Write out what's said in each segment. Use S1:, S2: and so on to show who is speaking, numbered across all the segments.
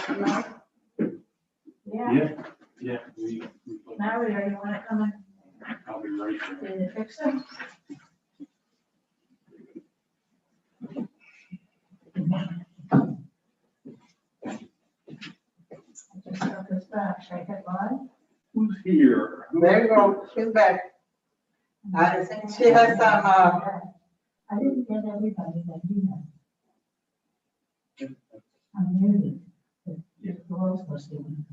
S1: Yeah.
S2: Yeah.
S1: Mario, you wanna come and
S2: I'll be right there.
S1: do the fixing? Just got this back, should I hit live?
S2: Who's here?
S3: There you go, she's back. I think she has some,
S1: I didn't get everybody that he had. I'm muted. The girls was doing.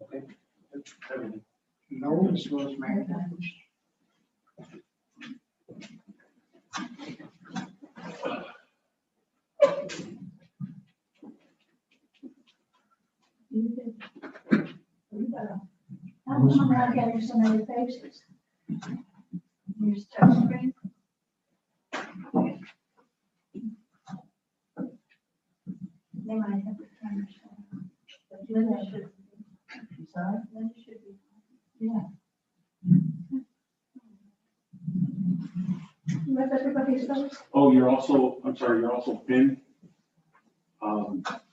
S2: Okay.
S3: no, this was my.
S1: How come I'm not getting so many faces? Use touch screen. They might have the camera shut. But then they should. I'm sorry? Then it should be. Yeah. You have everybody's face?
S2: Oh, I'm sorry, you're also pinned.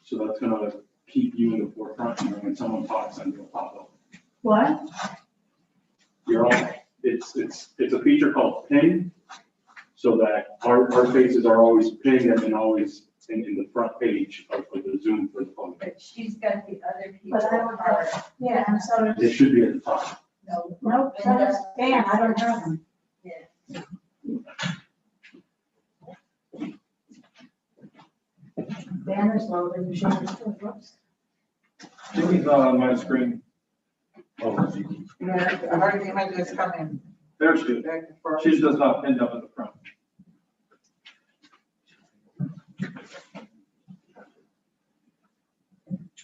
S2: So that's gonna keep you in the forefront, and when someone talks, then you'll pop up.
S1: What?
S2: It's a feature called pin, so that our faces are always pinned and then always in the front page of the Zoom for the phone.
S4: But she's got the other people.
S1: But I don't know. Yeah, and so
S2: It
S1: does.
S2: should be at the top.
S4: No.
S1: Nope, so does Dan, I don't know them.
S4: Yeah.
S1: Dan is loaded, you should have. Whoops.
S2: Jimmy's not on my screen. Oh,
S3: Yeah, her image is coming.
S2: there she is.
S3: Back and forth.
S2: She does not pinned up at the front.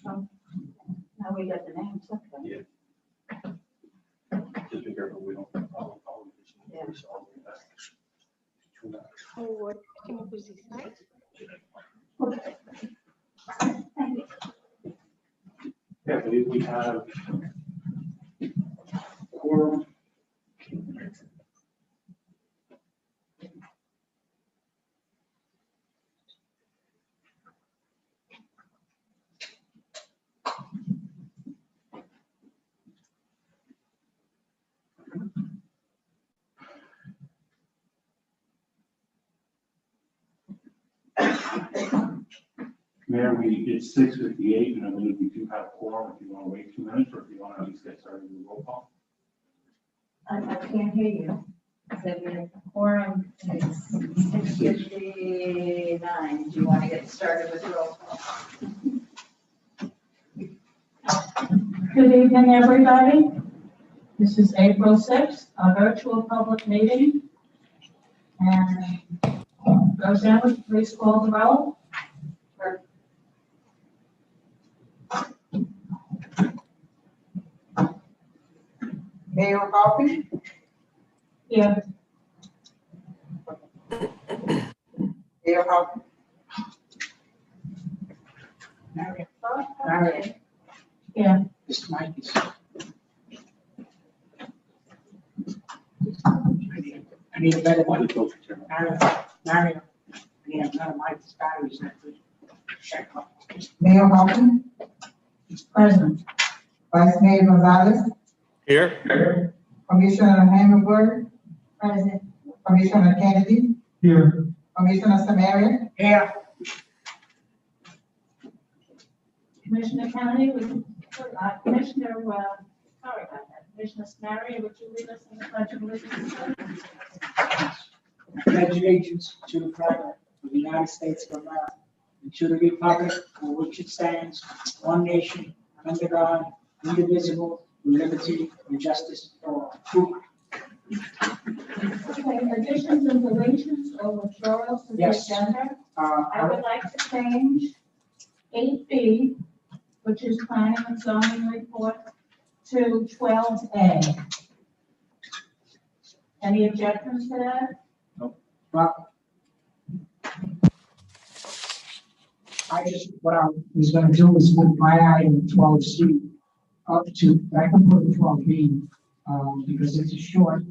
S1: Now we got the names. Okay.
S2: Just be careful, we don't.
S1: Yeah.
S5: Por que me pusiste aí?
S1: Okay. Thank you.
S2: Yeah, I believe we have quorum. Mayor, it's 6:58, and I believe we do have quorum if you want to wait 2 minutes, or if you want to at least get started with the roll call.
S1: I can't hear you.
S4: So the quorum is 6:59. Do you want to get started with roll call?
S1: Good evening, everybody. This is April 6th, a virtual public meeting. And Roseanne, would you please call the roll?
S3: Mayor Coffey,
S1: Yeah.
S3: Mayor Coffey.
S4: Okay.
S1: Yeah.
S6: This mic is. I need a better one. Mario, Mario, I need a better mic, this battery's not good. Check up.
S3: Mayor Coffey,
S1: Present.
S3: Vice Mayor Gonzalez,
S7: Here.
S3: Commissioner Hammond,
S1: Present.
S3: Commissioner Kennedy,
S2: Here.
S3: Commissioner Samaria,
S6: Here,
S1: Commissioner Kennedy, Commissioner, sorry about that. Commissioner Samaria, would you lead us in the pledge of allegiance?
S6: I pledge allegiance to the flag of the United States of America and to the republic for which it stands, one nation, under God, indivisible, with liberty and justice for all.
S1: Okay, additions and deletions or withdrawals to the
S6: Yes.
S1: agenda. I would like to change 8B, which is planning and zoning report, to 12A. Any objections to that?
S6: But what I was gonna do is move my item 12C up to, I can put 12B, because it's a short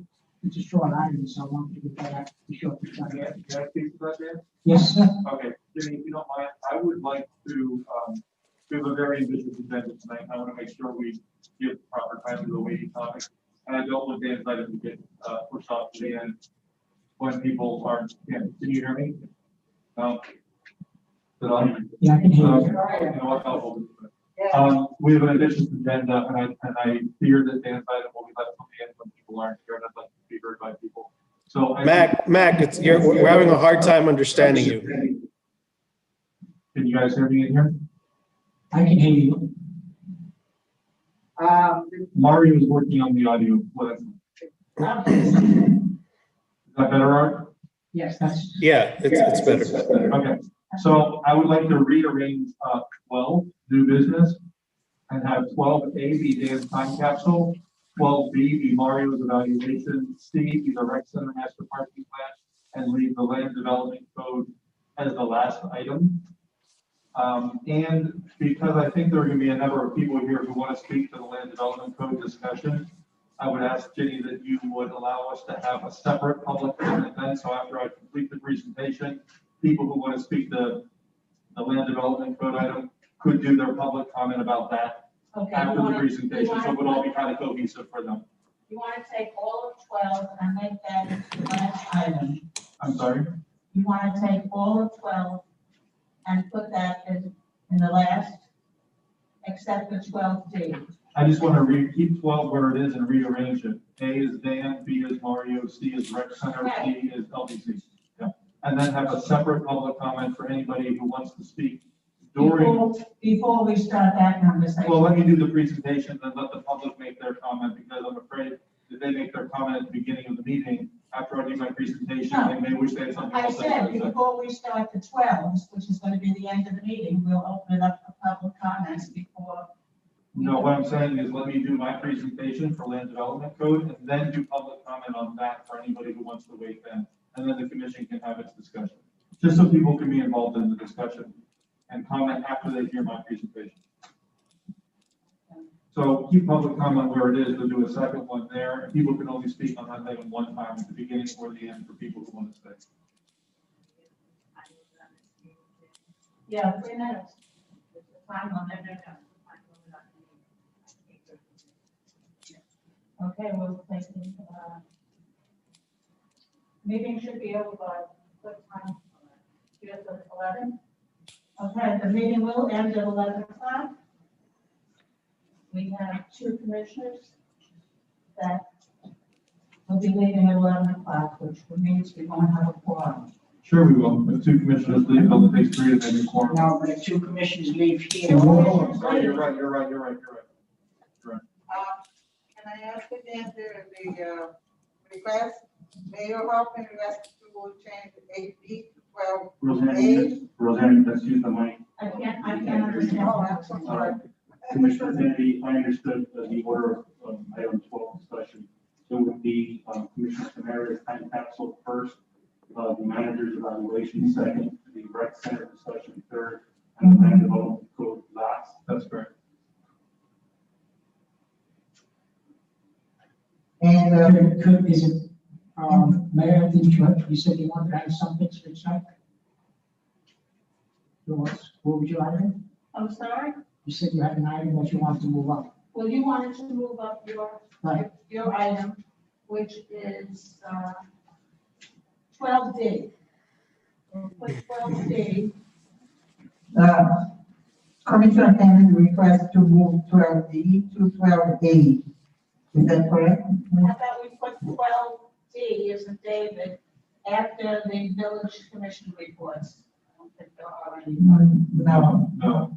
S6: item, so I want to get that short.
S8: Can I speak to that, Dan?
S6: Yes, sir.
S8: Okay, Jimmy, if you don't mind, I would like to, we have a very ambitious agenda tonight. I want to make sure we give proper time to the weighty topic. And I don't want Dan's item to get, pushed off to the end when people aren't, can you hear me? No? Is it on?
S6: Yeah, I can hear you.
S8: You know what, I'll hold it. We have an ambitious agenda, and I fear that Dan's item will be left on the end when people aren't here, and I'd like to be heard by people. So.
S7: Mac, we're having a hard time understanding you.
S8: Can you guys hear me in here?
S6: I can hear you.
S8: Mario is working on the audio. What? Is that better, Art?
S6: Yes, that's.
S7: Yeah, it's better.
S8: Okay, so I would like to rearrange 12, new business, and have 12A be Dan's time capsule, 12B be Mario's evaluation, C be the rec center master parking plan, and leave the land development code as the last item. And because I think there are going to be a number of people here who want to speak to the land development code discussion, I would ask Jenny that you would allow us to have a separate public comment then. So after I complete the presentation, people who want to speak to the land development code item could do their public comment about that
S1: Okay,
S8: after the presentation. So it would all be kind of cohesive for them.
S1: You want to take all of 12 and make that into the last item.
S8: I'm sorry?
S1: You want to take all of 12 and put that in the last, except for 12D.
S8: I just want to keep 12 where it is and rearrange it. A is Dan, B is Mario, C is rec center, D is LDC. Yeah. And then have a separate public comment for anybody who wants to speak during.
S1: Before we start that conversation.
S8: Well, let me do the presentation, then let the public make their comment, because I'm afraid that they make their comment at the beginning of the meeting. After I do my presentation, they may wish they had something
S1: I
S8: else.
S1: said, before we start the 12s, which is going to be the end of the meeting, we'll open it up for public comments before.
S8: No, what I'm saying is let me do my presentation for land development code and then do public comment on that for anybody who wants to wait then. And then the commission can have its discussion, just so people can be involved in the discussion and comment after they hear my presentation. So keep public comment where it is, we'll do a second one there, and people can only speak on that item one time at the beginning or the end for people who want to stay.
S1: Yeah, 3 minutes. There's a time on there. Okay, we'll take the, meeting should be over by what time? Just at 11? Okay, the meeting will end at 11 o'clock. We have 2 commissioners that will be leaving at 11 o'clock, which means we won't have a quorum.
S8: Sure we will. If 2 commissioners leave, it only takes 3 to make a quorum.
S6: No, but if 2 commissioners leave here.
S8: Sorry, you're right.
S3: Can I ask again the request, Mayor Hoffman request to change 8B to 12A?
S2: Roseanne, let's use the mic.
S1: I can't understand.
S3: Oh, I'm so sorry.
S2: Commissioner Kennedy, I understood the order of item 12 discussion. So it would be Commissioner Samaria's time capsule first, the manager's evaluation second, the rec center discussion third, and the land development code last.
S8: That's correct.
S3: And,
S6: Is it, Mayor, you said you wanted to have something to check? What was your item?
S1: I'm sorry?
S6: You said you had an item that you wanted to move up.
S1: Well, you wanted to move up
S6: Right.
S1: your item, which is 12D. We'll put 12D.
S3: Commissioner Kennedy request to move 12D to 12A. Is that correct?
S1: How about we put 12D as in David after the village commission reports? I don't think there are any.
S3: No.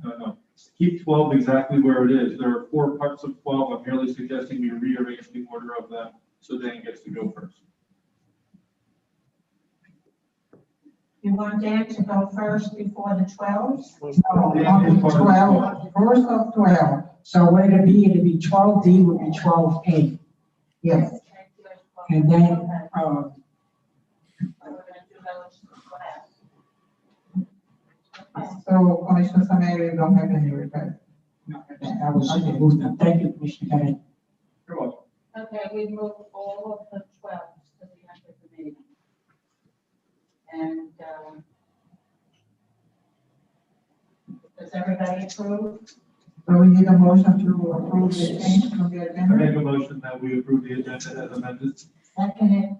S8: Keep 12 exactly where it is. There are 4 parts of 12. I'm merely suggesting we rearrange the order of them so Dan gets to go first.
S1: You want Dan to go first before the 12s?
S3: On 12, first of 12,
S6: So what it'd be 12D would be 12A.
S3: yes.
S6: And then,
S1: We're gonna do those last.
S3: So Commissioner Samari, you don't have any request?
S6: that was, thank you, Commissioner Kennedy.
S8: You're welcome.
S1: Okay, okay, we move all of the 12 to the end of the meeting. And, does everybody approve?
S3: So we need a motion to approve the change from the
S8: I
S3: agenda.
S8: make a motion that we approve the agenda as amended.
S1: Second.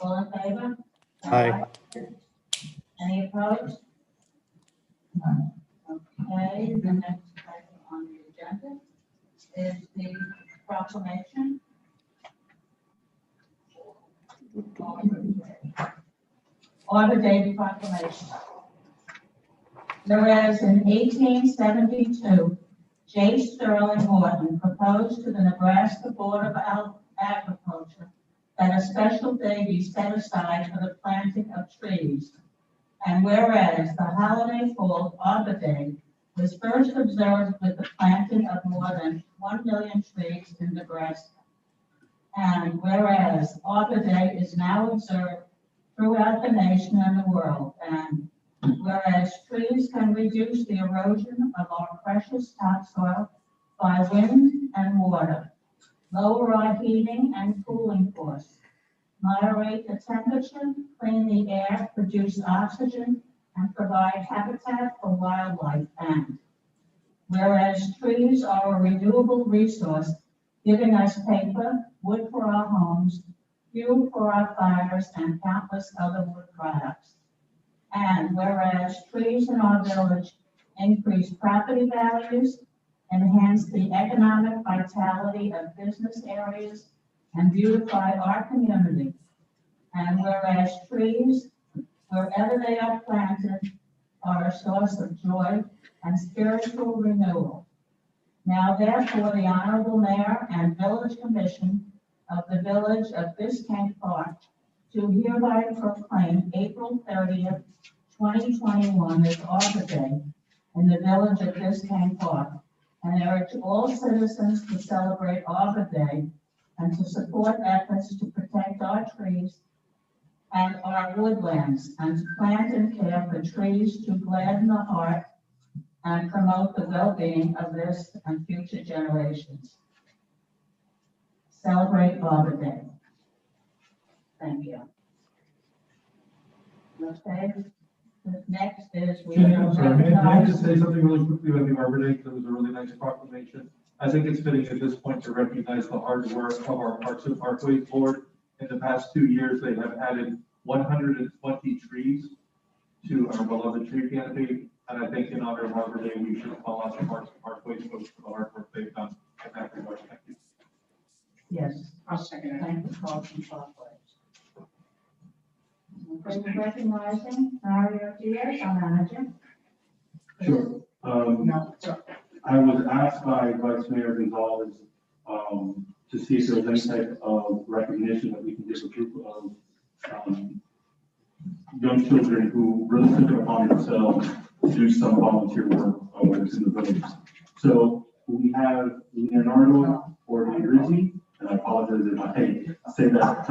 S1: All in favor?
S7: Aye.
S1: Any opposed? Okay, the next item on the agenda is the proclamation. Arbor Day proclamation. Whereas in 1872, J. Sterling Morton proposed to the Nebraska Board of Agriculture that a special day be set aside for the planting of trees. And whereas the holiday called Arbor Day was first observed with the planting of more than 1 million trees in Nebraska. And whereas Arbor Day is now observed throughout the nation and the world. And whereas trees can reduce the erosion of our precious topsoil by wind and water, lower our heating and cooling costs, moderate the temperature, clean the air, produce oxygen, and provide habitat for wildlife. And whereas trees are a renewable resource, giving us paper, wood for our homes, fuel for our fires, and countless other wood products. And whereas trees in our village increase property values, enhance the economic vitality of business areas, and beautify our community. And whereas trees, wherever they are planted, are a source of joy and spiritual renewal. Now therefore, the Honorable Mayor and Village Commission of the Village of Biscayne Park do hereby proclaim April 30th, 2021 as Arbor Day in the Village of Biscayne Park, and urge all citizens to celebrate Arbor Day and to support efforts to protect our trees and our woodlands, and to plant and care for trees to gladden the heart and promote the well-being of this and future generations. Celebrate Arbor Day. Thank you. Okay, next is we
S8: Jenny, I'm sorry, may I just
S1: recognize.
S8: say something really quickly about the Arbor Day, because it was a really nice proclamation. I think it's fitting at this point to recognize the hard work of our Parks and Parkways Board. In the past 2 years, they have added 120 trees to our beloved tree canopy. And I think in honor of Arbor Day, we should call out the Parks and Parkways folks for the hard work they've done in that regard. Thank you.
S1: Yes,
S6: I'll second it.
S1: thank you, Paul from Parkways. Okay, we're recognizing Mario Diaz, our manager.
S2: Sure.
S6: No, it's okay.
S2: I was asked by Vice Mayor Gonzalez, to see if there was any type of recognition that we can give a group of, young children who really took it upon themselves to do some volunteer work, within the village. So we have Leonardo Ortiz, and I apologize if I say that,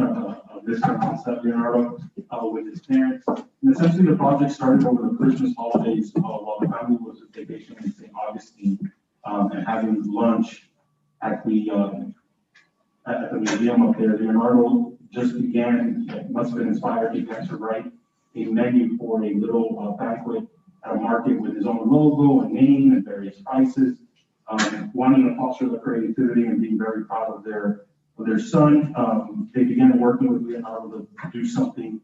S2: misconcept Leonardo, with his parents. And essentially the project started over the Christmas holidays, while the family was on vacation in St. Augustine, and having lunch at the museum up there. Leonardo just began, must have been inspired, began to write a menu for a little banquet at a market with his own logo and name and various prices, wanting to foster the creativity and being very proud of their son. They began working with Leonardo to do something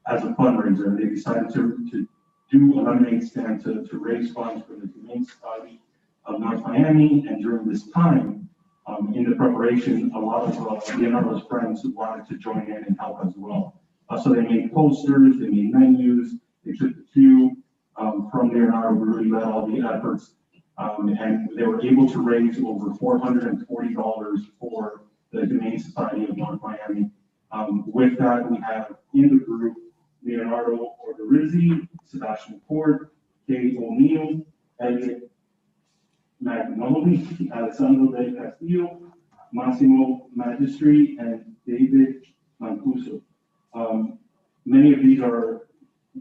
S2: as a fundraiser. They decided to do a lemonade stand to raise funds for the Humane Society of North Miami. And during this time, in the preparation, a lot of Leonardo's friends wanted to join in and help as well. So they made posters, they made menus, they took the cue from Leonardo, really led all the efforts. And they were able to raise over $440 for the Humane Society of North Miami. With that, we have in the group Leonardo Ortiz, Sebastian Ford, Kay O'Neill, Elliot Magnoli, Alessandro del Castillo, Massimo Magistri, and David Mancuso. Many of these are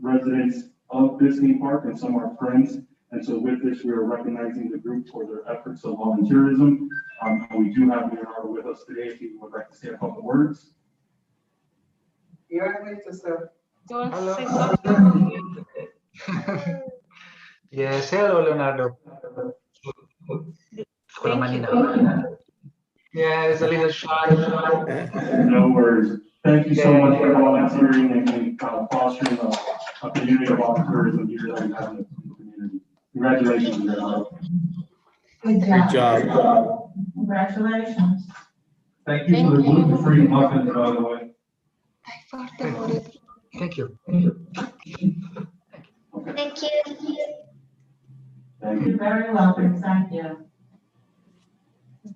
S2: residents of Biscayne Park, and some are friends And so with this, we are recognizing the group for their efforts of volunteerism. And we do have Leonardo with us today, if he would like to say a couple words.
S3: You're invited, sir.
S5: You want to
S9: Hello.
S5: say something?
S9: Yes, hello, Leonardo.
S5: Thank you.
S9: Yeah, it's a little shy.
S2: No worries. Thank you so much for volunteering and fostering a community of volunteerism here that we have in the community. Congratulations, Leonardo.
S3: Good
S7: Great
S3: job.
S7: job.
S1: Congratulations.
S8: Thank you for the gluten-free muffins, by the way.
S5: Ay, forte, Moretti.
S9: Thank you.
S1: Thank you.
S2: Thank
S1: You're
S2: you.
S1: very welcome. Thank you.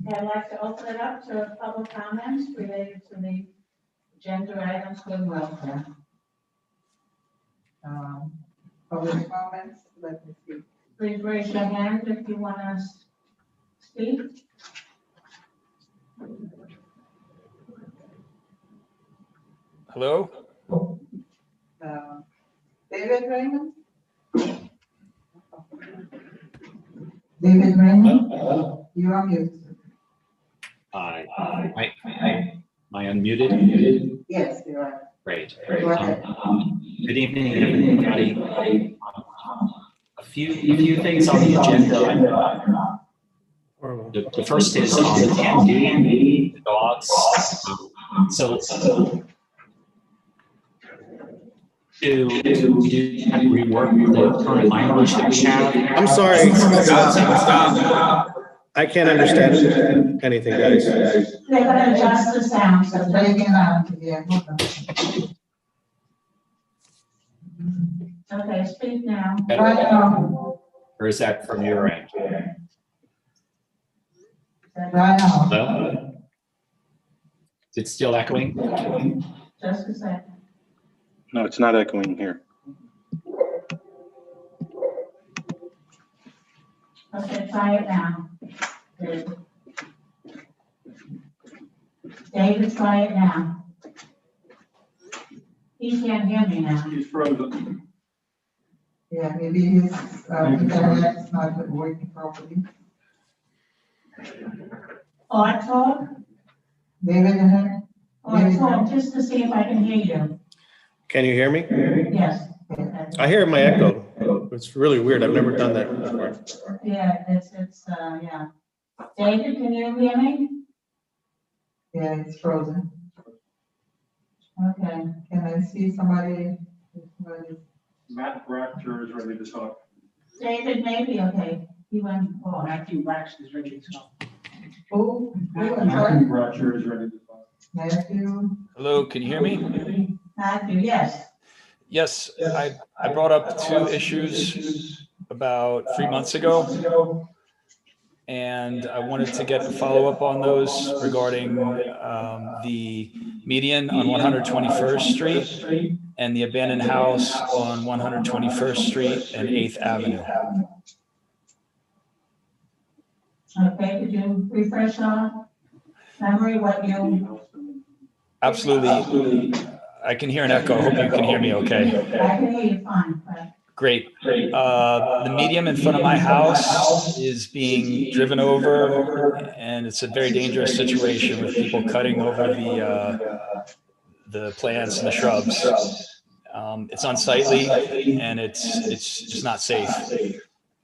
S1: Okay, I'd like to open it up to public comments related to the agenda items with welfare.
S3: Public comments, let me see.
S1: Please raise your hand if you want to speak.
S10: Hello?
S3: David Raymond? David Raymond, you are muted.
S11: Hi. Am I unmuted?
S3: Yes, you are.
S11: Great.
S3: Go ahead.
S11: Good evening, everybody. A few things on the agenda.
S7: Horrible.
S11: The first is on the dogs. So to rework the current language that we have.
S7: I'm sorry. Stop. I can't understand anything, guys.
S1: They're going to adjust the sound. So
S3: Take it out, yeah, hold on.
S1: okay, speak now.
S3: Right now,
S11: Or is that from your end?
S3: right now.
S11: Hello? Is it still echoing?
S1: Just a second.
S2: No, it's not echoing here.
S1: Okay, try it now. David, try it now. He can't hear me now.
S2: He's frozen.
S3: Yeah, maybe his internet's not working properly.
S1: Or talk,
S3: David,
S1: or talk, just to see if I can hear you.
S7: Can you hear me?
S1: Yes.
S7: I hear my echo. It's really weird. I've never done that before.
S1: Yeah, yeah. David, can you hear me?
S3: yeah, it's frozen.
S1: Okay.
S3: Can I see somebody?
S2: Matt Bractor is ready to talk.
S1: David, maybe, okay. He went off.
S6: Matthew Wax is ready to talk.
S3: Who? I'm
S2: Matthew
S3: sorry.
S2: Bractor is ready to talk.
S3: Matthew?
S10: Hello, can you hear me?
S1: Matthew, yes.
S10: Yes, I brought up two issues about 3 months ago. And I wanted to get a follow-up on those regarding the median on 121st Street and the abandoned house on 121st Street and 8th Avenue.
S1: Okay, could you refresh our memory what you?
S10: Absolutely. I can hear an echo. I hope you can hear me okay.
S1: I can hear you fine, but.
S10: Great. The median in front of my house is being driven over, and it's a very dangerous situation with people cutting over the plants and the shrubs. It's unsightly, and it's just not safe.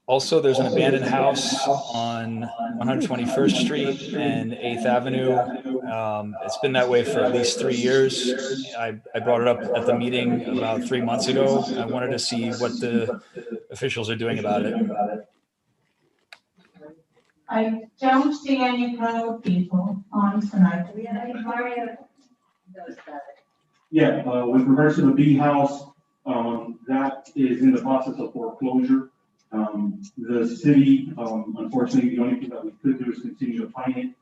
S10: Also, there's an abandoned house on 121st Street and 8th Avenue. It's been that way for at least 3 years. I brought it up at the meeting about 3 months ago. I wanted to see what the officials are doing about it.
S1: I don't see any code people on tonight.
S4: We have Mario knows about it.
S2: Yeah, with regards to the B house, that is in the process of foreclosure. The city, unfortunately, the only thing that we could do is continue to fine it.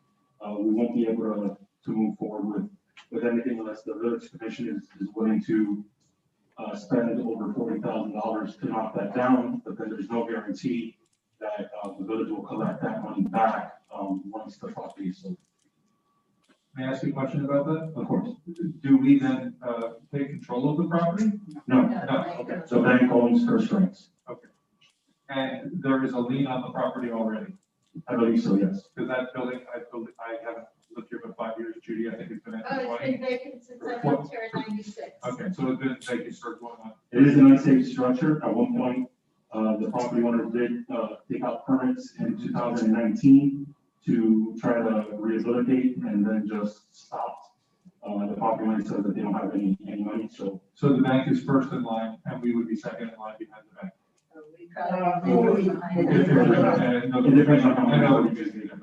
S2: We won't be able to move forward with anything unless the village commission is willing to spend over $40,000 to knock that down, but then there's no guarantee that the village will collect that money back once the property is sold.
S8: May I ask you a question about that?
S2: Of course.
S8: Do we then take control of the property?
S2: No,
S8: No, okay.
S2: so bank owns first rights.
S8: Okay. And there is a lien on the property already.
S2: I believe so, yes.
S8: Because that building, I haven't lived here for 5 years, Judy, I think it's been at
S4: Oh, it's
S8: 20.
S4: been vacant since I moved here in '96.
S8: Okay, so it's been vacant for going on.
S2: It is an unsafe structure. At one point, the property owner did take out permits in 2019 to try to rehabilitate and then just stopped. The property owner says that they don't have any money, so.
S8: So the bank is first in line, and we would be second in line behind the bank.
S2: It depends on how many you guys need.
S8: And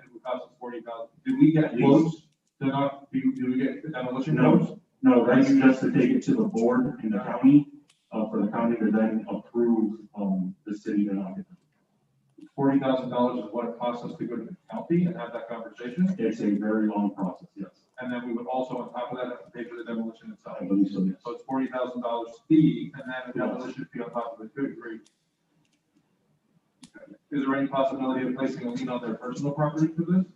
S8: it would cost us 40,000. Do we get quotes? Do we get demolition quotes?
S2: No, that's just to take it to the board in the county, for the county to then approve, the city to not get it.
S8: $40,000 is what it costs us to go to the county and have that conversation.
S2: It's a very long process, yes.
S8: And then we would also, on top of that, have to pay for the demolition itself.
S2: I believe so, yes.
S8: So it's $40,000 fee, and then a demolition fee on top of it. Good grief. Is there any possibility of placing a lien on their personal property for this?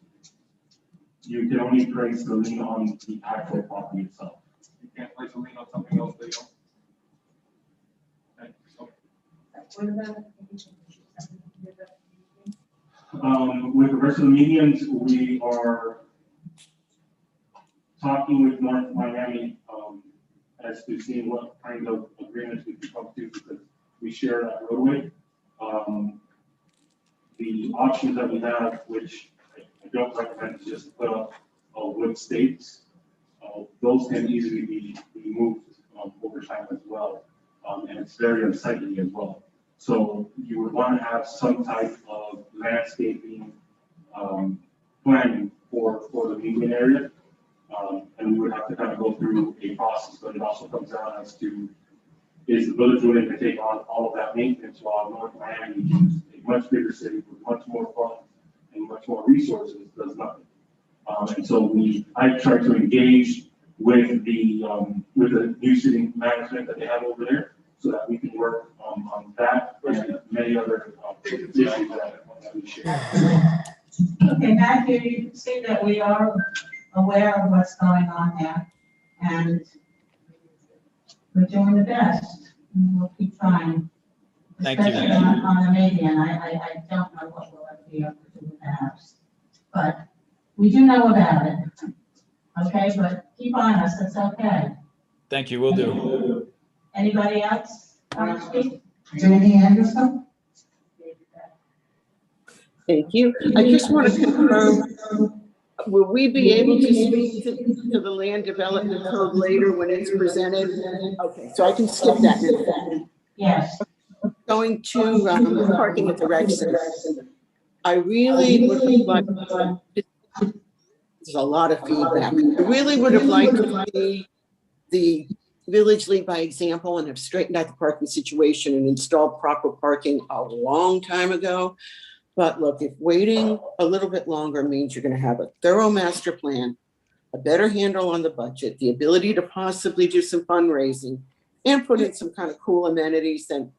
S2: You can only place the lien on the actual property itself.
S8: You can't place a lien on something else they own? Okay, so
S4: What about?
S2: With the rest of the medians, we are talking with North Miami, as to seeing what kind of agreements we can come to, because we share that roadway. The options that we have, which I don't recommend, is just put up wood stakes. Those can easily be moved over time as well, and it's very unsightly as well. So you would want to have some type of landscaping planning for the median area. And we would have to kind of go through a process, but it also comes down as to, is the village willing to take on all of that maintenance while North Miami, which is a much bigger city with much more funds and much more resources, does nothing. And so I try to engage with the new city management that they have over there, so that we can work on that and many other issues that we share.
S1: Okay, Matthew, you can see that we are aware of what's going on there, and we're doing the best. And we'll keep trying.
S10: Thank you.
S1: Especially on the median. I don't know what we'll ever be able to do with the house, but we do know about it. Okay, but keep on us, it's okay.
S10: Thank you, will do.
S1: Anybody else want to speak?
S3: Jenny Anderson?
S12: Thank you. I just want to confirm, will we be able to speak to the land development code later when it's presented? Okay, so I can skip that now.
S1: Yes.
S12: Going to parking at the rec center. I really would like, there's a lot of feedback. I really would have liked to see the village lead by example and have straightened out the parking situation and installed proper parking a long time ago. But look, if waiting a little bit longer means you're going to have a thorough master plan, a better handle on the budget, the ability to possibly do some fundraising and put in some kind of cool amenities, then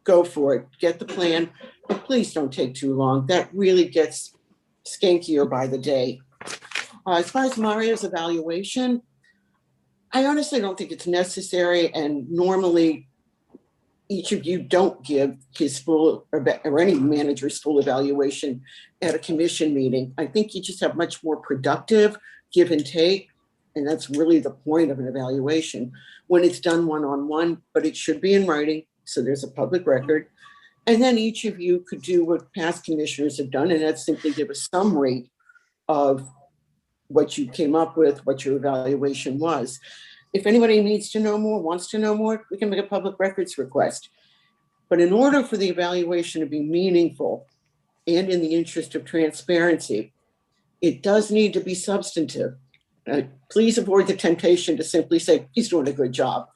S12: go for it. Get the plan, but please don't take too long. That really gets skankier by the day. As far as Mario's evaluation, I honestly don't think it's necessary, and normally each of you don't give his full or any manager's full evaluation at a commission meeting. I think you just have much more productive give and take, and that's really the point of an evaluation when it's done one-on-one, but it should be in writing, so there's a public record. And then each of you could do what past commissioners have done, and that's simply give a summary of what you came up with, what your evaluation was. If anybody needs to know more, wants to know more, we can make a public records request. But in order for the evaluation to be meaningful and in the interest of transparency, it does need to be substantive. Please avoid the temptation to simply say, he's doing a good job.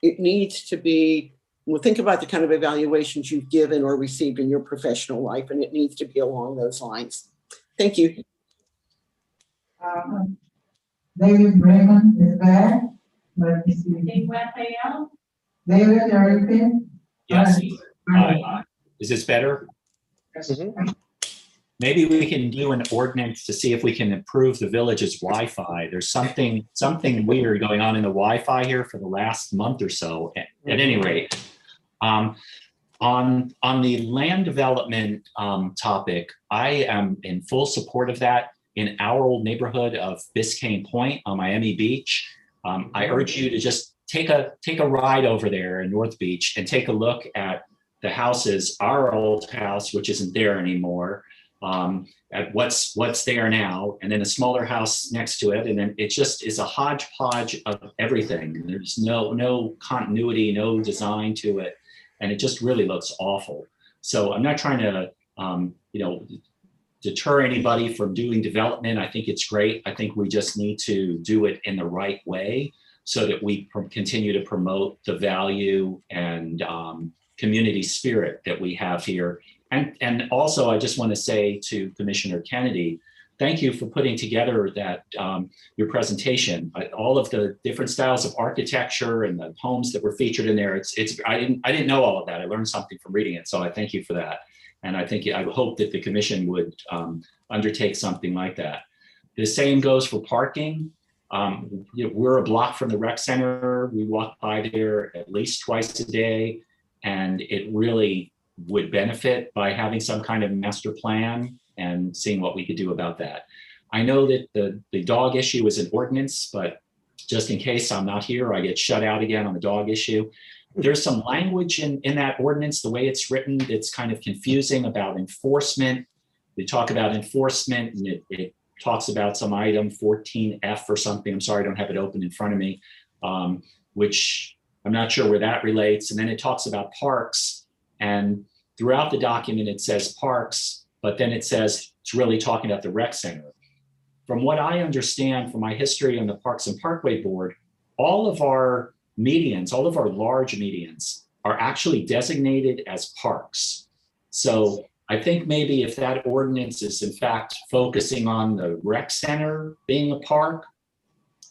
S12: It needs to be, well, think about the kind of evaluations you've given or received in your professional life, and it needs to be along those lines. Thank you.
S3: David Raymond is back. Let me see.
S1: Big Raphael?
S3: David, everything?
S11: Yes.
S3: Right.
S11: Is this better?
S7: Mhm.
S11: Maybe we can do an ordinance to see if we can improve the village's Wi-Fi. There's something weird going on in the Wi-Fi here for the last month or so. At any rate, On the land development topic, I am in full support of that in our old neighborhood of Biscayne Point on Miami Beach. I urge you to just take a ride over there in North Beach and take a look at the houses, our old house, which isn't there anymore, at what's there now, and then a smaller house next to it. And then it just is a hodgepodge of everything. There's no continuity, no design to it. And it just really looks awful. So I'm not trying to, deter anybody from doing development. I think it's great. I think we just need to do it in the right way so that we continue to promote the value and community spirit that we have here. And also, I just want to say to Commissioner Kennedy, thank you for putting together that your presentation. All of the different styles of architecture and the homes that were featured in there. I didn't know all of that. I learned something from reading it, so I thank you for that. And I hope that the commission would undertake something like that. The same goes for parking. We're a block from the rec center. We walk by there at least twice a day, and it really would benefit by having some kind of master plan and seeing what we could do about that. I know that the dog issue is an ordinance, but just in case I'm not here, I get shut out again on the dog issue. There's some language in that ordinance, the way it's written, that's kind of confusing about enforcement. They talk about enforcement, and it talks about some item 14F or something. I'm sorry, I don't have it open in front of me, which I'm not sure where that relates. And then it talks about parks, and throughout the document, it says parks, but then it says it's really talking about the rec center. From what I understand from my history on the Parks and Parkway Board, all of our medians, all of our large medians are actually designated as parks. So I think maybe if that ordinance is in fact focusing on the rec center being a park,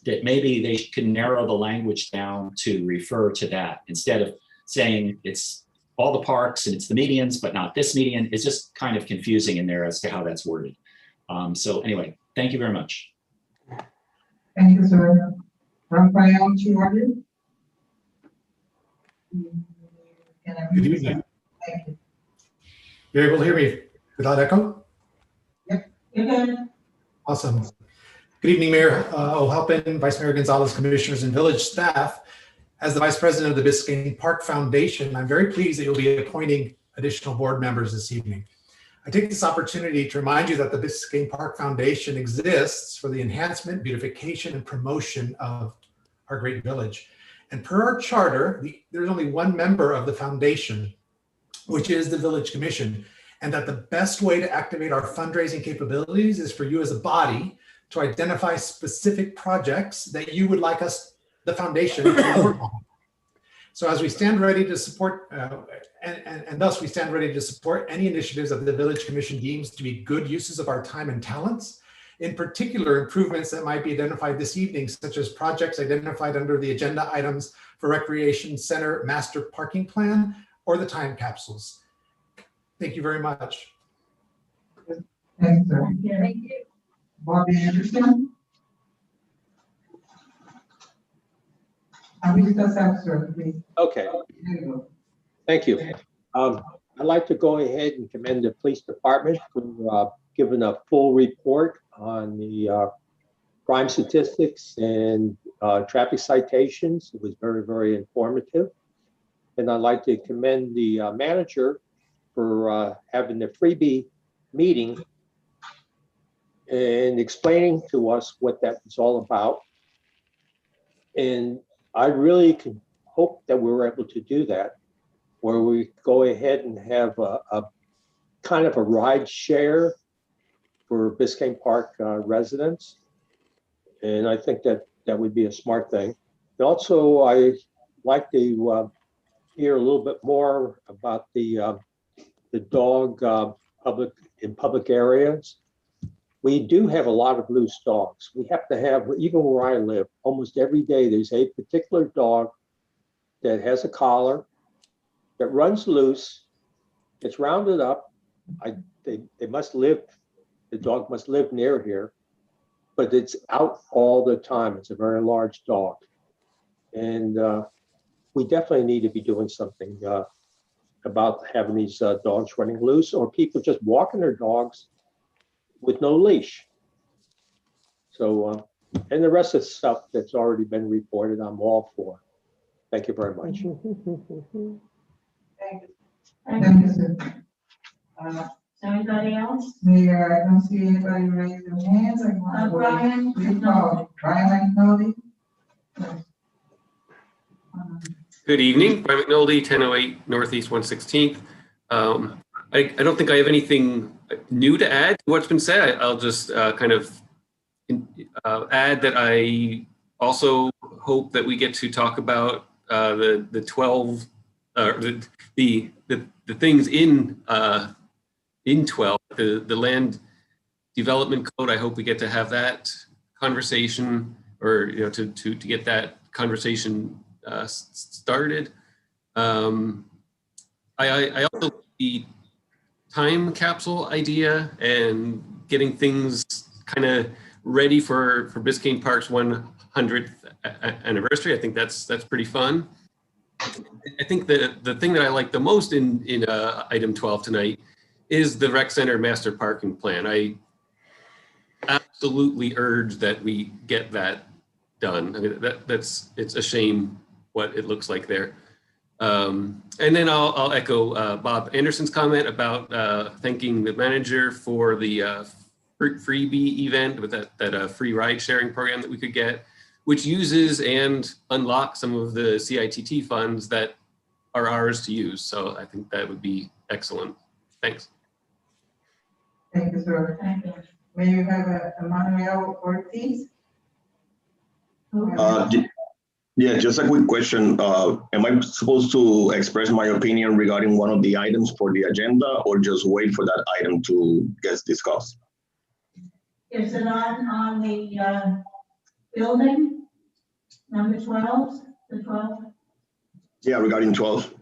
S11: that maybe they can narrow the language down to refer to that instead of saying it's all the parks and it's the medians, but not this median. It's just kind of confusing in there as to how that's worded. So anyway, thank you very much.
S3: Thank you, sir. Raphael Chiardi?
S13: Good evening.
S3: Thank you.
S13: You're able to hear me without echo?
S3: Yep.
S1: Okay.
S13: Awesome. Good evening, Mayor O'Halpin, Vice Mayor Gonzalez, Commissioners, and village staff. As the Vice President of the Biscayne Park Foundation, I'm very pleased that you'll be appointing additional board members this evening. I take this opportunity to remind you that the Biscayne Park Foundation exists for the enhancement, beautification, and promotion of our great village. And per our charter, there's only one member of the foundation, which is the Village Commission, and that the best way to activate our fundraising capabilities is for you as a body to identify specific projects that you would like us, the foundation, to work on. So as we stand ready to support, and thus we stand ready to support any initiatives that the Village Commission deems to be good uses of our time and talents, in particular improvements that might be identified this evening, such as projects identified under the agenda items for Recreation Center Master Parking Plan or the time capsules. Thank you very much.
S3: Thanks, sir.
S4: Thank you.
S3: Bobby Anderson? And we just have, sir, please.
S14: Okay,
S3: There you go.
S14: thank you. I'd like to go ahead and commend the police department for giving a full report on the crime statistics and traffic citations. It was very, very informative. And I'd like to commend the manager for having the freebie meeting and explaining to us what that was all about. And I really can hope that we were able to do that, where we go ahead and have a kind of a ride share for Biscayne Park residents. And I think that that would be a smart thing. And also, I like to hear a little bit more about the dog in public areas. We do have a lot of loose dogs. We have to have, even where I live, almost every day there's a particular dog that has a collar, that runs loose, gets rounded up. They must live, the dog must live near here, but it's out all the time. It's a very large dog. And we definitely need to be doing something about having these dogs running loose or people just walking their dogs with no leash. So, and the rest of the stuff that's already been reported, I'm all for. Thank you very much.
S3: Thank you, sir.
S1: Is there anybody else?
S3: Mayor, I don't see anybody raise their hands. I want to
S1: Brian?
S3: Please call. Brian McNulty?
S15: Good evening, Brian McNulty, 1008 Northeast 116th. I don't think I have anything new to add to what's been said. I'll just kind of add that I also hope that we get to talk about the 12, the things in 12, the land development code. I hope we get to have that conversation, or to get that conversation started. I also like the time capsule idea and getting things kind of ready for Biscayne Park's 100th anniversary. I think that's pretty fun. I think the thing that I like the most in item 12 tonight is the rec center master parking plan. I absolutely urge that we get that done. I mean, it's a shame what it looks like there. And then I'll echo Bob Anderson's comment about thanking the manager for the freebie event with that free ride sharing program that we could get, which uses and unlocks some of the CITT funds that are ours to use. So I think that would be excellent. Thanks.
S3: Thank you, sir.
S1: Thank you.
S3: May you have a Manuel Ortiz?
S16: Yeah, just a quick question. Am I supposed to express my opinion regarding one of the items for the agenda, or just wait for that item to get discussed?
S1: Is it on the building, number 12, the 12?
S16: Yeah, regarding 12.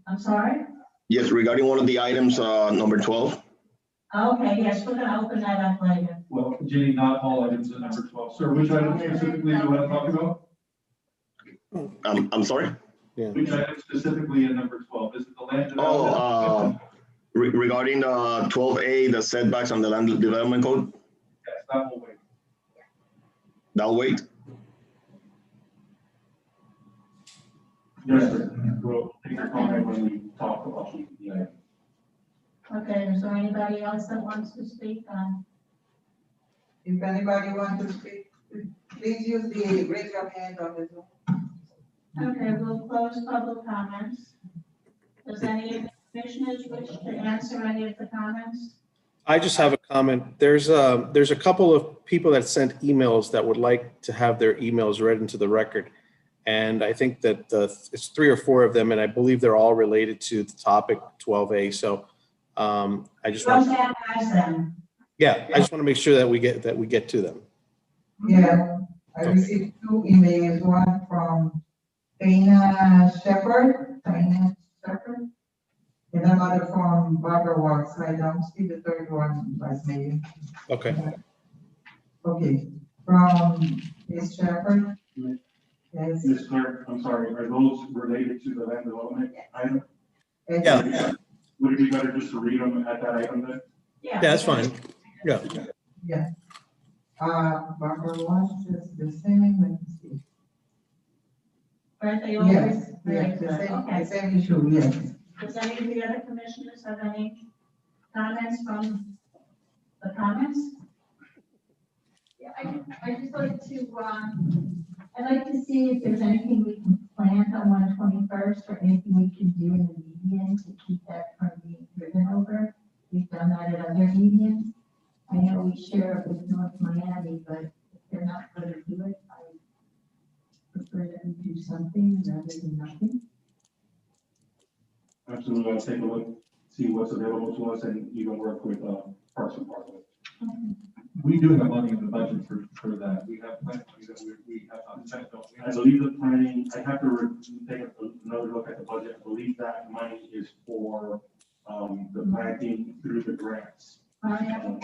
S1: I'm sorry?
S16: Yes, regarding one of the items, number 12.
S1: Okay, yes, we're gonna open that up later.
S8: Well, Jenny, not all items in number 12. Sir, which item specifically do you want to talk about?
S16: I'm sorry?
S7: Yeah.
S8: Which item specifically in number 12? Is it the land development?
S16: Oh, regarding 12A, the setbacks on the land development code?
S8: Yes, that will wait.
S16: That'll wait?
S8: Yes, sir. We'll take your comment when we talk about the item.
S1: Okay, is there anybody else that wants to speak on?
S3: If anybody wants to speak, please use the raise your hand on the Zoom.
S1: Okay, we'll close public comments. Does any of the commissioners wish to answer any of the comments?
S7: I just have a comment. There's a couple of people that sent emails that would like to have their emails read into the record. And I think that it's 3 or 4 of them, and I believe they're all related to the topic 12A. So I just want
S1: Roseanne has them.
S7: I just want to make sure that we get to them.
S3: Yeah, I received 2 emails, one from Dana Shepherd, and another from Barbara Watts. I don't see the third one, Vice Mayor.
S7: Okay.
S3: Okay, from Ms. Shepherd. Yes.
S2: Ms. Clerk, I'm sorry, are those related to the land development item?
S7: Yeah.
S2: Would it be better just to read them at that item then?
S1: Yeah,
S7: that's fine. Yeah.
S3: Yeah. Barbara Watts is the same, let me see.
S1: Aren't they all?
S3: Yes, the same issue, yes.
S1: Does any of the other commissioners have any comments from the comments?
S17: Yeah, I just like to, I'd like to see if there's anything we can plant on 121st or anything we can do in the median to keep that from being driven over. We've done that at other medians. I know we share it with North Miami, but if they're not going to do it, I prefer them to do something rather than nothing.
S2: Absolutely, I'll take a look, see what's available to us, and even work with Parks and Parks.
S8: We do have money in the budget for that. We have plenty of money that we have not spent. Don't we?
S2: I believe the planning, I have to take another look at the budget. I believe that money is for the planting through the grants.
S17: I'll help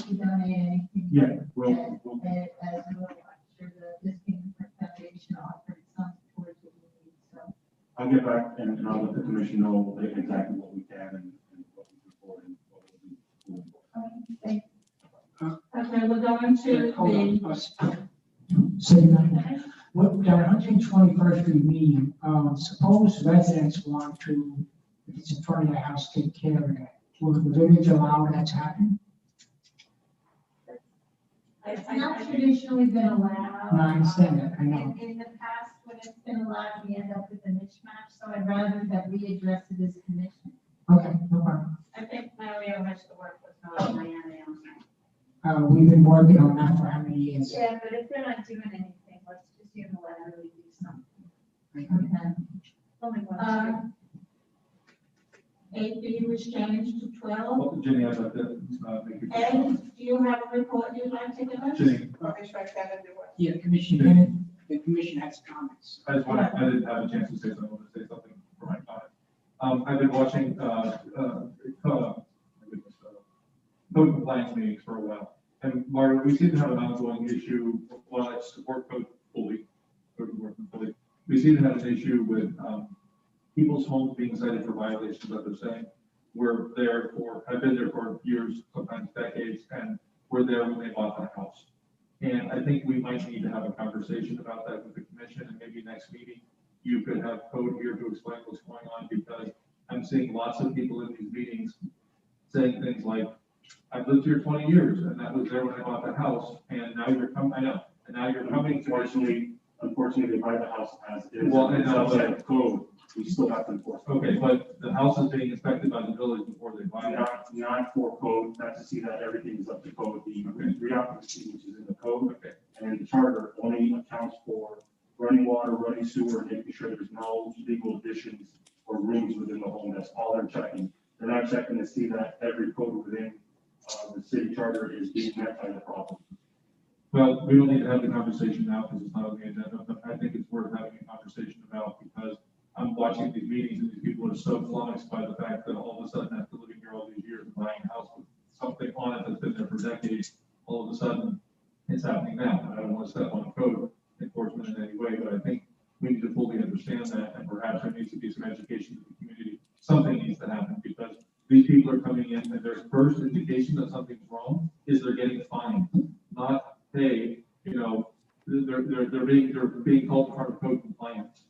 S17: you donate anything.
S2: Yeah,
S17: As well, I'm sure the Biscayne Foundation offered some towards the need, so.
S2: I'll get back and I'll let the commission know exactly what we can and what we can afford and what we'll be doing.
S1: Okay, we're going to
S6: Hold
S1: the,
S6: on. Say that. What, the 121st Street meeting, suppose residents want to, if it's in front of their house, take care of it. Will the village allow that to happen?
S17: It's not traditionally been allowed.
S6: No, I understand that, I know.
S17: In the past, when it's been allowed, we end up with a mismatch, so I'd rather that we address it as commission.
S6: Okay, no problem.
S4: I think Mario has to work with Diana on that.
S6: We've been working on that for how many years?
S4: Yeah, but if they're not doing anything, let's just unilaterally do something.
S1: okay.
S4: Only one.
S1: Eight B was changed to 12.
S8: Well, Jenny, I'd like to make a
S1: Ed, do you have a report you'd like to give us?
S8: Jenny,
S6: Yeah, the commission has comments.
S8: I didn't have a chance to say something. I want to say something for my comment. I've been watching code compliance meetings for a while. And Mario, we seem to have an ongoing issue. Well, I support code fully. We seem to have an issue with people's homes being cited for violations that they're saying. We're there for, have been there for years, sometimes decades, and we're there when they bought the house. And I think we might need to have a conversation about that with the commission, and maybe next meeting, you could have code here to explain what's going on, because I'm seeing lots of people in these meetings saying things like, I've lived here 20 years, and that was there when I bought the house, and now you're coming, I know, and now you're coming to us.
S2: Unfortunately, they buy the house as is.
S8: Well, and
S2: it's
S8: now,
S2: outside of code, we still have to enforce.
S8: Okay, but the house is being inspected by the village before they buy it.
S2: Not for code, not to see that everything is up to code, the reoccupancy, which is in the code.
S8: Okay.
S2: And the charter only accounts for running water, running sewer, and making sure there's no illegal additions or rooms within the home. That's all they're checking. They're not checking to see that every code within the city charter is being met by the problem.
S8: Well, we don't need to have the conversation now because it's not on the agenda, but I think it's worth having a conversation about, because I'm watching these meetings and these people are so flummoxed by the fact that all of a sudden, after living here all these years and buying a house with something on it that's been there for decades, all of a sudden it's happening now. And I don't want to step on code enforcement in any way, but I think we need to fully understand that, and perhaps there needs to be some education to the community. Something needs to happen, because these people are coming in and their first indication that something's wrong is they're getting fined, not, hey, you know, they're being called part of code compliance.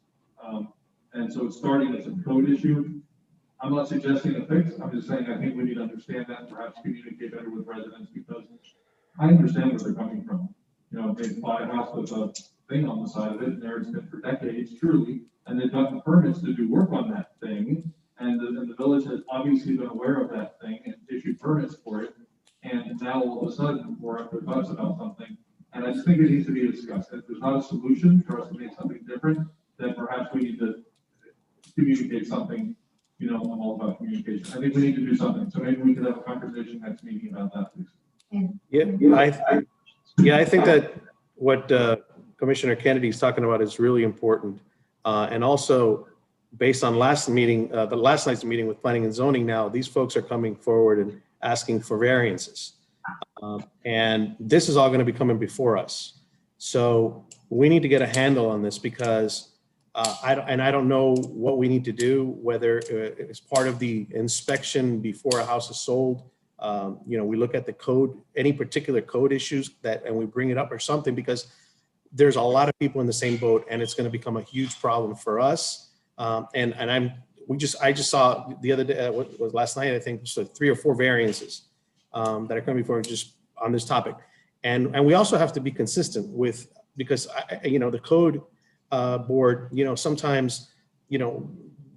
S8: And so it's starting as a code issue. I'm not suggesting a fix. I'm just saying, I think we need to understand that and perhaps communicate better with residents, because I understand where they're coming from. You know, they buy a house with a thing on the side of it, and there it's been for decades, truly, and they've gotten permits to do work on that thing. And the village has obviously been aware of that thing and issued permits for it. And now all of a sudden, we're up to buzz about something. And I just think it needs to be discussed. If there's not a solution for us to make something different, then perhaps we need to communicate something. You know, I'm all about communication. I think we need to do something. So maybe we could have a conversation next meeting about that, please.
S7: I think that what Commissioner Kennedy is talking about is really important. And also, based on last night's meeting with Planning and Zoning, now these folks are coming forward and asking for variances. And this is all going to be coming before us. So we need to get a handle on this, because I don't know what we need to do, whether it's part of the inspection before a house is sold. You know, we look at the code, any particular code issues and we bring it up or something, because there's a lot of people in the same boat, and it's going to become a huge problem for us. I just saw the other day, what was last night, I think, so 3 or 4 variances that are coming forward just on this topic. And we also have to be consistent with, because you know, the code board, you know, sometimes, you know,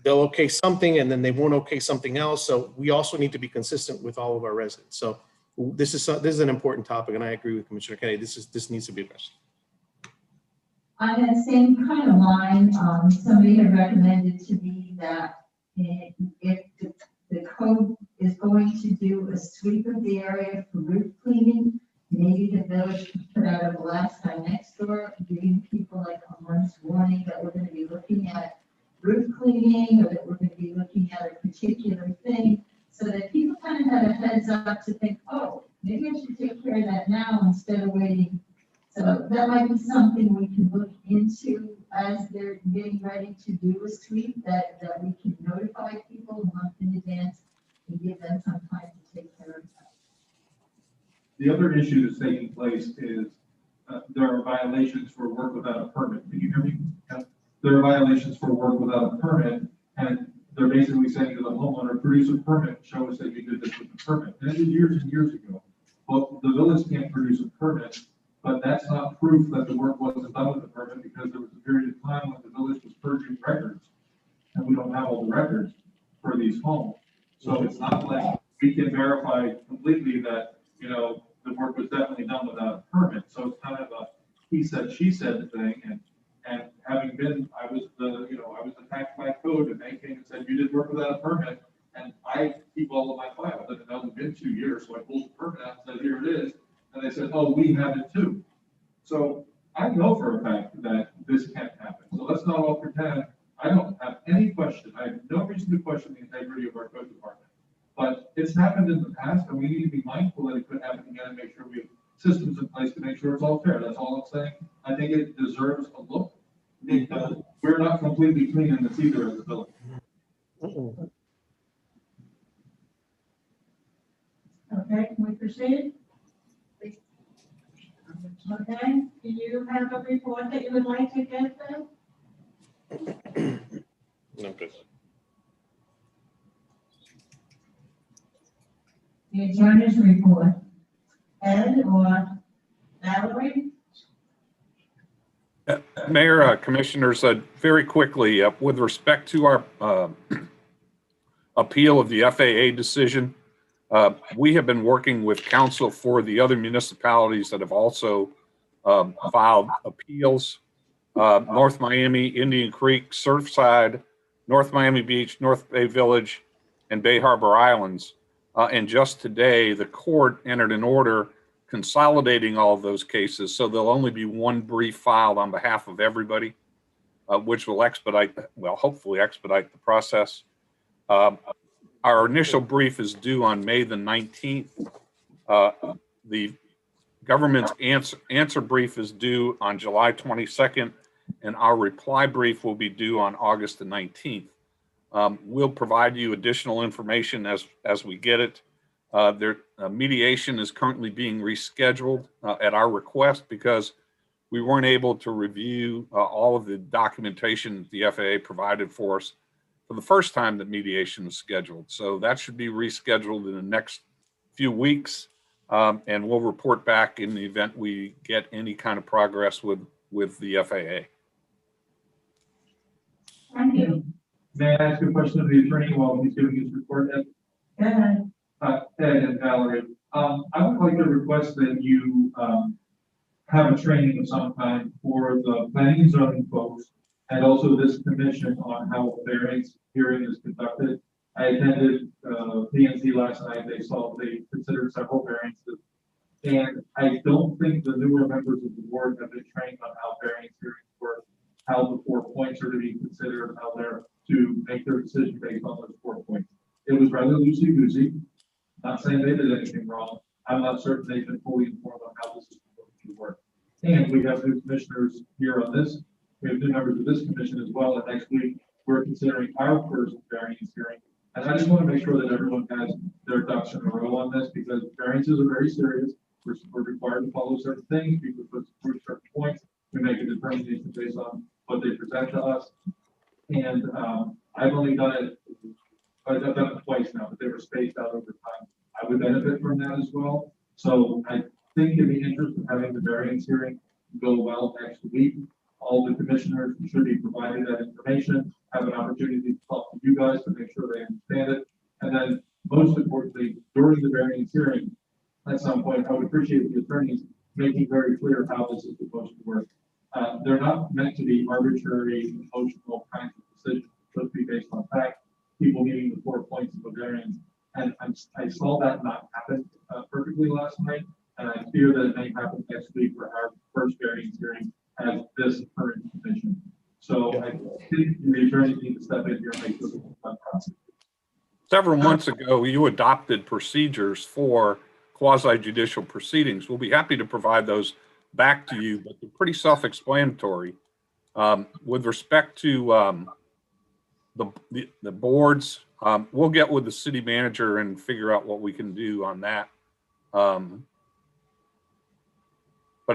S7: they'll okay something and then they won't okay something else. So we also need to be consistent with all of our residents. So this is an important topic, and I agree with Commissioner Kennedy. This needs to be addressed.
S17: On that same kind of line, somebody had recommended to me that if the code is going to do a sweep of the area for roof cleaning, maybe the village could put out a blast on next door, giving people like a month's warning that we're going to be looking at roof cleaning, or that we're going to be looking at a particular thing, so that people kind of have a heads up to think, oh, maybe I should take care of that now instead of waiting So that might be something we can look into as they're getting ready to do a sweep, that we can notify people a month in advance and give them some time to take care of that.
S8: The other issue that's taking place is there are violations for work without a permit. Can you hear me? There are violations for work without a permit, and they're basically saying to the homeowner, produce a permit, show us that you did this with a permit. And it was years and years ago. Well, the village can't produce a permit, but that's not proof that the work wasn't done with a permit, because there was a period of time when the village was purging records, and we don't have all the records for these homes. So it's not like we can verify completely that, you know, the work was definitely done without a permit. So it's kind of a he said, she said thing. And having been, I was attacked by code, and they came and said, you did work without a permit. And I keep all of my files. And it's only been 2 years. So I pulled the permit out and said, here it is. And they said, oh, we have it too. So I know for a fact that this can't happen. So let's not all pretend. I don't have any question. I have no reason to question the integrity of our code department. But it's happened in the past, and we need to be mindful that it could happen again and make sure we have systems in place to make sure it's all fair. That's all I'm saying. I think it deserves a look, because we're not completely clean in this either as a village.
S1: Okay, can we proceed? Okay, do you have a report that you would like to get then?
S7: No, please.
S1: The attorney's report. Ed or Valerie?
S18: Mayor, Commissioners, very quickly, with respect to our appeal of the FAA decision, we have been working with counsel for the other municipalities that have also filed appeals. North Miami, Indian Creek, Surfside, North Miami Beach, North Bay Village, and Bay Harbor Islands. And just today, the court entered an order consolidating all of those cases, so there'll only be one brief filed on behalf of everybody, which will expedite, well, hopefully expedite the process. Our initial brief is due on May the 19th. The government's answer brief is due on July 22nd, and our reply brief will be due on August the 19th. We'll provide you additional information as we get it. Mediation is currently being rescheduled at our request, because we weren't able to review all of the documentation the FAA provided for us for the first time that mediation was scheduled. So that should be rescheduled in the next few weeks, and we'll report back in the event we get any kind of progress with the FAA.
S1: Thank you.
S8: May I ask a question of the attorney while he's giving his report, Ed?
S1: Go ahead.
S8: Ed and Valerie, I would like to request that you have a training of some kind for the planning and zoning folks, and also this commission, on how a variance hearing is conducted. I attended PNC last night. They considered several variances, and I don't think the newer members of the board have been trained on how variance hearings work, how the 4 points are to be considered, how they're to make their decision based on those 4 points. It was rather loosey-goosey. Not saying they did anything wrong. I'm not certain they've been fully informed on how this is going to work. And we have new commissioners here on this. We have new members of this commission as well. And next week, we're considering our first variance hearing. And I just want to make sure that everyone has their ducks in a row on this, because variances are very serious. We're required to follow certain things. People put certain points. We make a determination based on what they present to us. And I've only done it, I've done it twice now, but they were spaced out over time. I would benefit from that as well. So I think in the interest of having the variance hearing go well next week, all the commissioners should be provided that information, have an opportunity to talk to you guys to make sure they understand it. And then most importantly, during the variance hearing, at some point, I would appreciate the attorneys making very clear how this is supposed to work. They're not meant to be arbitrary, emotional kinds of decisions. It's supposed to be based on fact, people meeting the 4 points of a variance. And I saw that not happen perfectly last night, and I fear that it may happen next week for our first variance hearing as this current commission. So I think the attorneys need to step in here and make this a fun process.
S18: Several months ago, you adopted procedures for quasi-judicial proceedings. We'll be happy to provide those back to you, but they're pretty self-explanatory. With respect to the boards, we'll get with the city manager and figure out what we can do on that. But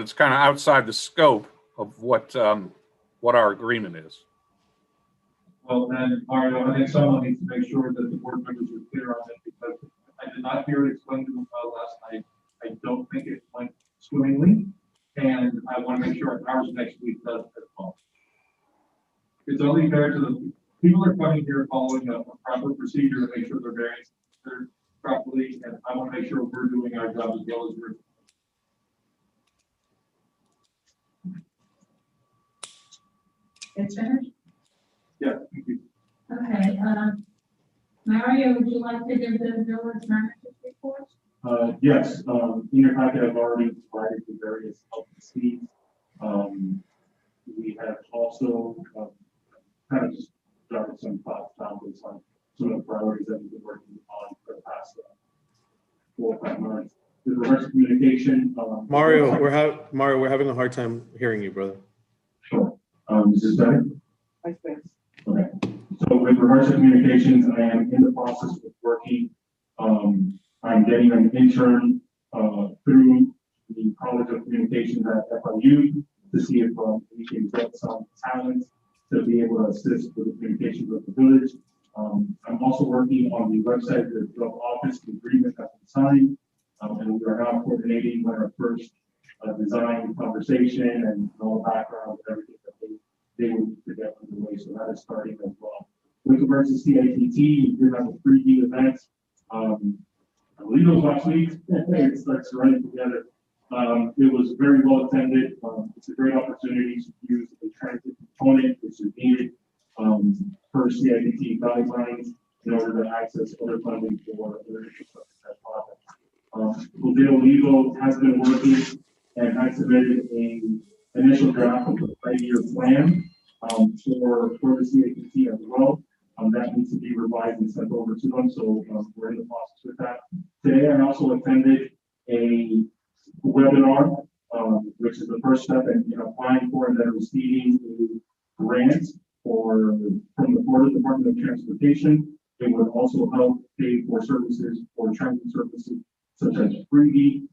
S18: it's kind of outside the scope of what our agreement is.
S8: Well, then, Mario, I think someone needs to make sure that the board members are clear on it, because I did not hear it explained to them last night. I don't think it went swimmingly, and I want to make sure ours next week does as well. It's only fair to the people are coming here following a proper procedure to make sure their variance are properly, and I want to make sure we're doing our job as well as we're.
S1: It's finished?
S8: Yeah, thank you.
S1: Okay, Mario, would you like to give the village manager's report?
S2: Yes, in your packet, I've already provided the various health needs. We have also kind of just jotted some thoughts down based on some of the priorities that we've been working on for the past 4 or 5 months. With regards to communication,
S7: Mario, we're having a hard time hearing you, brother.
S2: Sure. Is this better? Okay. So with regards to communications, I am in the process of working. I'm getting an intern through the College of Communications at FIU to see if we can get some talent to be able to assist with the communications of the village. I'm also working on the website, the job office, the agreement has been signed, and we are now coordinating with our first design conversation and all the background and everything that they will need to get underway. So that is starting as well. With regards to CITT, we did have a 3D event. I believe it was last week. It starts running together. It was very well attended. It's a great opportunity to use a transit component, which is needed per CITT guidelines in order to access other funding for other infrastructure projects. Rodeo Legal has been working and has submitted an initial draft of the 5-year plan for the CITT as well. That needs to be revised and sent over to them. So we're in the process with that. Today, I also attended a webinar, which is the first step in applying for and then receiving a grant from the Florida Department of Transportation. It would also help pay for services for transit services such as freebie.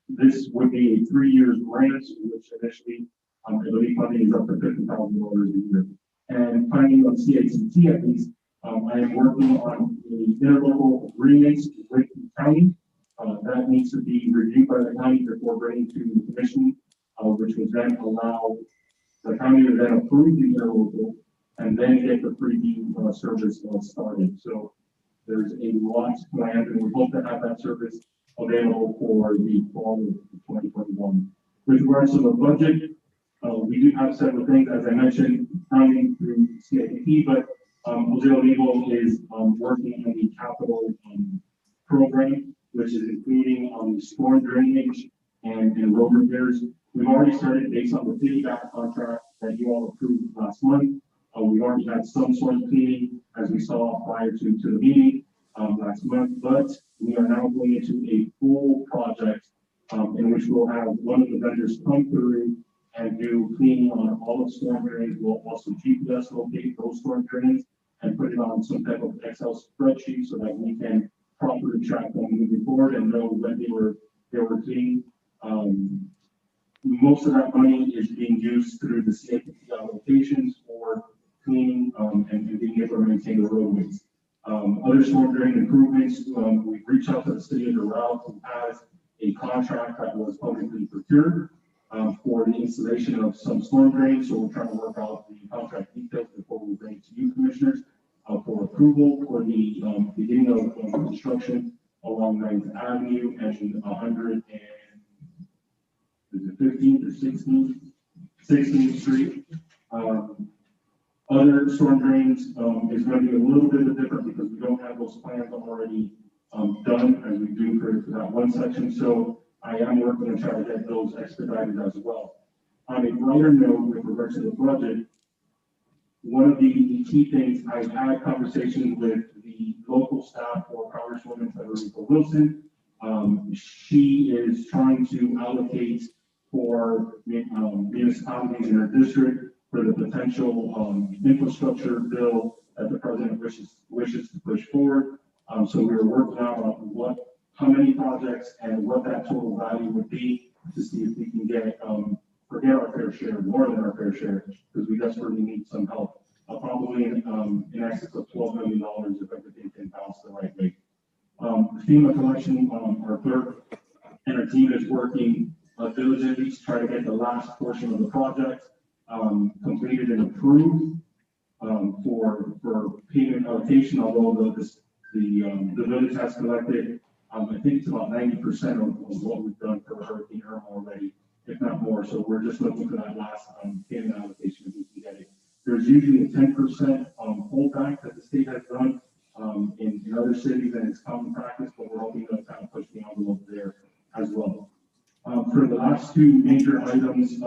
S2: This would be a 3-year grant, which initially, I believe funding is up to $50,000 a year. And finally, on CITT at least, I am working on the interlocal agreements with the county. That needs to be reviewed by the county before bringing to the commission, which would then allow the county to then approve the interlocal and then get the freebie service started. So there's a lot planned, and we hope to have that service available for the fall of 2021. With regards to the budget, we do have several things, as I mentioned, coming through CITT, but Rodeo Legal is working on the capital program, which is including storm drainage and road repairs. We've already started based on the piggyback contract that you all approved last month. We've already had some sort of cleaning, as we saw prior to the meeting last month, but we are now going into a full project in which we'll have one of the vendors come through and do cleaning on all of storm drains. We'll also GPS locate those storm drains and put it on some type of Excel spreadsheet so that we can properly track them moving forward and know when they were cleaned. Most of that money is being used through the CITT allocations for cleaning and being able to maintain the roadways. Other storm drain improvements, we've reached out to the city of Doral, who has a contract that was publicly procured for the installation of some storm drains. So we're trying to work out the contract details before we bring it to you commissioners for approval for the beginning of construction along 9th Avenue and 15th or 16th Street. Other storm drains is going to be a little bit different because we don't have those plans already done as we do for that one section. So I am working to try to get those expedited as well. On a brighter note, with regards to the budget, one of the key things, I've had conversations with the local staff for Congresswoman Federica Wilson. She is trying to allocate for municipalities in our district for the potential infrastructure bill that the president wishes to push forward. So we were working out on how many projects and what that total value would be to see if we can get forget our fair share, more than our fair share, because we desperately need some help. Probably in excess of $12 million if everything can bounce the right way. FEMA collection, our clerk and our team is working diligently to try to get the last portion of the project completed and approved for payment allocation, although the village has collected, I think it's about 90% of what we've done for Hurricane Irma already, if not more. So we're just looking for that last payment allocation if we can get it. There's usually a 10% holdback that the state has done in other cities, and it's common practice, but we're hoping to kind of push the envelope there as well. For the last two major items,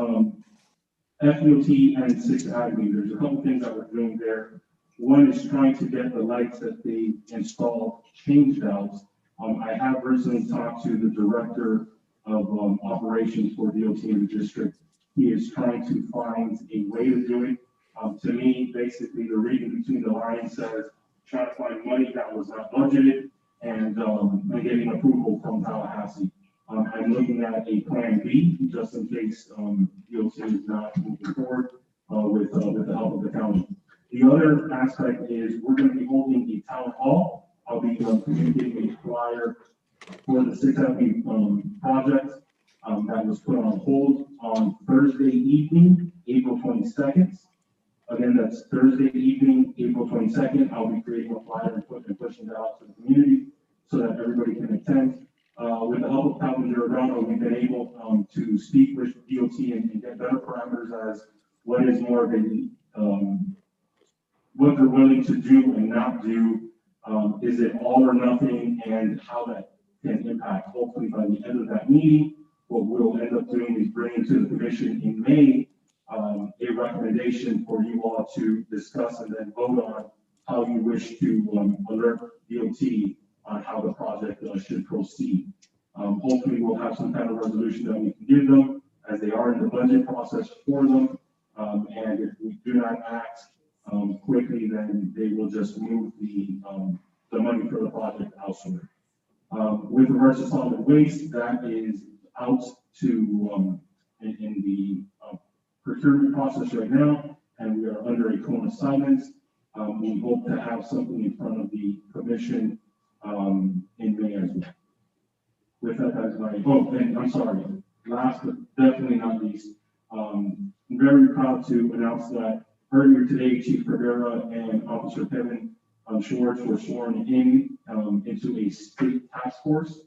S2: FDOT and 6th Avenue, there's a couple things that we're doing there. One is trying to get the lights that they installed changed out. I have recently talked to the director of operations for DOT in the district. He is trying to find a way to do it. To me, basically, the reading between the lines says trying to find money that was not budgeted and getting approval from Tallahassee. I'm looking at a plan B just in case DOT is not moving forward with the help of the county. The other aspect is we're going to be holding a town hall. I'll be communicating a flyer for the 6th Avenue project that was put on hold on Thursday evening, April 22nd. Again, that's Thursday evening, April 22nd. I'll be creating a flyer and pushing that out to the community so that everybody can attend. With the help of Calvin Giordano, we've been able to speak with DOT and get better parameters as what is more of a, what they're willing to do and not do. Is it all or nothing, and how that can impact. Hopefully by the end of that meeting, what we'll end up doing is bringing to the commission in May a recommendation for you all to discuss and then vote on how you wish to alert DOT on how the project should proceed. Hopefully we'll have some kind of resolution that we can give them as they are in the budget process for them. And if we do not act quickly, then they will just move the money for the project elsewhere. With regards to solid waste, that is out to in the procurement process right now, and we are under a cone assignment. We hope to have something in front of the commission in May as well. With that, that's my, and I'm sorry, last but definitely not least, I'm very proud to announce that earlier today, Chief Rivera and Officer Kevin Schwartz were sworn in into a state task force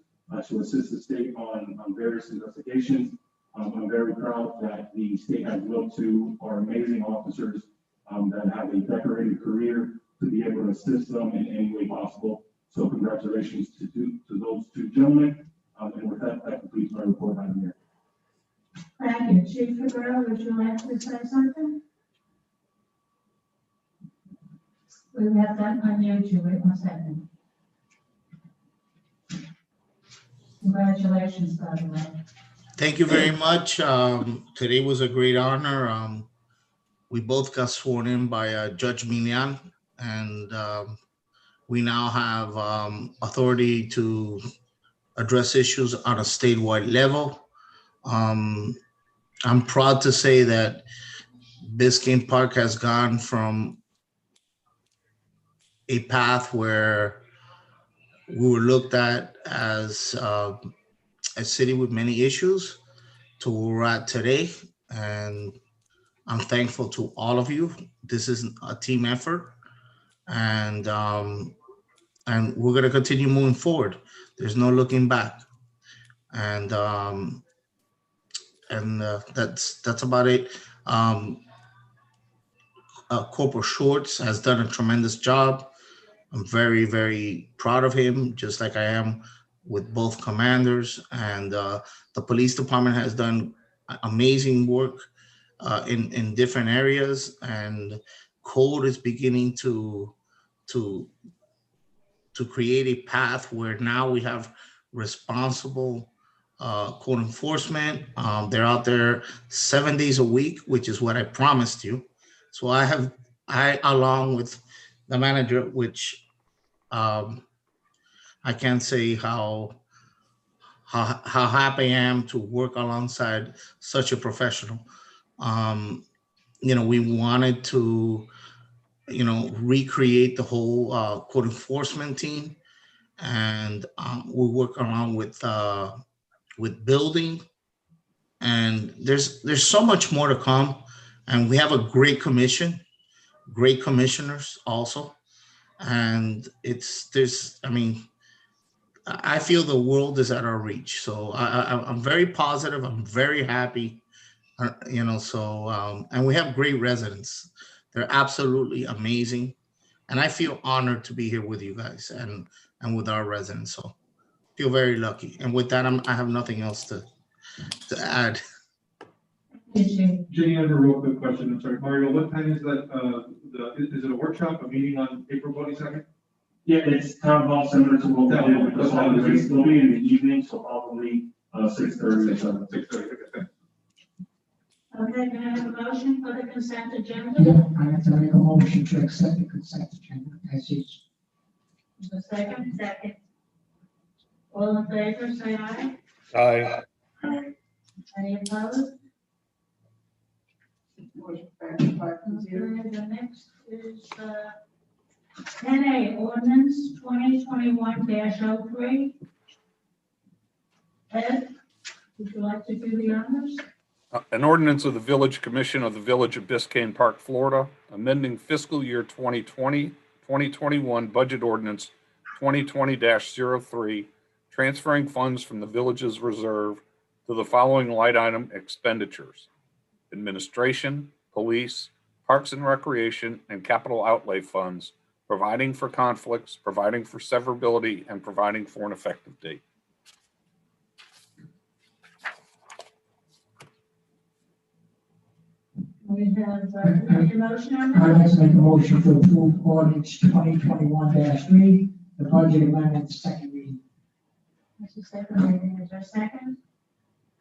S2: to assist the state on various investigations. I'm very proud that the state has looked to our amazing officers that have a decorated career to be able to assist them in any way possible. So congratulations to those two gentlemen. And with that, that completes my report, Madam Mayor.
S1: Thank you. Chief Rivera, would you like to say something? We have that unmute you. Wait 1 second. Congratulations, by the way.
S19: Thank you very much. Today was a great honor. We both got sworn in by Judge Milian, and we now have authority to address issues on a statewide level. I'm proud to say that Biscayne Park has gone from a path where we were looked at as a city with many issues to where we're at today. And I'm thankful to all of you. This is a team effort, and we're going to continue moving forward. There's no looking back. And that's about it. Corporal Schwartz has done a tremendous job. I'm very, very proud of him, just like I am with both commanders. And the police department has done amazing work in different areas. And code is beginning to create a path where now we have responsible code enforcement. They're out there 7 days a week, which is what I promised you. So I along with the manager, which I can't say how happy I am to work alongside such a professional. We wanted to, recreate the whole code enforcement team, and we work along with building, and there's so much more to come, and we have a great commissioners also, and I feel the world is at our reach. So I'm very positive. I'm very happy. And we have great residents. They're absolutely amazing. And I feel honored to be here with you guys and with our residents. So feel very lucky. And with that, I have nothing else to add.
S8: Jenny, I have a real quick question. I'm sorry, Mario, what time is that, is it a workshop, a meeting on April 22nd?
S2: Yeah, it's town hall similar to what we did, because all the races will be in the evening, so probably 6:30 or something.
S8: 6:30, okay.
S1: Okay, can I have a motion for the consent agenda?
S6: I have to make a motion to accept the consent agenda as is.
S1: The second? Second. All in favor, say aye.
S18: Aye.
S1: Aye. Any opposed?
S3: Motion passes 5-0.
S1: Okay, the next is, 10A, ordinance 2021-03. Ed, would you like to do the honors?
S18: An ordinance of the Village Commission of the Village of Biscayne Park, Florida, amending fiscal year 2020-2021 budget ordinance 2020-03, transferring funds from the village's reserve to the following line item expenditures: administration, police, parks and recreation, and capital outlay funds, providing for conflicts, providing for severability, and providing for an effective date.
S1: We have, any motion on
S6: I'd
S1: that?
S6: like to make a motion to approve ordinance 2021-3, the budget amendment, second reading.
S1: Mr. Secretary, is there a second?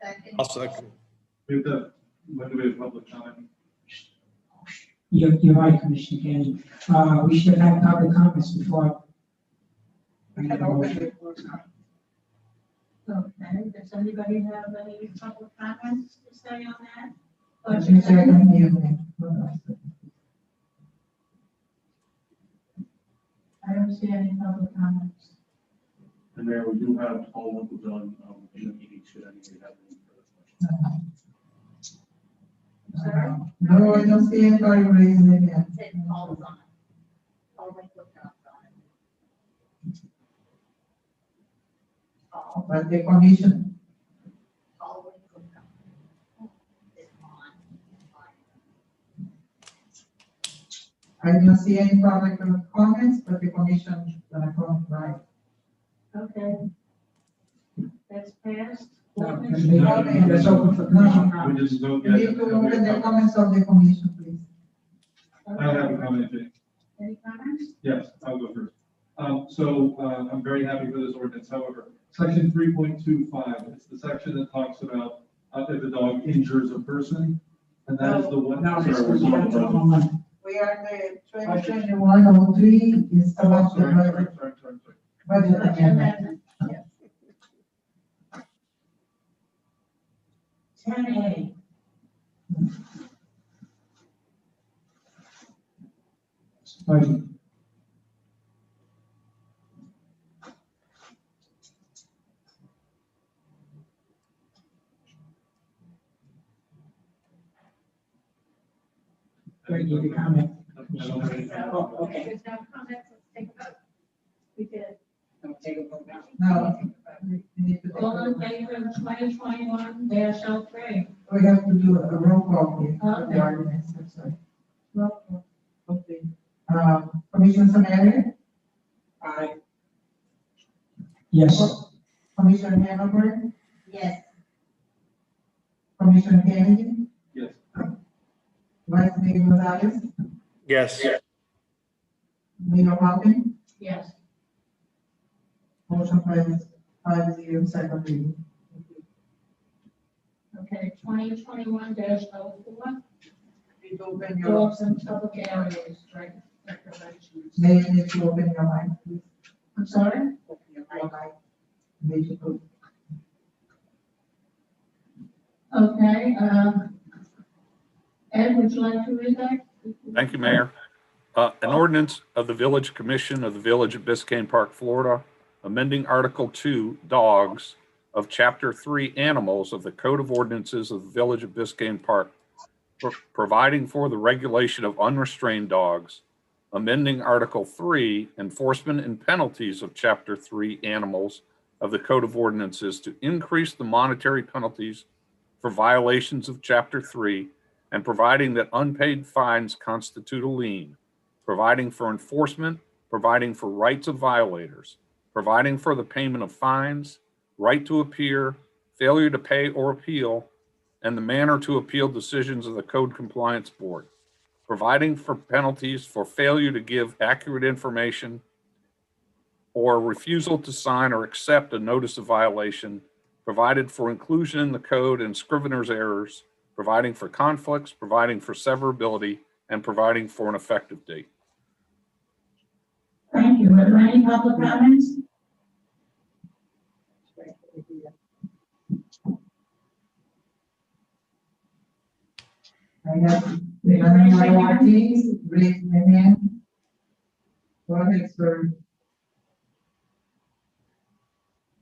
S17: Second.
S7: I'll second.
S8: When do we have public comment?
S6: You're right, Commissioner Kennedy. We should have public comments before. I make a motion.
S1: Okay, does anybody have any public comments to say on that?
S3: Motion second,
S1: I don't see any public comments.
S2: And there, we do have all locals on, in the meeting, should anybody have any further questions.
S1: Sorry?
S3: No, I don't see anybody raising their hand.
S17: Said Paul's on. Paul Winklevoss on it.
S3: But the commission,
S17: Paul Winklevoss is on.
S3: I don't see any public comments, but the commission gonna come right.
S1: Okay. That's passed.
S6: Let's open for commission
S8: We
S6: comments.
S8: just don't
S3: You need to open the comments of the commission, please.
S8: I have a comment, Jane.
S1: Any comments?
S8: Yes, I'll go first. I'm very happy for this ordinance. However, section 3.25, it's the section that talks about if the dog injures a person, and that is the one.
S6: No,
S8: Sorry,
S6: this
S8: we're
S6: was
S8: talking
S6: one to
S8: about-
S6: one.
S3: We are in the 2021-03, is about the
S8: Sorry.
S3: budget amendment.
S1: 10A.
S6: Budget. Great, give your comment. Oh, okay.
S17: There's no comments, let's take a vote. We did.
S6: Don't take a vote now.
S3: No, we need to
S1: All in favor of 2021-03?
S3: we have to do a roll call here for
S1: Okay.
S3: the ordinance, I'm sorry.
S1: Roll call.
S3: Okay. Commissioner Samaria?
S6: Aye. Yes.
S3: Commissioner Hanover?
S17: Yes.
S3: Commissioner Kennedy?
S8: Yes.
S3: Vice Mayor Gonzalez?
S7: Yes.
S3: Mayor Hoppin?
S1: Yes.
S3: Motion passes 5-0, second reading.
S1: Okay, 2021-04.
S3: Please open your,
S1: Dogs in public areas, right? Declarations.
S3: may you need to open your mic, please?
S1: I'm sorry?
S3: Open your mic. May you put-
S1: Okay, Ed, would you like to read that?
S18: Thank you, Mayor. An ordinance of the Village Commission of the Village of Biscayne Park, Florida, amending Article 2, Dogs, of Chapter 3, Animals of the Code of Ordinances of the Village of Biscayne Park, providing for the regulation of unrestrained dogs, amending Article 3, Enforcement and Penalties of Chapter 3, Animals of the Code of Ordinances to increase the monetary penalties for violations of Chapter 3, and providing that unpaid fines constitute a lien, providing for enforcement, providing for rights of violators, providing for the payment of fines, right to appear, failure to pay or appeal, and the manner to appeal decisions of the Code Compliance Board, providing for penalties for failure to give accurate information or refusal to sign or accept a notice of violation, provided for inclusion in the code and scrivener's errors, providing for conflicts, providing for severability, and providing for an effective date.
S1: Thank you. Are there any public comments?
S3: I have Emmanuel Ortiz, raise your hand. Go ahead, sir.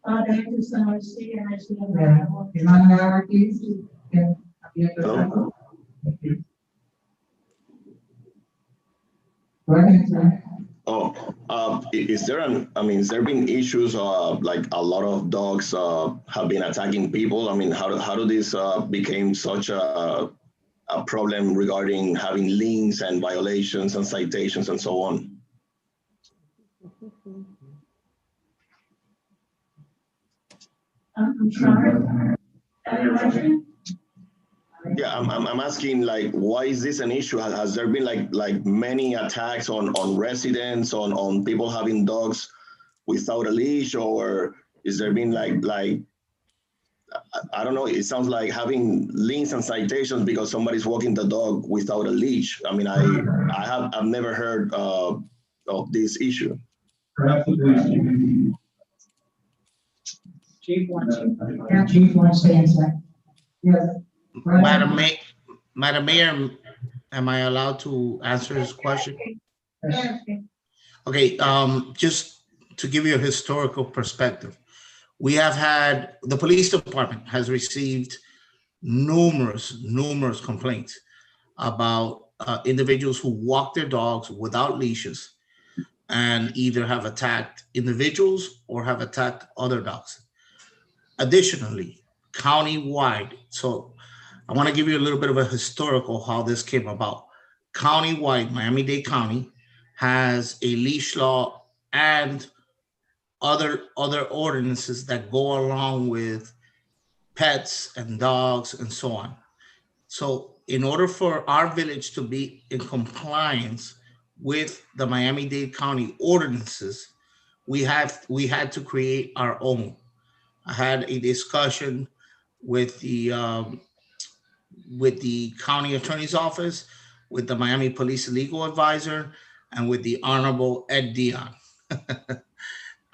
S1: Thank you so much, Steve, and I see you.
S3: Yeah. Emmanuel Ortiz, can appear to
S16: Hello?
S3: come. Thank you. Go ahead, sir.
S16: Oh, is there is there been issues, like a lot of dogs, have been attacking people? I mean, how do this, became such a problem regarding having liens and violations and citations and so on?
S1: I'm sorry. Any question?
S16: Yeah, I'm asking, like, why is this an issue? Has there been like many attacks on residents, on people having dogs without a leash, or is there been like I don't know, it sounds like having liens and citations because somebody's walking the dog without a leash. I mean, I've never heard of this issue.
S6: Chief wants to answer.
S3: Yes.
S19: Madam Mayor, am I allowed to answer his question? Okay, just to give you a historical perspective, we have had, the police department has received numerous complaints about individuals who walk their dogs without leashes and either have attacked individuals or have attacked other dogs. Additionally, countywide, so I want to give you a little bit of a historical how this came about. Countywide, Miami-Dade County has a leash law and other ordinances that go along with pets and dogs and so on. So in order for our village to be in compliance with the Miami-Dade County ordinances, we had to create our own. I had a discussion with the county attorney's office, with the Miami Police legal advisor, and with the Honorable Ed Dion.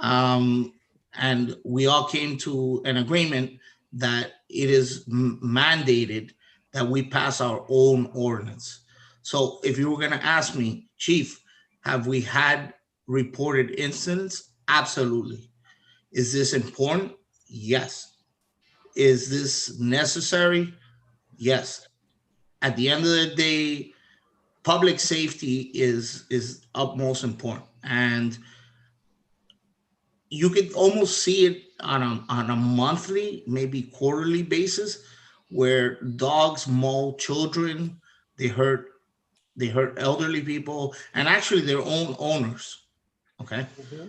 S19: And we all came to an agreement that it is mandated that we pass our own ordinance. So if you were going to ask me, Chief, have we had reported incidents? Absolutely. Is this important? Yes. Is this necessary? Yes. At the end of the day, public safety is utmost important. And you could almost see it on a monthly, maybe quarterly basis, where dogs maul children, they hurt elderly people, and actually their own owners. Okay.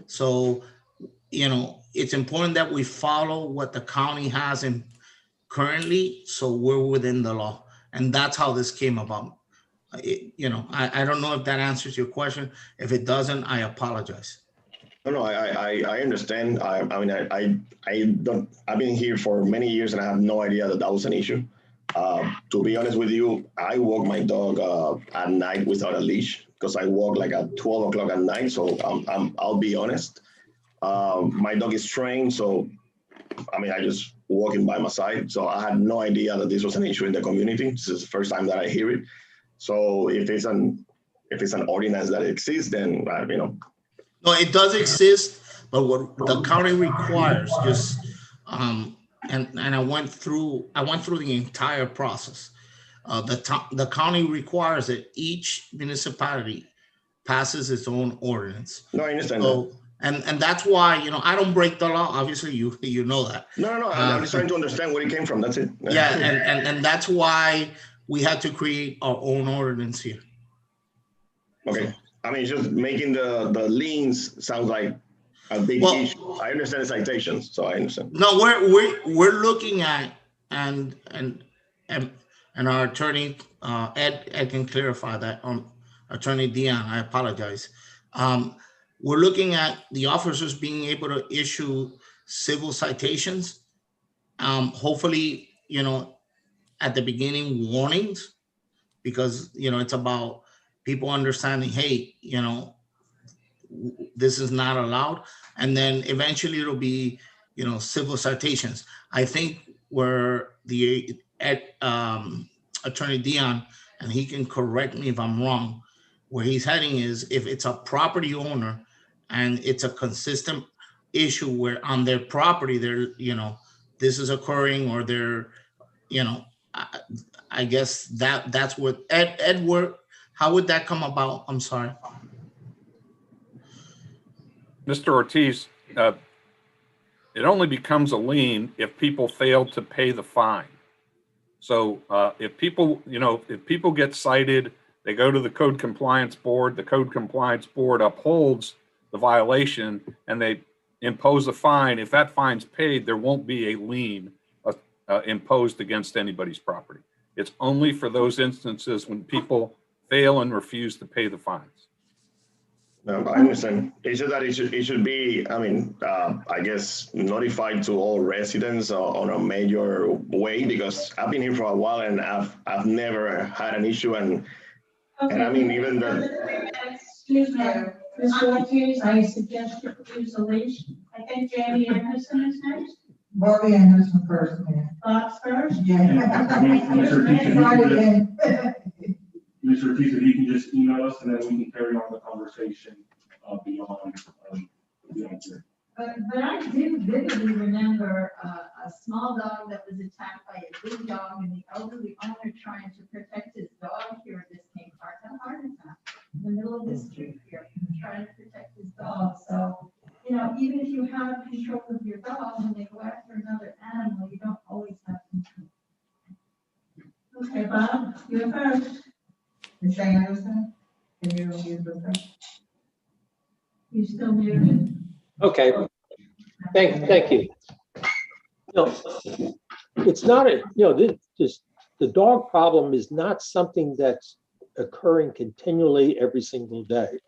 S19: So, it's important that we follow what the county has in currently, so we're within the law. And that's how this came about. I don't know if that answers your question. If it doesn't, I apologize.
S16: No, I understand. I've been here for many years and I have no idea that was an issue. To be honest with you, I walk my dog at night without a leash because I walk like at 12 o'clock at night. So I'll be honest. My dog is trained, so I mean, I just walk him by my side. So I had no idea that this was an issue in the community. This is the first time that I hear it. So if it's an ordinance that exists, then you know.
S19: No, it does exist, but what the county requires, just and I went through the entire process. The county requires that each municipality passes its own ordinance.
S16: No, I understand
S19: So, and that's why, you know, I don't break the law. Obviously, you know that.
S16: No. I'm just trying to understand where it came from. That's it.
S19: Yeah, and that's why we had to create our own ordinance here.
S16: Okay. I mean, just making the liens sounds like a big issue. I understand the citations, so I understand.
S19: No, we're looking at and our attorney Ed can clarify that. Attorney Dion, I apologize. We're looking at the officers being able to issue civil citations. Hopefully, you know, at the beginning warnings, because you know it's about people understanding, hey, you know, this is not allowed, and then eventually it'll be, you know, civil citations. I think where the attorney Dion, and he can correct me if I'm wrong, where he's heading is if it's a property owner and it's a consistent issue where on their property they're, you know, this is occurring, or they're, you know, I guess that's what Edward, how would that come about? I'm sorry.
S18: Mr. Ortiz, it only becomes a lien if people fail to pay the fine. So if people, you know, if people get cited, they go to the Code Compliance Board, the Code Compliance Board upholds the violation and they impose a fine. If that fine's paid, there won't be a lien imposed against anybody's property. It's only for those instances when people fail and refuse to pay the fines.
S16: No, I understand. It's just that it should be, I mean, I guess notified to all residents on a major way, because I've been here for a while and I've never had an issue, and I mean even the.
S1: Excuse me, Mr. Ortiz, I suggest you use a leash. I think Jamie Anderson is next.
S3: Bobby Anderson first, man.
S1: Fox first?
S3: Yeah.
S2: Mr. Ortiz, if you can just email us, and then we can carry on the conversation beyond here.
S17: But I do vividly remember a small dog that was attacked by a big dog, and the elderly owner trying to protect his dog here at Biscayne Park had a heart attack in the middle of the street here, trying to protect his dog. So, you know, even if you have control of your dog, when they go after another animal, you don't always have control.
S1: Okay, Bob, you're first.
S3: Ms. Anderson, can you use the first?
S1: You still muted.
S14: Okay, thank you. No, it's not a, you know, this the dog problem is not something that's occurring continually every single day,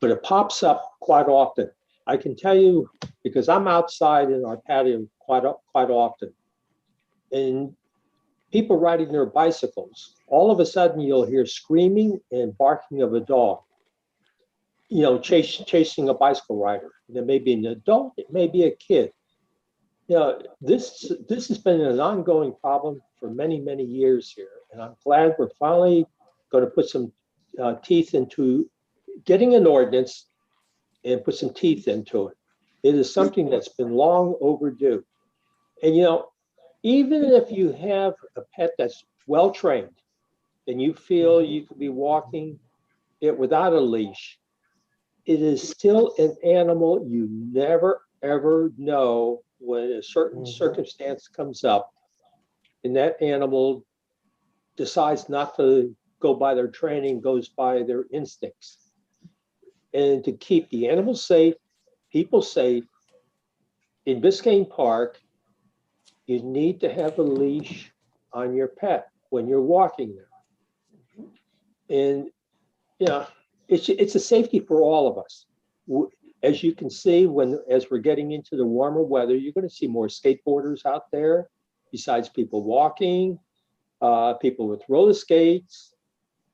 S14: but it pops up quite often. I can tell you because I'm outside in our patio quite often, and people riding their bicycles, all of a sudden you'll hear screaming and barking of a dog, you know, chasing a bicycle rider. There may be an adult, it may be a kid. You know, this has been an ongoing problem for many, many years here. And I'm glad we're finally going to put some teeth into getting an ordinance and put some teeth into it. It is something that's been long overdue. And, you know, even if you have a pet that's well-trained and you feel you could be walking it without a leash, it is still an animal. You never, ever know when a certain circumstance comes up and that animal decides not to go by their training, goes by their instincts. And to keep the animals safe, people safe, in Biscayne Park, you need to have a leash on your pet when you're walking there. And, you know, it's a safety for all of us. As you can see, as we're getting into the warmer weather, you're going to see more skateboarders out there besides people walking. people with roller skates,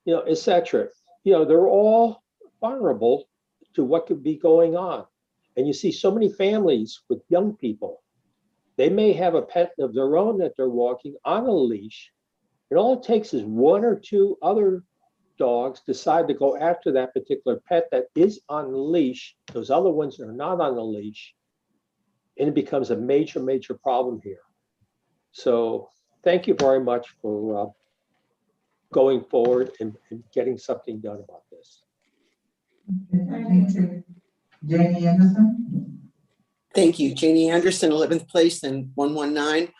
S14: et cetera. They're all vulnerable to what could be going on. And you see so many families with young people. They may have a pet of their own that they're walking on a leash. And all it takes is one or two other dogs decide to go after that particular pet that is on the leash. Those other ones are not on the leash. And it becomes a major, major problem here. So thank you very much for going forward and getting something done about this.
S3: Thank you. Janie Anderson?
S12: Thank you. Janie Anderson, 11th Place and 119.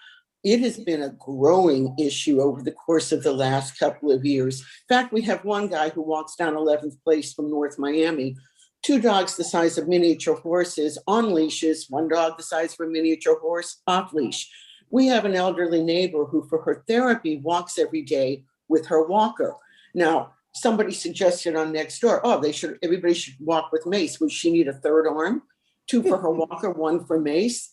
S12: It has been a growing issue over the course of the last couple of years. In fact, we have one guy who walks down 11th Place from North Miami, 2 dogs the size of miniature horses on leashes, 1 dog the size of a miniature horse off leash. We have an elderly neighbor who, for her therapy, walks every day with her walker. Now, somebody suggested on Nextdoor, everybody should walk with Mace. Would she need a 3rd arm? 2 for her walker, 1 for Mace.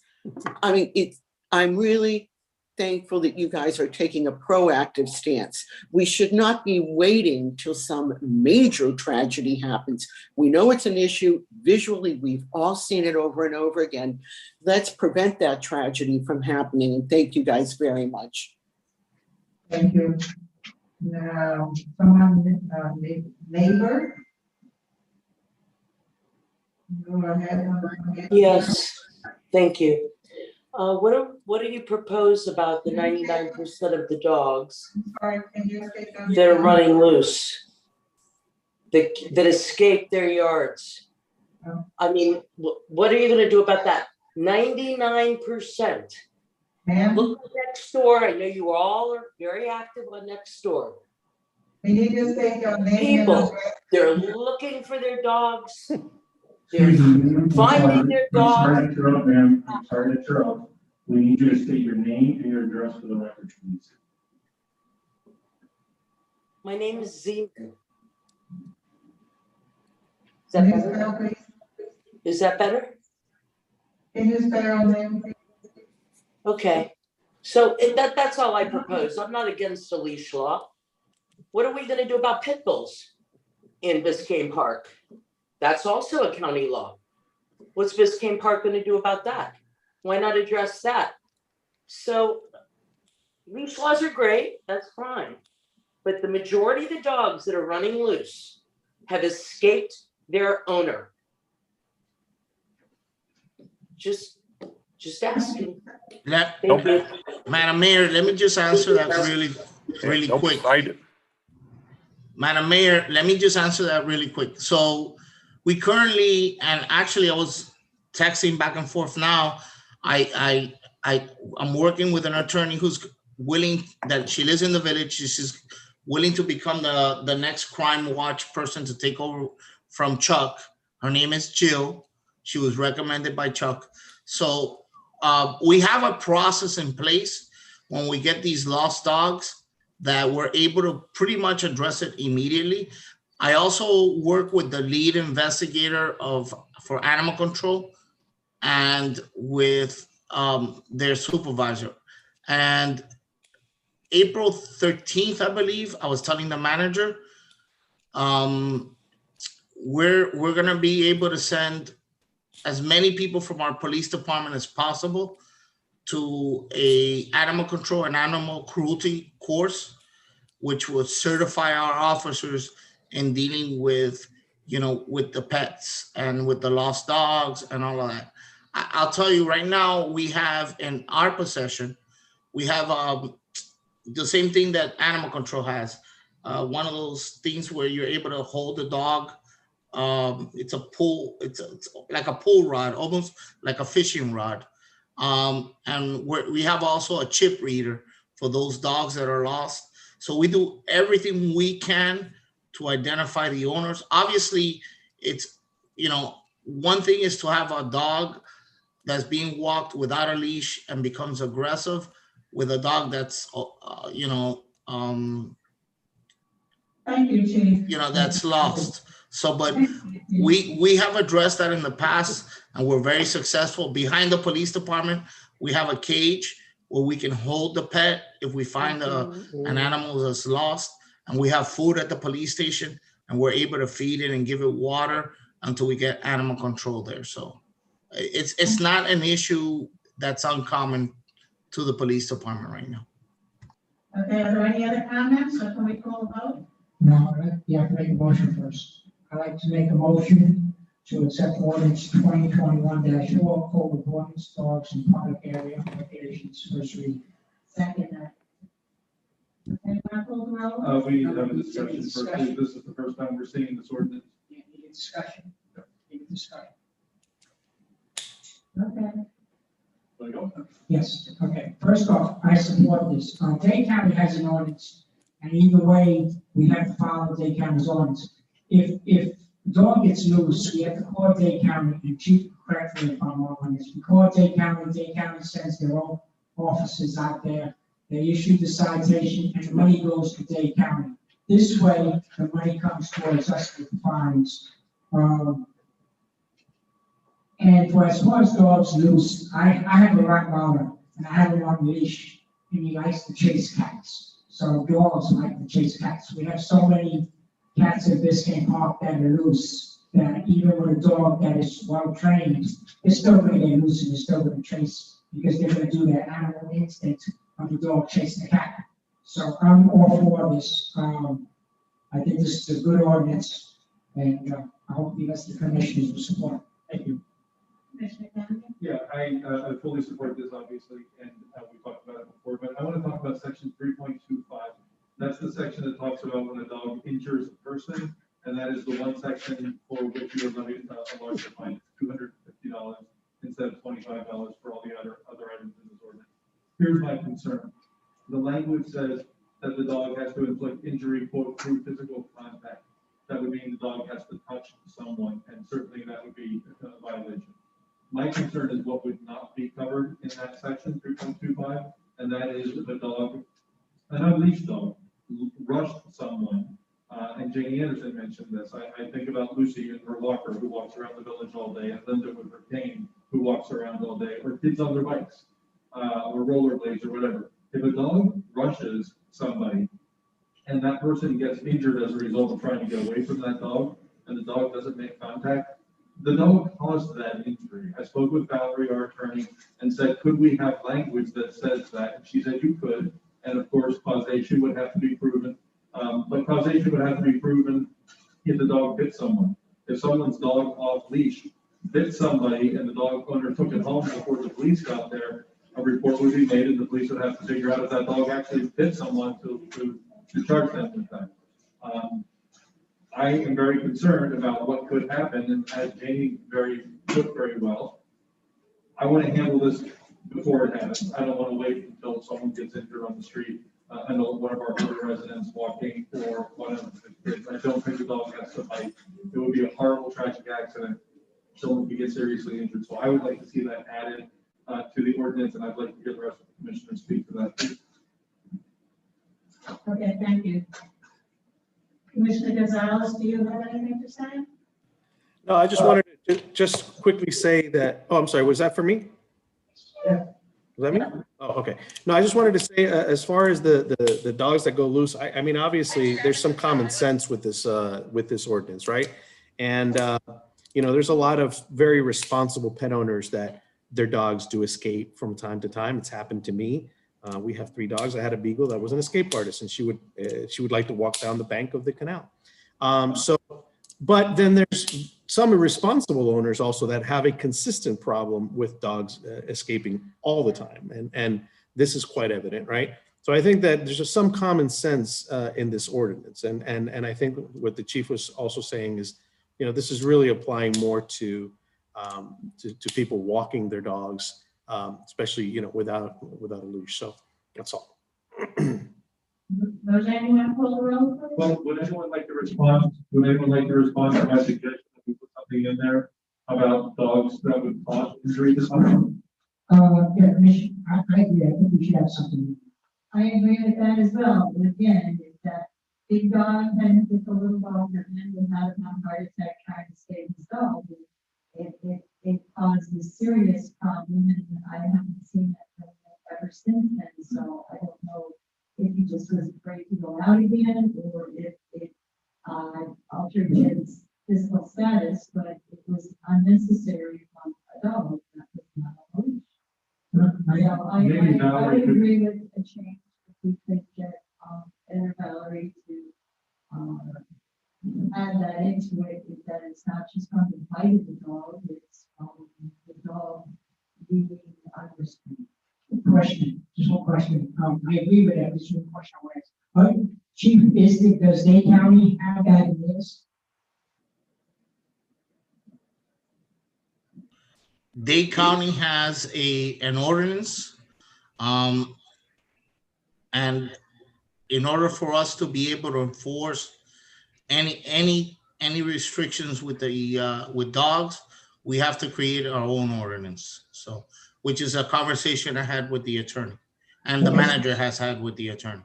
S12: I mean, I'm really thankful that you guys are taking a proactive stance. We should not be waiting till some major tragedy happens. We know it's an issue. Visually, we've all seen it over and over again. Let's prevent that tragedy from happening. And thank you guys very much.
S3: Thank you. Now, someone, neighbor? Go ahead.
S20: Yes, thank you. What do you propose about the 99% of the dogs that are running loose, that escape their yards? I mean, what are you going to do about that? 99%. Look at Nextdoor. I know you all are very active on Nextdoor.
S3: Can you just take your name?
S20: People, they're looking for their dogs. They're finding their dogs.
S2: I'm sorry to interrupt, ma'am. I'm sorry to interrupt. We need you to state your name and your address for the record, please.
S20: My name is Zeman. Is that better? Is that better?
S3: Can you spell your name?
S20: Okay. So that's all I propose. I'm not against the leash law. What are we going to do about pit bulls in Biscayne Park? That's also a county law. What's Biscayne Park going to do about that? Why not address that? So leash laws are great, that's fine. But the majority of the dogs that are running loose have escaped their owner. Just asking.
S19: Madam Mayor, let me just answer that really quick. Madam Mayor, let me just answer that really quick. So we currently, and actually I was texting back and forth now, I'm working with an attorney who's willing, that she lives in the village. She's willing to become the next crime watch person to take over from Chuck. Her name is Jill. She was recommended by Chuck. So we have a process in place when we get these lost dogs that we're able to pretty much address it immediately. I also work with the lead investigator for animal control and with their supervisor. And April 13th, I believe, I was telling the manager, we're gonna be able to send as many people from our police department as possible to a animal control and animal cruelty course, which will certify our officers in dealing with, with the pets and with the lost dogs and all of that. I'll tell you right now, we have in our possession, we have the same thing that animal control has. One of those things where you're able to hold the dog. It's a pull, it's like a pull rod, almost like a fishing rod. And we have also a chip reader for those dogs that are lost. So we do everything we can to identify the owners. Obviously, it's, one thing is to have a dog that's being walked without a leash and becomes aggressive with a dog that's,
S3: Thank you, Chief.
S19: That's lost. So, but we have addressed that in the past and we're very successful. Behind the police department, we have a cage where we can hold the pet if we find an animal that's lost, and we have food at the police station, and we're able to feed it and give it water until we get animal control there. So it's not an issue that's uncommon to the police department right now.
S1: Okay, are there any other comments, or can we call a vote?
S6: No, you have to make a motion first. I'd like to make a motion to accept ordinance 2021-4, code of ordinance, dogs in public area locations, first read.
S1: Second. Okay, want to call the roll?
S8: We have a discussion first. This is the first time we're seeing this ordinance.
S6: Yeah, need a discussion. Need a discussion.
S1: Okay.
S8: There you go.
S6: Yes, okay. First off, I support this. Dade County has an ordinance, and either way, we have to follow Dade County's ordinance. If the dog gets loose, we have to call Dade County, and Chief, correct me if I'm wrong on this. We call Dade County sends their own officers out there. They issue the citation, and the money goes to Dade County. This way, the money comes towards us with fines. And for as far as dogs loose, I have a Rottweiler, and I have him on leash, and he likes to chase cats. So dogs like to chase cats. We have so many cats at Biscayne Park that are loose, that even with a dog that is well trained, it's still going to get loose and it's still going to chase, because they're going to do that animal instinct of the dog chasing the cat. So I'm all for this. I think this is a good ordinance, and I hope the rest of the commissioners will support it. Thank you.
S1: Commissioner Kennedy?
S8: Yeah, I fully support this, obviously, and we talked about it before, but I want to talk about section 3.25. That's the section that talks about when a dog injures a person, and that is the one section for which you are levied a larger fine, $250 instead of $25 for all the other items in this ordinance. Here's my concern. The language says that the dog has to inflict injury, quote, through physical contact. That would mean the dog has to touch someone, and certainly that would be a violation. My concern is what would not be covered in that section 3.25, and that is if a dog, an unleashed dog, rushed someone. And Janie Anderson mentioned this. I think about Lucy and her walker who walks around the village all day, and Linda with her cane who walks around all day, or kids on their bikes, or rollerblades or whatever. If a dog rushes somebody and that person gets injured as a result of trying to get away from that dog, and the dog doesn't make contact, the dog caused that injury. I spoke with Valerie, our attorney, and said, could we have language that says that? And she said you could, and of course, causation would have to be proven. But causation would have to be proven if the dog bit someone. If someone's dog off leash bit somebody and the dog owner took it home before the police got there, a report would be made and the police would have to figure out if that dog actually bit someone to charge them with that. I am very concerned about what could happen, and as Jamie put very well, I want to handle this before it happens. I don't want to wait until someone gets injured on the street. I know one of our other residents walking or one of the kids. I don't think the dog has to bite. It would be a horrible, tragic accident. Someone could get seriously injured. So I would like to see that added to the ordinance, and I'd like to get the rest of the commissioners speak to that.
S1: Okay, thank you. Commissioner Gonzalez, do you have anything to say?
S7: No, I just wanted to just quickly say that, oh, I'm sorry, was that for me?
S6: Yeah.
S7: Was that me? Oh, okay. No, I just wanted to say, as far as the dogs that go loose, I mean, obviously, there's some common sense with this ordinance, right? And, you know, there's a lot of very responsible pet owners that their dogs do escape from time to time. It's happened to me. We have 3 dogs. I had a beagle that was an escape artist, and she would like to walk down the bank of the canal. But then there's some irresponsible owners also that have a consistent problem with dogs escaping all the time, and this is quite evident, right? So I think that there's just some common sense in this ordinance, and I think what the chief was also saying is, you know, this is really applying more to people walking their dogs. Especially, you know, without a leash. So that's all.
S1: Roseanne, you want to call the roll, please?
S8: Well, would anyone like to respond? Would anyone like to respond to my suggestion that we put something in there about dogs that would cause injury to someone?
S6: Yeah, Commissioner, I agree. I think we should have something.
S17: I agree with that as well, but again, it's that big dog and it's a little dog that then will have a heart attack trying to save his dog. It causes a serious problem, and I haven't seen that ever since then, so I don't know if he just was afraid to go out again, or if it, altered his physical status, but it was unnecessary from a dog, that was not a leash. So
S8: Maybe
S17: I
S8: Valerie
S17: would
S8: could-
S17: agree with a change, if we could get, Ed or Valerie to, add that into it, is that it's not just from the bite of the dog, it's from the dog being unrestrained.
S6: Question, just one question. I agree with that. This is one question I want to ask. Chief Biscayne, does Dade County have that in this?
S19: Dade County has an ordinance. And in order for us to be able to enforce any restrictions with the with dogs, we have to create our own ordinance. So, which is a conversation I had with the attorney, and the manager has had with the attorney.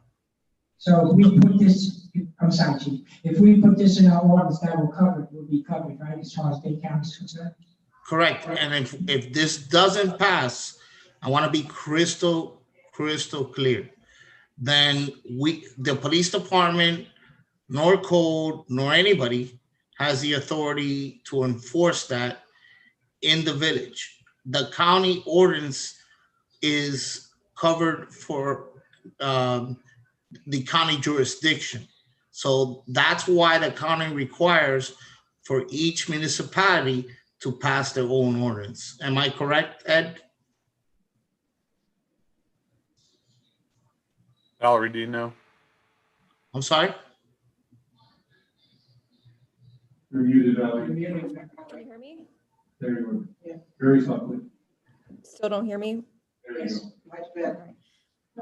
S6: So if we put this, I'm sorry, Chief, if we put this in our ordinance, that will cover it, will be covered, right, as far as Dade County is concerned?
S19: Correct. And if this doesn't pass, I want to be crystal clear. Then the police department, nor code, nor anybody has the authority to enforce that in the village. The county ordinance is covered for the county jurisdiction. So that's why the county requires for each municipality to pass their own ordinance. Am I correct, Ed?
S18: Valerie, do you know?
S19: I'm sorry?
S8: You're muted, Valerie.
S21: Can you hear me?
S8: There you are. Very softly.
S21: Still don't hear me?
S8: There you go.
S6: Much better.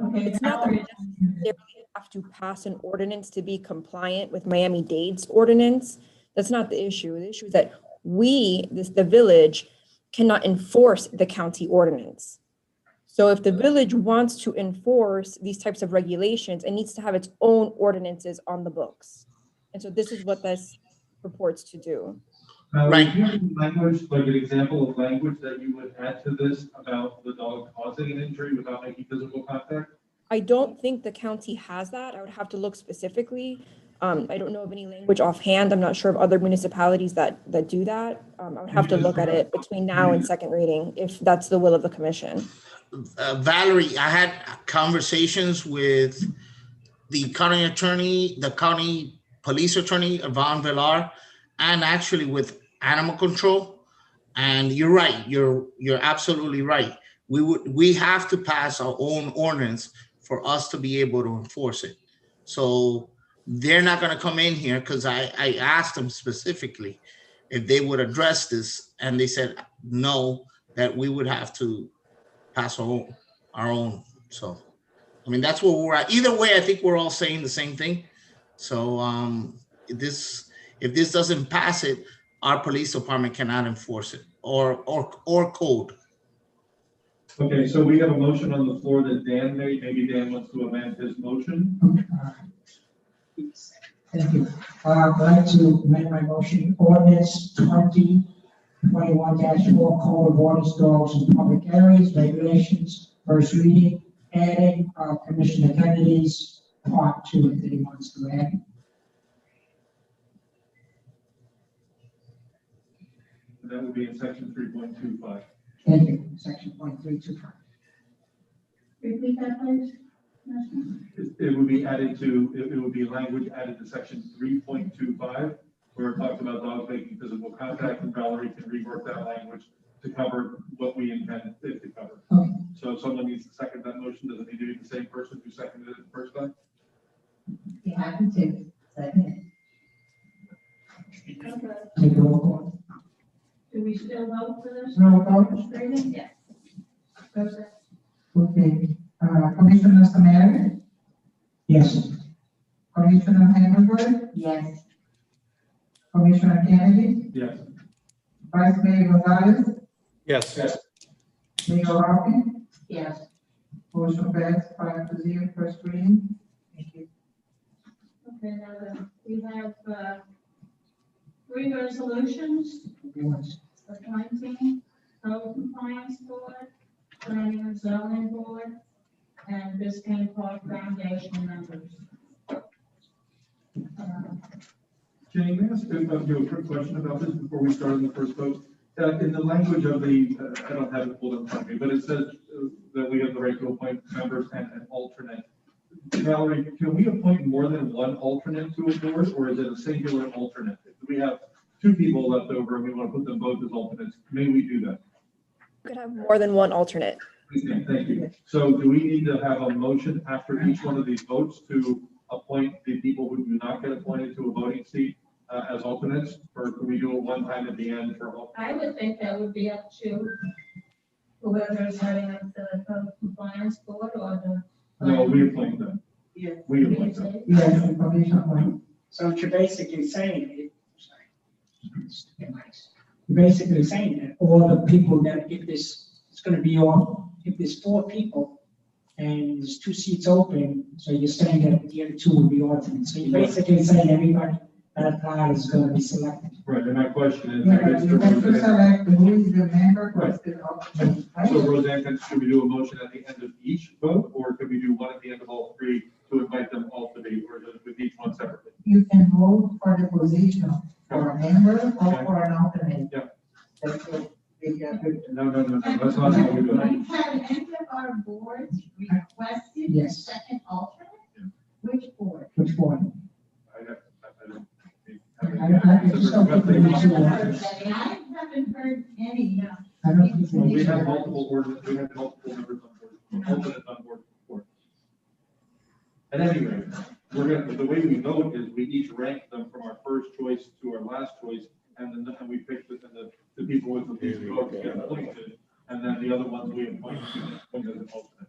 S17: Okay,
S21: It's not that we necessarily have to pass an ordinance to be compliant with Miami-Dade's ordinance. That's not the issue. The issue is that the village, cannot enforce the county ordinance. So if the village wants to enforce these types of regulations, it needs to have its own ordinances on the books. And so this is what this purports to do.
S8: Valerie, do you have any language, like an example of language that you would add to this about the dog causing an injury without making physical contact?
S21: I don't think the county has that. I would have to look specifically. I don't know of any language offhand. I'm not sure of other municipalities that do that. I would have to look at it between now and second reading, if that's the will of the commission.
S19: Valerie, I had conversations with the county attorney, the county police attorney, Yvonne Villar, and actually with animal control. And you're right. You're absolutely right. We have to pass our own ordinance for us to be able to enforce it. So they're not going to come in here, because I asked them specifically if they would address this, and they said no, that we would have to pass our own. So, I mean, that's where we're at. Either way, I think we're all saying the same thing. So if this doesn't pass it, our police department cannot enforce it, or code.
S8: Okay, so we have a motion on the floor that Dan made. Maybe Dan wants to amend his motion.
S6: Thank you. I'd like to amend my motion, ordinance 2021-4, code of ordinance dogs in public areas, regulations, first reading, adding Commissioner Kennedy's part 2 that he wants to add.
S8: That would be in section 3.25.
S6: Thank you, section 0.325.
S17: Repeat that, please.
S8: It would be added to, it would be language added to section 3.25, where it talks about dogs making physical contact, and Valerie can rework that language to cover what we intended it to cover.
S6: Okay.
S8: So if someone needs to second that motion, does it need to be the same person who seconded it the first time?
S17: Be happy to. Second.
S6: Take a roll call.
S17: Do we still vote for this?
S6: No, vote.
S17: Reading? Yeah. Joseph?
S3: Okay, Commissioner Samari,
S6: Yes.
S3: Commissioner Hannaford,
S17: Yes.
S3: Commissioner Kennedy,
S8: Yes.
S3: Vice Mayor Gonzalez,
S7: Yes.
S3: Mayor Hopkins,
S17: Yes.
S3: motion passed 5-0, first reading. Thank you.
S17: Okay, now we have, 3 resolutions, appointing code compliance board, planning and zoning board,
S1: and Biscayne Park Foundation members.
S8: Jenny, may I ask you a quick question about this before we start on the first vote? In the language of the, I don't have it pulled up in front of me, but it says that we have the right to appoint members and an alternate. Valerie, can we appoint more than one alternate to a board, or is it a singular alternate? If we have two people left over and we want to put them both as alternates, may we do that?
S21: You could have more than one alternate.
S8: Okay, thank you. So do we need to have a motion after each one of these votes to appoint the people who do not get appointed to a voting seat as alternates, or can we do it one time at the end for all?
S1: I would think that would be up to whoever's heading up the code compliance board or the.
S8: No, we appoint them.
S6: Yeah.
S8: We appoint them.
S3: Yes, the commission point.
S6: So what you're basically saying, you're basically saying that all the people that, if this, it's gonna be all, if there's 4 people and there's 2 seats open, so you're saying that the other 2 will be alternates. So you're basically saying everybody that applies is gonna be selected.
S8: Right, and my question is.
S3: Yeah, but you have to select who is the member versus the alternate.
S8: So Roseanne, should we do a motion at the end of each vote, or could we do one at the end of all 3 to invite them all to be, or with each one separately?
S3: You can vote for the position for a member or for an alternate.
S8: Yeah.
S3: That's what they get.
S8: No, that's not how we do it.
S17: Have any of our boards requested a
S6: Yes.
S17: second alternate? Which board?
S6: Which one?
S8: I
S6: just don't think we should.
S17: I haven't heard any.
S6: I don't think
S8: Well, we have multiple orders, we have multiple members on board, alternates on board before. At any rate, the way we vote is we each rank them from our first choice to our last choice, and then we pick the people with the least votes get appointed, and then the other ones we appoint as an alternate.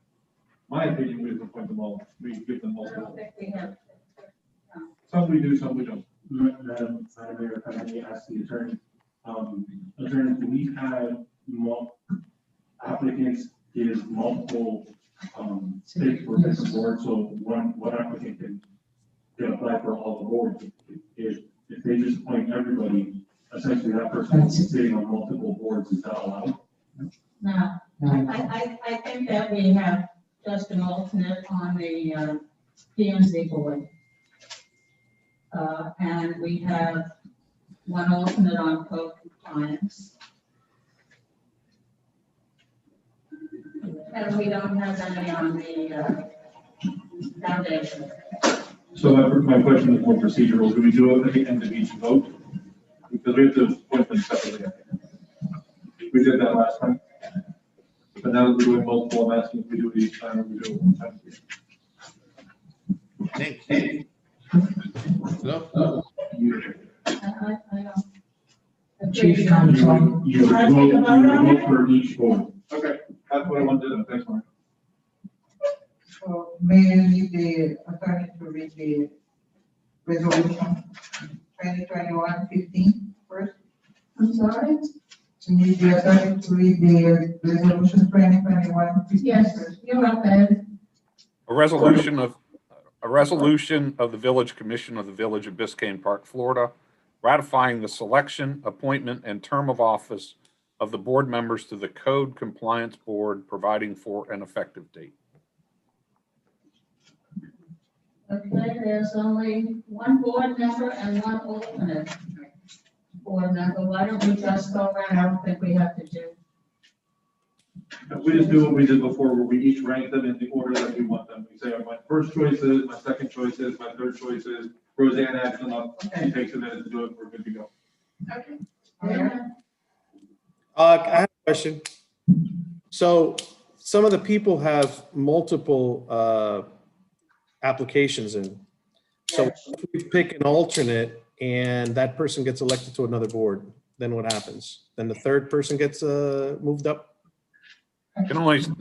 S8: My opinion, we appoint them all, we give them all. Some we do, some we don't.
S2: Madam Mayor, if I may ask the attorney, attorney, do we have applicants give multiple states for different boards, so one applicant can apply for all the boards? If they just appoint everybody, essentially that person is sitting on multiple boards, is that allowed?
S1: No, I think that we have just an alternate on the P&Z board. And we have one alternate on code compliance. And we don't have any on the foundation.
S8: So my question is more procedural. Do we do it at the end of each vote? Because we have to appoint them separately. We did that last time. But now that we're doing multiple, I'm asking if we do it each time or we do it one time.
S19: Hey. Hello?
S1: I don't.
S6: Chief Counsel.
S2: You vote for each board.
S8: Okay, that's what I wanted to do. Thanks, Mark.
S3: So may I need the attorney to read the resolution 2021-15 first?
S1: I'm sorry?
S3: You need the attorney to read the resolution 2021-15.
S1: Yes, you're up, Ed.
S18: A resolution of the Village Commission of the Village of Biscayne Park, Florida, ratifying the selection, appointment, and term of office of the board members to the Code Compliance Board, providing for an effective date.
S1: Okay, there's only one board member and one alternate board member. Why don't we just go around? I don't think we have to do.
S8: We just do what we did before, where we each rank them in the order that we want them. We say, my first choice is, my second choice is, my third choice is. Roseanne adds them up. She takes a minute to do it. We're good to go.
S1: Okay.
S7: I have a question. So some of the people have multiple applications in. So if we pick an alternate and that person gets elected to another board, then what happens? Then the third person gets moved up?
S18: You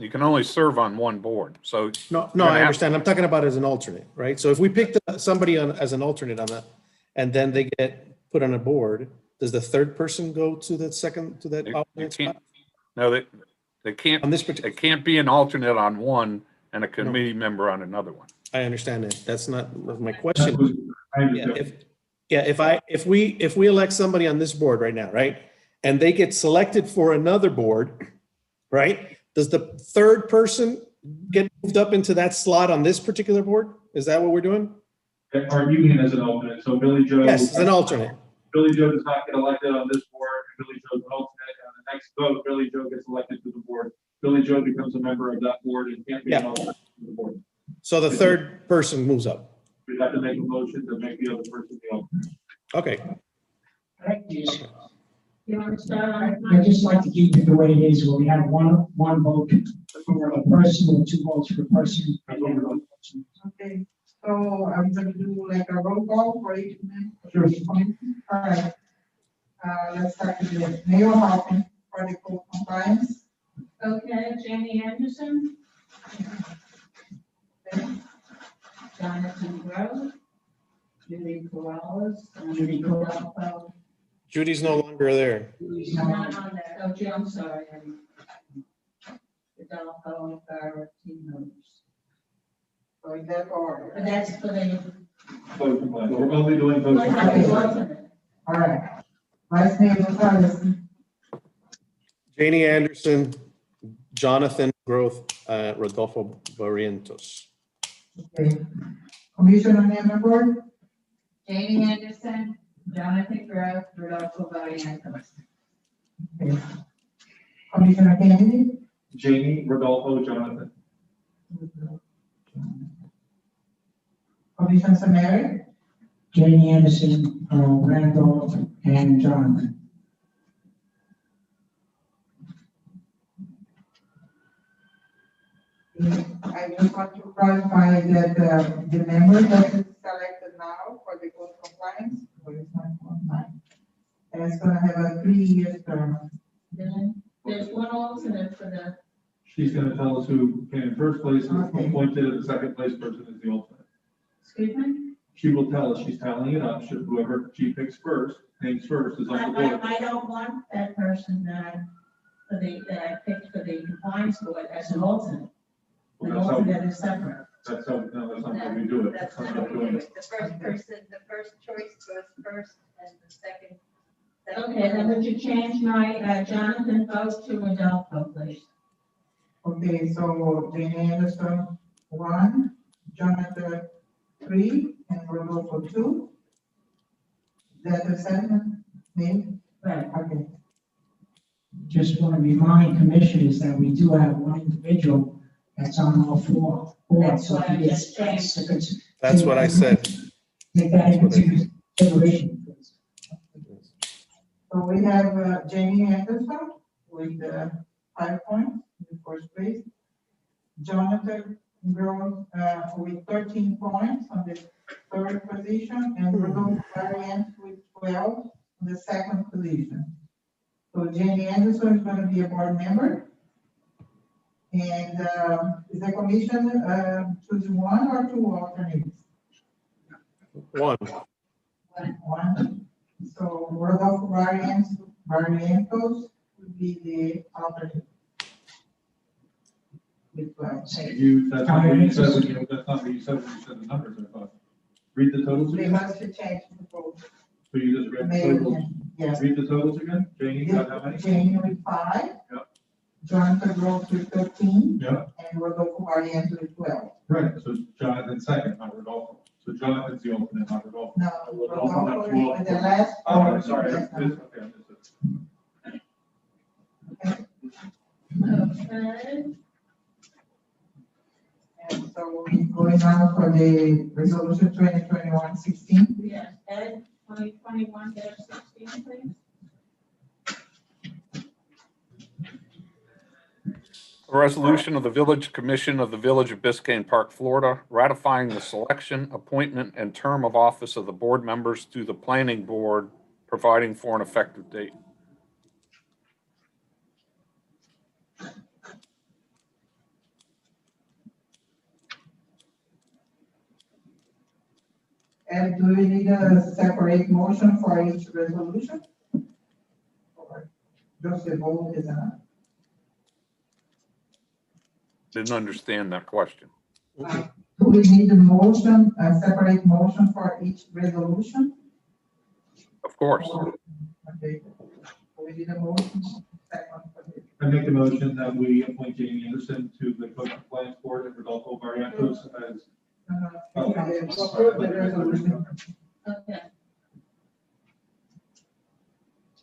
S18: can only serve on one board. So
S7: No, I understand. I'm talking about as an alternate, right? So if we picked somebody on as an alternate on that, and then they get put on a board, does the third person go to the second, to that alternate spot?
S18: No, they can't.
S7: On this
S18: it can't be an alternate on one and a committee member on another one.
S7: I understand that. That's not my question. If we elect somebody on this board right now, right, and they get selected for another board, right? Does the third person get moved up into that slot on this particular board? Is that what we're doing?
S8: Or you mean as an alternate, so Billy Joe.
S7: Yes, as an alternate.
S8: Billy Joe does not get elected on this board, Billy Joe's an alternate, and on the next vote, Billy Joe gets elected to the board. Billy Joe becomes a member of that board and can't be an alternate to the board.
S7: So the third person moves up.
S8: We'd have to make a motion to make the other person the alternate.
S7: Okay.
S1: You want to start on?
S6: I'd just like to keep it the way it is, where we have one vote for a person or 2 votes for a person.
S3: Okay, so I'm gonna do like a roll call for each member.
S6: Sure.
S3: All right. Let's start with Mayor Hawkins for the code compliance.
S1: Okay, Jamie Anderson. Jonathan Grove. Judy Corrales.
S6: Judy Corrales.
S1: Rodolfo.
S7: Judy's no longer there.
S1: He's not on there. Oh, Jim, I'm sorry. Rodolfo and Farah, team members.
S3: So is that order?
S1: But that's for the.
S8: Vote compliance. We're only doing vote compliance.
S3: All right. Vice Mayor Gonzalez.
S7: Janie Anderson, Jonathan Growth, Rodolfo Barrientos.
S3: Okay. Commissioner Member Board.
S17: Jamie Anderson, Jonathan Grove, Rodolfo Barrientos.
S3: Okay. Commissioner Kennedy.
S8: Jamie, Rodolfo, Jonathan.
S3: Commissioner Samari.
S6: Jamie Anderson, Randolph, and Jonathan.
S3: I just want to clarify that the member that is selected now for the code compliance, is going to have a 3-year term.
S1: Then there's one alternate for the.
S8: She's gonna tell us who came in first place, and appointed, and the second place person is the alternate.
S1: Excuse me?
S8: She will tell us, she's tallying it up, should whoever she picks first, names first, is on the board.
S1: I don't want that person that I picked for the compliance board as an alternate. An
S8: That's how-
S1: alternate is separate.
S8: That's how, no, that's not how we do it.
S17: That's
S8: That's
S17: not
S8: not
S17: what we
S8: doing
S17: do.
S8: it.
S17: The first person, the first choice goes first, and the second.
S1: Okay, then would you change my Jonathan vote to Rodolfo, please?
S3: Okay, so Jane Anderson, 1, Jonathan, 3, and Rodolfo, 2. Is that the second name?
S1: Right.
S3: Okay.
S6: Just want to remind commissioners that we do have one individual that's on all 4 boards.
S1: That's what I just changed.
S7: That's what I said.
S6: Take that into consideration.
S3: So we have Jamie Anderson with 5 points in the first place. Jonathan Grove with 13 points on the third position, and Rodolfo Barrientos with 12 on the second position. So Jamie Anderson is going to be a board member. And is the commission choosing 1 or 2 alternates?
S7: 1.
S3: 1. So Rodolfo Barrientos would be the alternate. With 12.
S8: That's not what you said, that's not what you said when you said the numbers, I thought. Read the totals
S3: They
S8: again.
S3: must change the vote.
S8: So you just read the
S3: Mayor,
S8: totals.
S3: yes.
S8: Read the totals again. Janie, you got how many?
S3: Jamie with 5.
S8: Yep.
S3: Jonathan Grove with 13.
S8: Yep.
S3: And Rodolfo Barrientos with 12.
S8: Right, so Jonathan's second, not Rodolfo. So Jonathan's the alternate, not Rodolfo.
S3: No,
S8: Rodolfo got 2
S3: Rodolfo is the last.
S8: Oh, I'm sorry.
S3: Yes,
S8: Okay, I missed it.
S1: Okay.
S3: And so we're going on for the resolution 2021-16.
S1: Yes, Ed, 2021-16, please.
S18: A resolution of the Village Commission of the Village of Biscayne Park, Florida, ratifying the selection, appointment, and term of office of the board members through the planning board, providing for an effective date.
S3: And do we need a separate motion for each resolution? Or just the vote is enough?
S18: Didn't understand that question.
S3: Do we need a motion, a separate motion for each resolution?
S18: Of course.
S3: Okay. We need a motion, second for the
S8: I make a motion that we appoint Jamie Anderson to the Code Compliance Board and Rodolfo Barrientos as.
S3: Approve the resolution.
S1: Okay.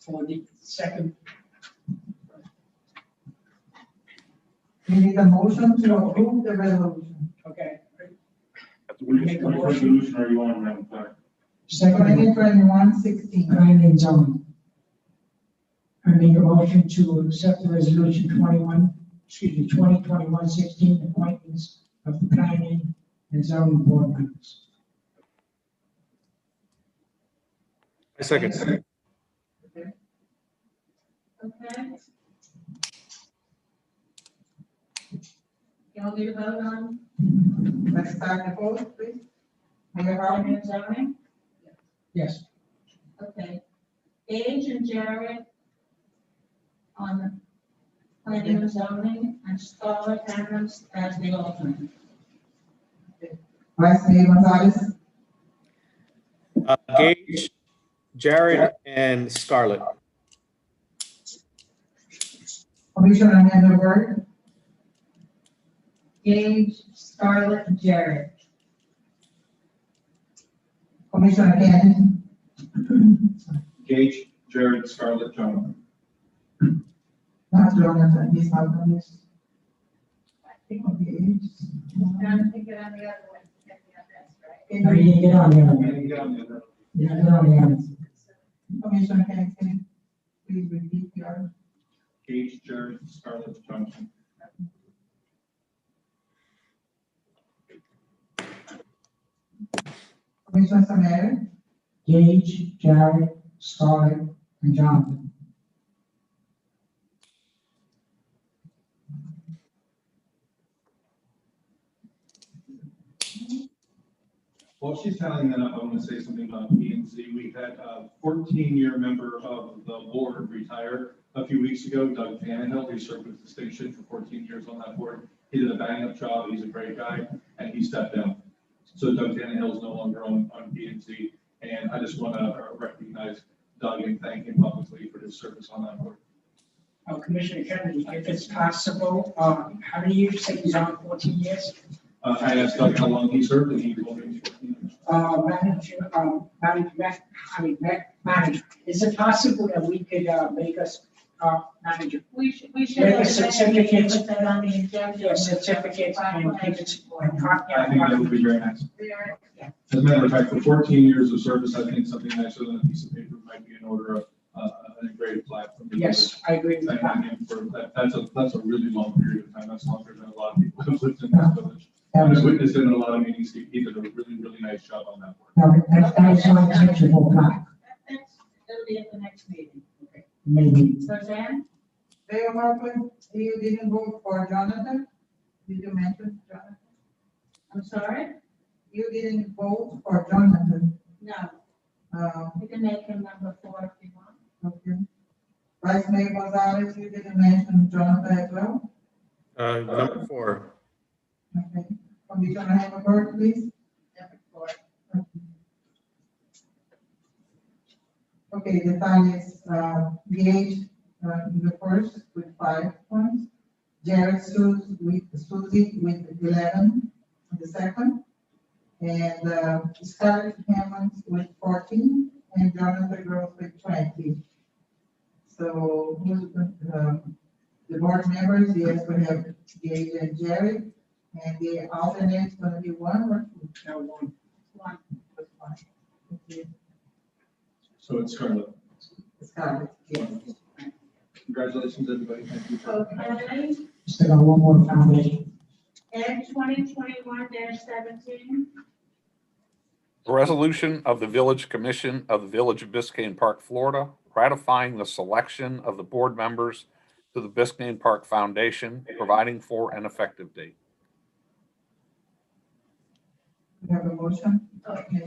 S6: For the second,
S3: We need a motion to approve the resolution.
S6: okay.
S2: Which resolution are you on, Madam Clerk?
S6: Second,
S3: 2021-16.
S6: planning and zoning. I make a motion to accept the resolution 2021-16 appointments of the planning and zoning board members.
S7: I second.
S1: Okay. You want me to vote on
S3: Let's start the vote, please. Mayor Harbin?
S1: planning and zoning?
S6: Yes.
S1: Okay. Gage and Jared on the planning and zoning, and Scarlett Adams as the alternate.
S3: Vice Mayor Gonzalez?
S7: Gage, Jared, and Scarlett.
S3: Commissioner Henderberg?
S1: Gage, Scarlett, and Jared.
S3: Commissioner Gannon?
S8: Gage, Jared, Scarlett, Jonathan.
S3: Not Jonathan, he's not on this. Okay.
S4: I'm thinking on the other one. Get the others, right?
S6: No, you didn't get on the other one.
S8: Yeah.
S6: You didn't get on the other one.
S3: Commissioner Henderson, please repeat your.
S8: Gage, Jared, Scarlett, Jonathan.
S3: Commissioner Samara?
S6: Gage, Jared, Scarlett, and Jonathan.
S8: While she's tallying that up, I want to say something about P and Z. We had a 14-year member of the board retire a few weeks ago, Doug Tannehill. He served with distinction for 14 years on that board. He did a bang-up job. He's a great guy, and he stepped down. So Doug Tannehill is no longer on P and Z, and I just want to recognize Doug and thank him publicly for his service on that board.
S6: Commissioner Kennedy, if it's possible, how many years you say he's on, 14 years?
S8: I asked Doug how long he served, and he told me 14 years.
S6: Manager, is it possible that we could make us manager?
S1: We should
S6: Make
S1: have
S6: a
S1: a
S6: certificate.
S1: put that on the agenda.
S6: Yeah, certificate and give it.
S8: I think that would be very nice.
S1: There, yeah.
S8: As a matter of fact, for 14 years of service, I think something nicer than a piece of paper might be in order of an engraved plaque from the
S6: Yes, I agree with
S8: thanking
S6: that.
S8: him for that. That's a really long period of time. That's longer than a lot of people have lived in this village. I was witnessed in a lot of meetings. He did a really nice job on that board.
S6: That's one acceptable plan,
S1: It'll be at the next meeting.
S6: maybe.
S1: Suzanne?
S3: Mayor Harbin, you didn't vote for Jonathan? Did you mention Jonathan?
S1: I'm sorry?
S3: You didn't vote for Jonathan?
S1: No. You can make him number 4 if you want.
S3: Okay. Vice Mayor Gonzalez, you didn't mention Jonathan as well?
S7: Number 4.
S3: Okay. Commissioner Henderberg, please.
S1: Number 4.
S3: Okay, the time is, Gage, the first with 5 points. Jared Susie with 11, the second. And, Scarlett Hammond with 14, and Jonathan Gross with 20. So, who's the board members? Yes, we have Gage and Jared. And the alternate is gonna be 1 or 2?
S6: No, one.
S1: 1.
S3: Okay.
S8: So it's Scarlett.
S3: Scarlett, yes.
S8: Congratulations, everybody. Thank you.
S1: Okay.
S6: Still got one more foundation.
S1: Ed 2021-17.
S18: A resolution of the Village Commission of the Village of Biscayne Park, Florida, ratifying the selection of the board members to the Biscayne Park Foundation, providing for an effective date.
S3: We have a motion?
S1: Okay.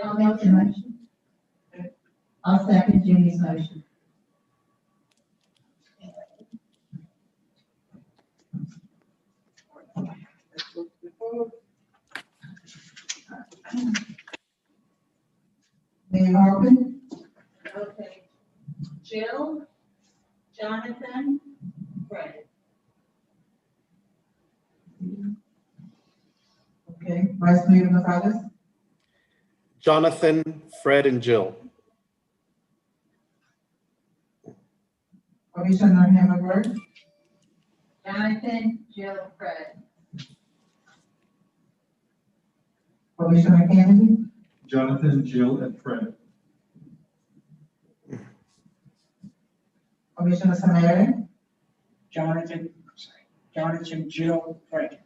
S17: I'll make the motion. I'll second Jimmy's motion.
S3: Mayor Harbin?
S1: Okay. Jill, Jonathan,
S17: Fred.
S3: Okay, Vice Mayor Gonzalez,
S7: Jonathan, Fred, and Jill.
S3: Commissioner Hammerberg,
S4: Jonathan, Jill, Fred.
S3: Commissioner Kennedy,
S8: Jonathan, Jill, and Fred.
S3: Commissioner Samaria,
S6: Jonathan, Jill, Fred.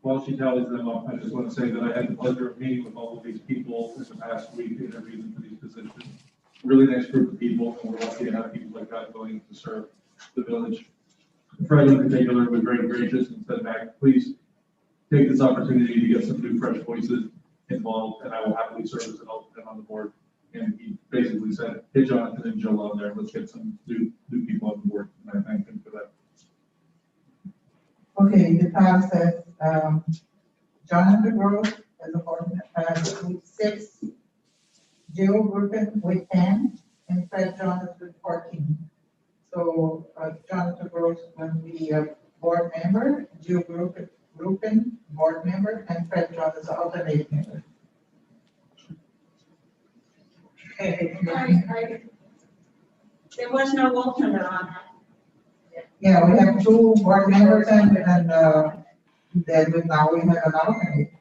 S8: While she tallies them up, I just want to say that I had the pleasure of meeting with all of these people in the past week, interviewing for these positions. Really nice group of people, and we're lucky to have people like that willing to serve the village. Fred in particular was very gracious and said, Mac, please take this opportunity to get some new fresh voices involved, and I will happily serve as an alternate on the board. And he basically said, hey, Jonathan and Jill on there, let's get some new people on board, and I thank him for that.
S3: okay, the file says, Jonathan Rose as a with 6, Jill Griffin with 10, and Fred Jonas with 14. So, Jonathan Rose will be a board member, Jill Griffin, board member, and Fred Jonas alternate member.
S1: There was no alternate on that.
S3: Yeah, we have 2 board members and then now we have an alternate.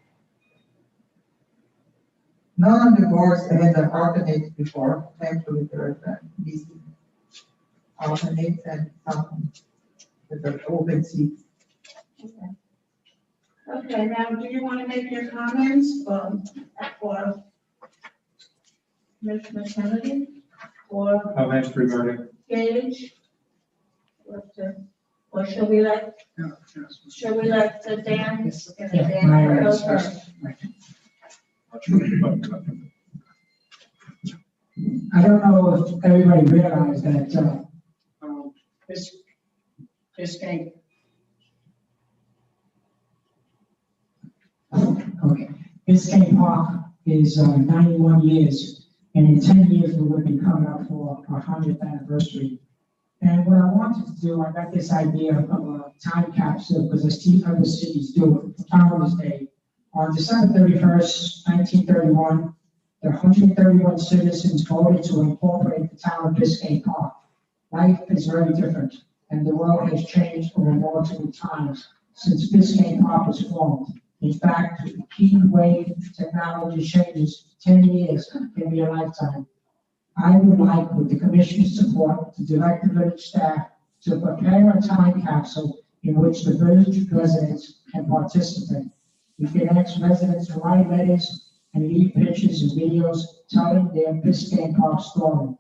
S3: None of the boards had an alternate before, actually there's these alternates and some with the open seats.
S1: Okay, now, do you want to make your comments for Commissioner Kennedy or
S8: Comments regarding?
S1: Gage? Or shall we let Dan?
S6: I don't know if everybody realized that, Biscayne. Okay, Biscayne Park is 91 years, and in 10 years we will be coming up for our 100th anniversary. And what I wanted to do, I got this idea of a time capsule because I see other cities do it, Founders Day. On December 31st, 1931, the 131 citizens voted to incorporate the town of Biscayne Park. Life is very different, and the world has changed over multiple times since Biscayne Park was formed. In fact, the key way technology changes 10 years can be a lifetime. I would like, with the commission's support, to direct the village staff to prepare a time capsule in which the village residents can participate. We can ask residents to write letters and leave pictures and videos telling their Biscayne Park story.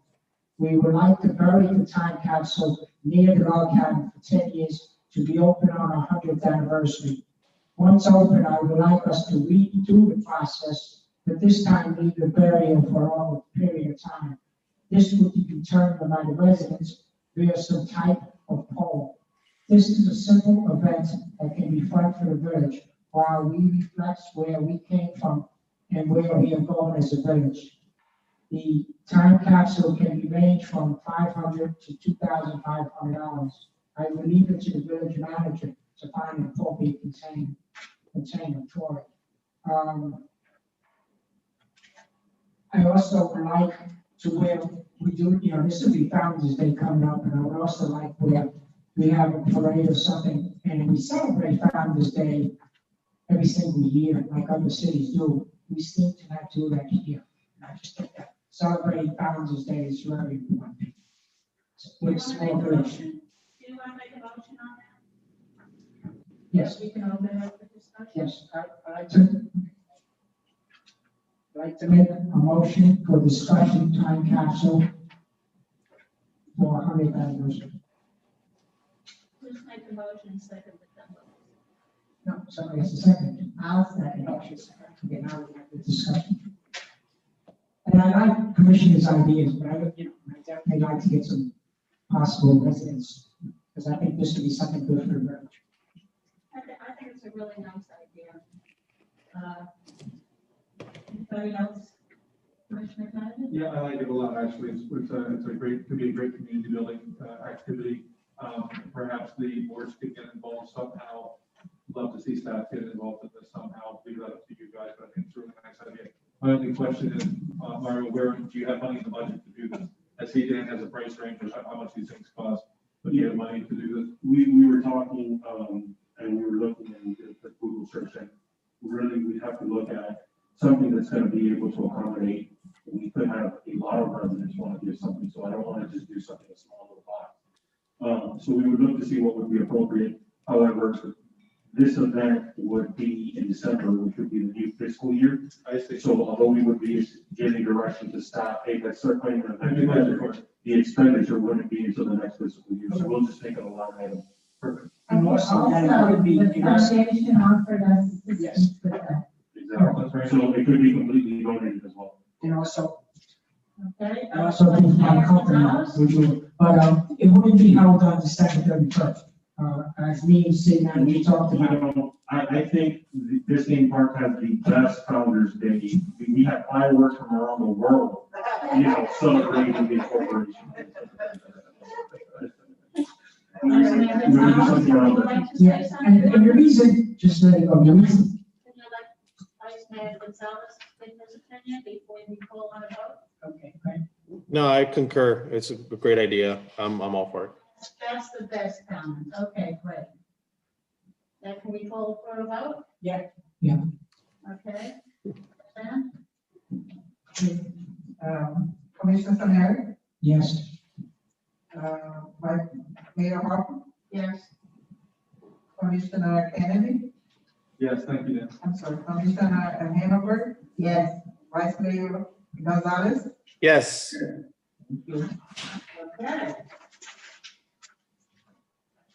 S6: We would like to bury the time capsule near the log cabin for 10 years to be open on our 100th anniversary. Once open, I would like us to redo the process, but this time leave the burial for all a period of time. This would be determined by the residents via some type of poll. This is a simple event that can be fun for the village while we reflect where we came from and where we are going as a village. The time capsule can be ranged from $500 to $2,500. I will leave it to the village manager to find an appropriate container for it. I also would like to where we do, this will be Founders Day coming up, and I would also like where we have a parade or something, and we celebrate Founders Day every single year, like other cities do. We seem to not do that here. And I just think that celebrating Founders Day is very important. With small village.
S1: Do you want to make a motion on that?
S6: Yes.
S1: We can open up the discussion.
S6: Yes, I'd like to make a motion for discussion time capsule for 100th anniversary.
S1: Just make a motion, second the number.
S6: No, sorry, it's a second. I'll second. Okay, now we have the discussion. And I like Commissioner's ideas, but I definitely like to get some possible residents, because I think this would be something good for the village.
S1: I think it's a really nice idea. Anybody else? Commissioner Kennedy?
S8: Yeah, I like it a lot, actually. It's a great, could be a great community building activity. Perhaps the boards could get involved somehow. Love to see staff get involved in this somehow. Leave that up to you guys, but I think it's a really nice idea. My only question is, Mario, where do you have money in the budget to do this? I see Dan has a price range of how much these things cost, but do you have money to do this?
S2: We were talking, and we were looking at the Google search, and really we have to look at something that's going to be able to accommodate. We could have a lot of residents want to do something, so I don't want to just do something a small little box. So we would look to see what would be appropriate. However, this event would be in December, which would be the new fiscal year.
S8: I see.
S2: So although we would be giving direction to staff, hey, let's start planning an event budget, the expenditure wouldn't be until the next fiscal year. So we'll just make it a line item.
S8: Perfect.
S6: And also, that would be,
S17: The foundation offered us assistance with that.
S2: Exactly.
S8: That's right.
S2: So it could be completely donated as well.
S6: and also,
S17: Okay.
S6: and also things like company, which will, but, it wouldn't be held on December 31st. As me and Sid and we talked
S2: You
S6: about.
S2: know, I think Biscayne Park has the best Founder's Day. We have fireworks from around the world, you know, celebrating the corporation. We would do something around that.
S6: Yeah, and the reason, just let it go, the reason,
S4: Vice Mayor Gonzalez, give his opinion before we call on a vote?
S6: okay, right?
S7: No, I concur. It's a great idea. I'm all for it.
S17: That's the best comment. Okay, great.
S4: Now can we call for a vote?
S6: Yeah.
S4: Okay.
S17: Sam?
S3: Commissioner Canary,
S6: Yes.
S3: Vice Mayor Harper,
S17: Yes.
S3: Commissioner Kennedy,
S8: Yes, thank you, Dan.
S3: I'm sorry, Commissioner Hanover,
S17: Yes.
S3: Vice Mayor Gonzalez.
S7: Yes.
S17: Okay.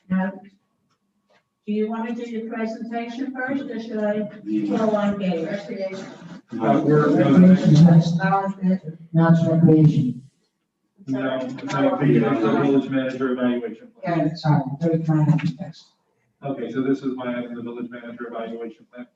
S17: Now, do you want to do your presentation first, or should I call on Gay? Recreation.
S6: Recreation, yes. Now it's recreation.
S8: No, the village manager evaluation plan.
S6: Yeah, sorry, very kind of you guys.
S8: Okay, so this is the village manager evaluation plan.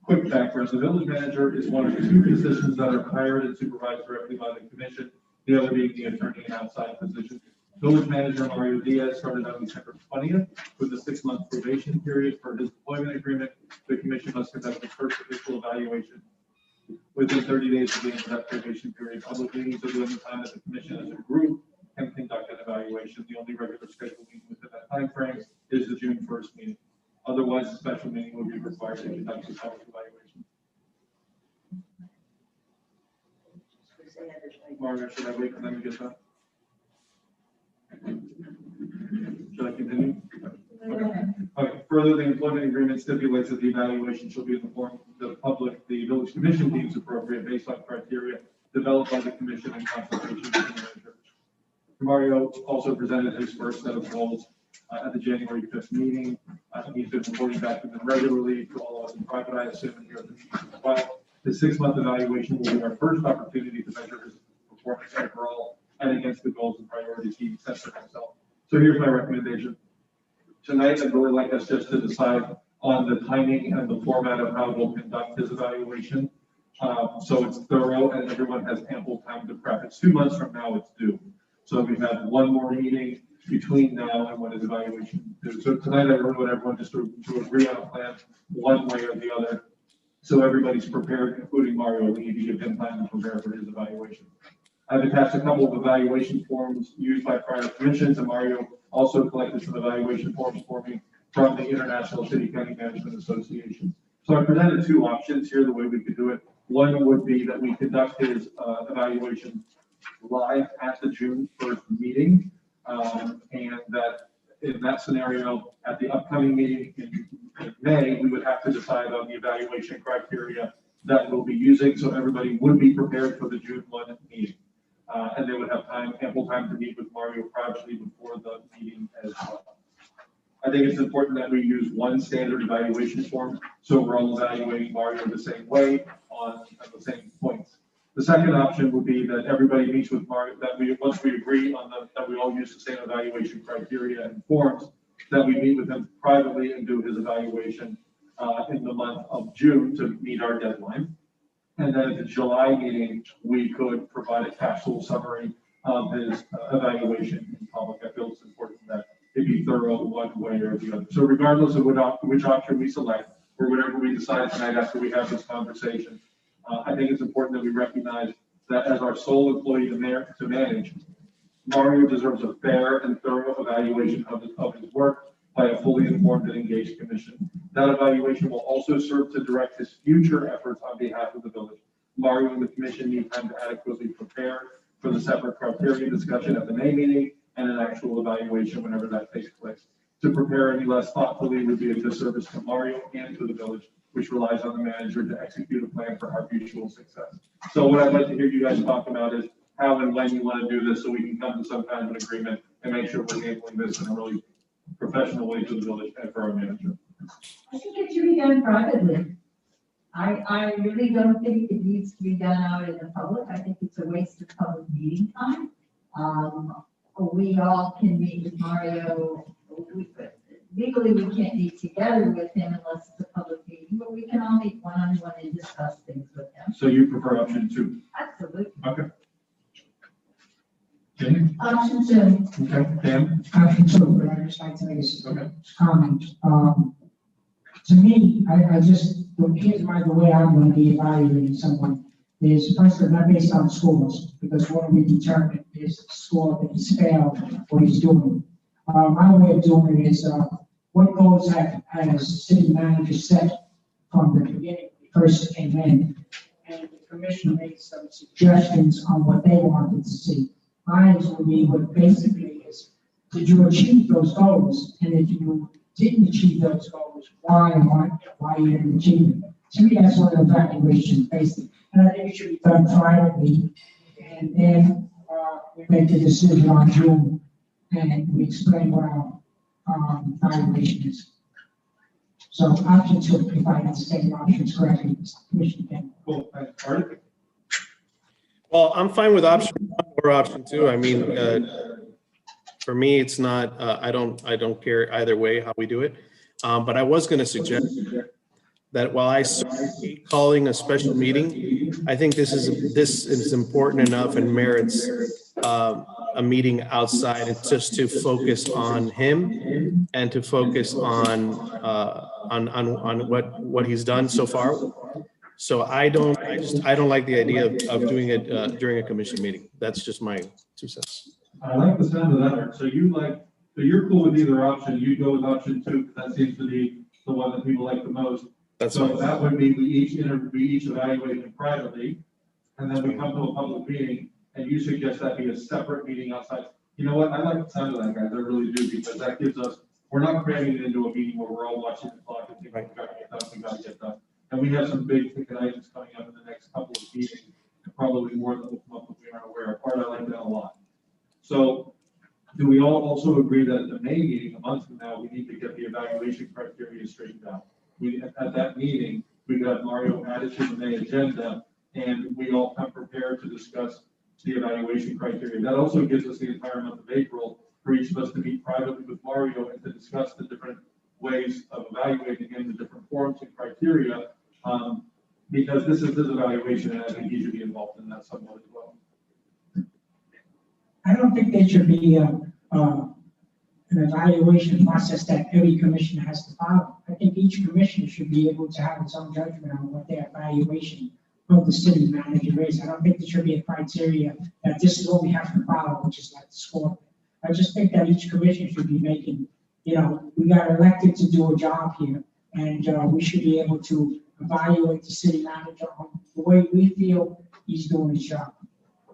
S8: Quick background, the village manager is one of the two positions that are hired and supervised directly by the commission, the other being the attorney and outside position. Village manager Mario Diaz started on December 20th with a 6-month probation period for his employment agreement. The commission must conduct the first official evaluation within 30 days of the end of that probation period. Public meetings are the only time that the commission as a group can conduct an evaluation. The only regular scheduled meeting within that time frame is the June 1st meeting. Otherwise, a special meeting will be required to conduct the public evaluation. Mario, should I wait and then we get that? Should I continue? Okay, further, the employment agreement stipulates that the evaluation shall be in the form that the village commission deems appropriate based on criteria developed by the commission in consultation with the manager. Mario also presented his first set of goals at the January 5th meeting. He's been reporting back to them regularly to all of us in private, I assume, and here at the meeting as well. The 6-month evaluation will be our first opportunity to measure his performance overall and against the goals and priorities he set for himself. So here's my recommendation. Tonight, I'd really like us just to decide on the timing and the format of how we'll conduct his evaluation. So it's thorough and everyone has ample time to prep. It's 2 months from now, it's due. So we have one more meeting between now and when his evaluation is due. So tonight, I really want everyone just to agree on a plan one way or the other. So everybody's prepared, including Mario. We need to give him time to prepare for his evaluation. I've attached a couple of evaluation forms used by prior commissions, and Mario also collected some evaluation forms for me from the International City County Management Association. So I presented 2 options here, the way we could do it. One would be that we conduct his evaluation live at the June 1st meeting, and that in that scenario, at the upcoming meeting in May, we would have to decide on the evaluation criteria that we'll be using, so everybody would be prepared for the June 1 meeting. And they would have ample time to meet with Mario privately before the meeting as well. I think it's important that we use one standard evaluation form, so we're all evaluating Mario the same way on the same points. The second option would be that everybody meets with Mario, once we agree on that we all use the same evaluation criteria and forms, that we meet with him privately and do his evaluation in the month of June to meet our deadline. And then at the July meeting, we could provide a capsule summary of his evaluation in public. I feel it's important that it be thorough one way or the other. So regardless of which option we select, or whatever we decide tonight after we have this conversation, I think it's important that we recognize that as our sole employee to manage, Mario deserves a fair and thorough evaluation of his work by a fully informed and engaged commission. That evaluation will also serve to direct his future efforts on behalf of the village. Mario and the commission need time to adequately prepare for the separate criteria discussion at the May meeting and an actual evaluation whenever that takes place. To prepare any less thoughtfully would be a disservice to Mario and to the village, which relies on the manager to execute a plan for our mutual success. So what I'd like to hear you guys talk about is how and when you want to do this so we can come to some kind of an agreement and make sure we're handling this in a really professional way for the village and for our manager.
S17: I think it should be done privately. I really don't think it needs to be done out in the public. I think it's a waste of public meeting time. We all can meet with Mario. Legally, we can't meet together with him unless it's a public meeting, but we can all meet one-on-one and discuss things with him.
S8: So you prefer option 2?
S17: Absolutely.
S8: Okay. Jenny?
S17: Option 2.
S8: Okay, Pam?
S6: Option 2, but I just like to make a comment. To me, I just, here's the way I'm going to be evaluating someone is first of all, not based on scores, because what we determine is the score that he's failed, what he's doing. My way of doing it is what goals has city manager set from the beginning, when he first came in, and the commission made some suggestions on what they wanted to see. Mine would be what basically is, did you achieve those goals? And if you didn't achieve those goals, why you didn't achieve them? To me, that's what an evaluation is based on. And I think it should be done privately. And then we make the decision on June and we explain what our evaluation is. So option 2, if I understand the options correctly, Commissioner Kent.
S8: Cool, thanks. Artie?
S7: Well, I'm fine with option 1 or option 2. I mean, for me, it's not, I don't care either way how we do it. But I was going to suggest that while I hate calling a special meeting, I think this is important enough and merits a meeting outside and just to focus on him and to focus on what he's done so far. So I don't like the idea of doing it during a commission meeting. That's just my 2 cents.
S8: I like the sound of that. So you're cool with either option. You go with option 2 because that seems to be the one that people like the most. So that would be we each evaluate him privately, and then we come to a public meeting, and you suggest that be a separate meeting outside. You know what? I like the sound of that, guys. I really do, because that gives us, we're not cramming it into a meeting where we're all watching the clock and thinking, we gotta get done, we gotta get done. And we have some big ticket items coming up in the next couple of meetings, and probably more that will come up that we aren't aware of. Part I like that a lot. So do we all also agree that at the May meeting, a month from now, we need to get the evaluation criteria straightened out? At that meeting, we got Mario added to the May agenda, and we all come prepared to discuss the evaluation criteria. That also gives us the entire month of April for each of us to meet privately with Mario and to discuss the different ways of evaluating him, the different forms and criteria, because this is his evaluation, and I think he should be involved in that somewhat as well.
S6: I don't think there should be an evaluation process that every commissioner has to follow. I think each commissioner should be able to have its own judgment on what their evaluation of the city manager is. I don't think there should be a criteria that this is what we have to follow, which is like the score. I just think that each commissioner should be making, we got elected to do a job here, and we should be able to evaluate the city manager on the way we feel he's doing his job.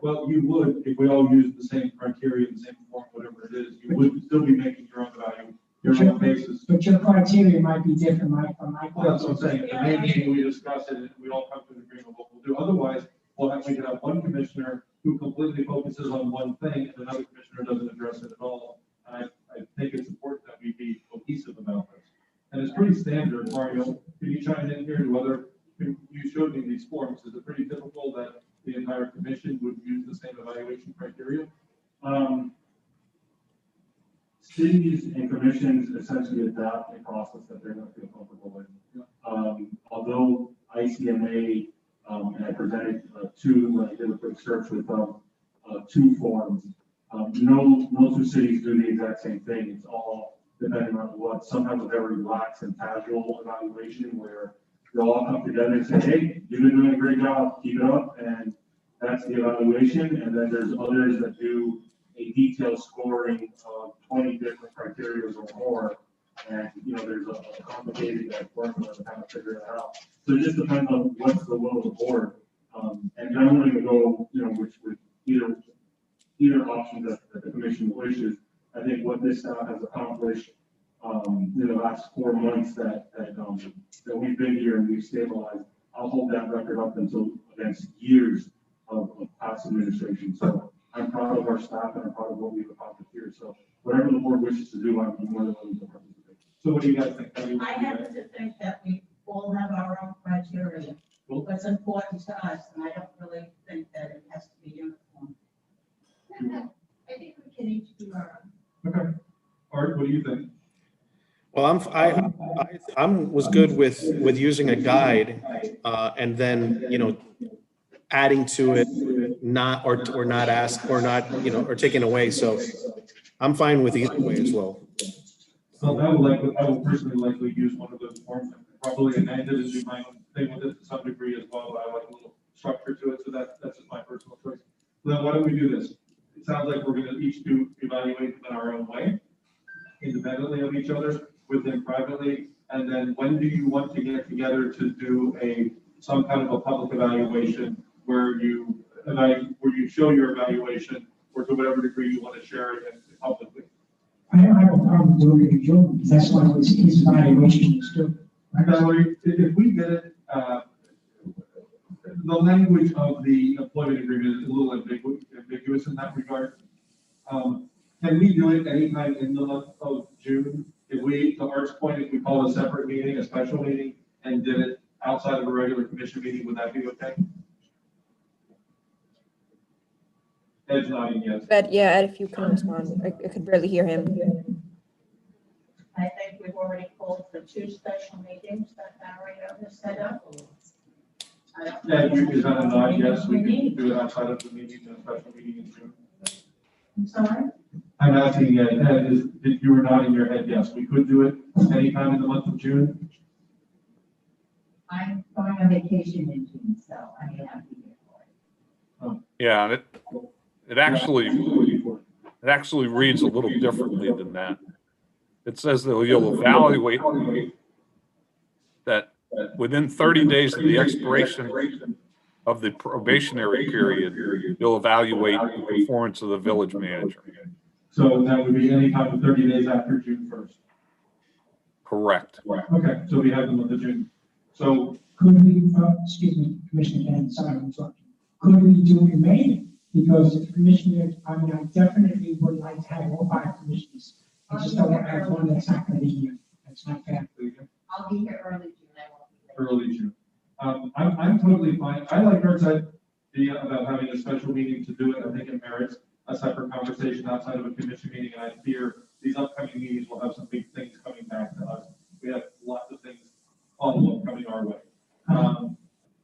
S8: Well, you would, if we all used the same criteria, the same form, whatever it is, you would still be making your own value, your own basis.
S6: But your criteria might be different, Mike, from my criteria.
S8: That's what I'm saying. At the May meeting, we discuss it and we all come to an agreement what we'll do. Otherwise, we could have one commissioner who completely focuses on one thing and another commissioner doesn't address it at all. And I think it's important that we be cohesive about this. And it's pretty standard, Mario. Can you chime in here to whether you showed me these forms? Is it pretty typical that the entire commission would use the same evaluation criteria?
S2: Cities and commissions essentially adopt a process that they're going to feel comfortable with. Although ICMA And I presented two, when I did a quick search with two forms. No two cities do the exact same thing. It's all depending on what, sometimes a very relaxed and casual evaluation where they'll all come together and say, hey, you've been doing a great job, keep it up. And that's the evaluation. And then there's others that do a detailed scoring of 20 different criteria or more. And, there's a complicated formula to kind of figure it out. So it just depends on what's the will of the board. And I'm going to go, with either option that the commission wishes. I think what this staff has accomplished in the last 4 months that we've been here and we've stabilized, I'll hold that record up against years of past administration. So I'm proud of our staff and I'm proud of what we've accomplished here. So whatever the board wishes to do, I'm more than willing to participate.
S8: So what do you guys think?
S1: I happen to think that we all have our own criteria. What's important to us, and I don't really think that it has to be uniform.
S4: I think we can each do our own.
S8: Okay. Art, what do you think?
S7: Well, I was good with using a guide, and then, adding to it, not taking away. So I'm fine with either way as well.
S8: So I will personally likely use one of those forms and probably amend it and do my own thing with it to some degree as well. But I like a little structure to it. So that's just my personal choice. So then why don't we do this? It sounds like we're going to each evaluate in our own way, independently of each other, within privately. And then when do you want to get together to do some kind of a public evaluation where you show your evaluation, or to whatever degree you want to share it publicly?
S6: I don't have a problem doing it in June, because that's when his evaluation is due.
S8: Valerie, if we did it, the language of the employment agreement is a little ambiguous in that regard. Can we do it anytime in the month of June? If we, to Art's point, if we call a separate meeting, a special meeting, and did it outside of a regular commission meeting, would that be okay? Ed's nodding yes.
S21: Ed, yeah, Ed, if you can respond, I could barely hear him.
S1: I think we've already called for 2 special meetings that Mario has set up.
S8: Yeah, is that a nod? Yes, we can do it outside of the meeting, a special meeting in June.
S1: I'm sorry?
S8: I'm asking Ed, if you were nodding your head, yes, we could do it anytime in the month of June.
S17: I'm going on vacation in June, so I may not be here for it.
S18: Yeah, it actually reads a little differently than that. It says that you'll evaluate that within 30 days of the expiration of the probationary period, you'll evaluate the performance of the village manager.
S8: So that would be any time of 30 days after June 1st.
S18: Correct.
S8: Okay, so we have the month of June. So
S6: could we, excuse me, Commissioner Dan, sorry, I'm talking. Could we do in May? Because the commissioner, I definitely would like to have all 5 commissioners. I just don't want to have one that's not going to be here. That's not fair.
S17: I'll be here early June. I won't be late.
S8: Early June. I'm totally fine. I like Art's idea about having a special meeting to do it. I think it merits a separate conversation outside of a commission meeting. And I fear these upcoming meetings will have some big things coming back to us. We have lots of things follow-up coming our way.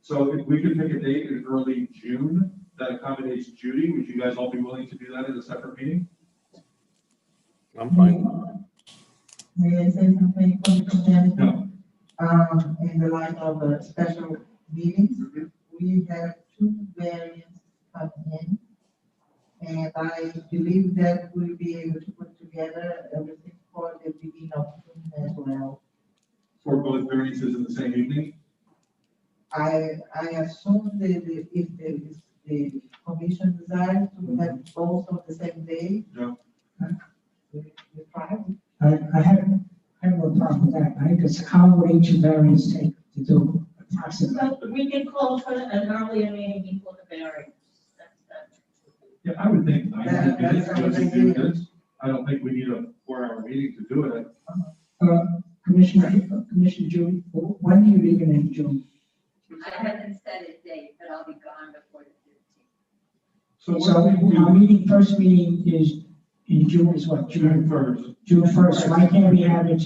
S8: So if we could pick a date in early June that accommodates Judy, would you guys all be willing to do that in a separate meeting?
S7: I'm fine.
S3: May I say something?
S8: No.
S3: In the light of the special meetings, we have 2 variants coming in. And I believe that we'll be able to put together everything for the beginning of June as well.
S8: For both variances in the same evening?
S3: I assume that if the commission desires to have both on the same day.
S8: No.
S3: We try.
S6: I have no problem with that. I think it's how would each variance take to do approximately?
S1: So we can call for an earlier meeting before the variance.
S8: Yeah, I would think 90 minutes would do this. I don't think we need a 4-hour meeting to do it.
S6: Commissioner Judy, when are you leaving in June?
S17: I haven't set a date, but I'll be gone before the 15th.
S6: So our meeting, first meeting is in June is what?
S8: June 1st.
S6: June 1st. Why can't we have it,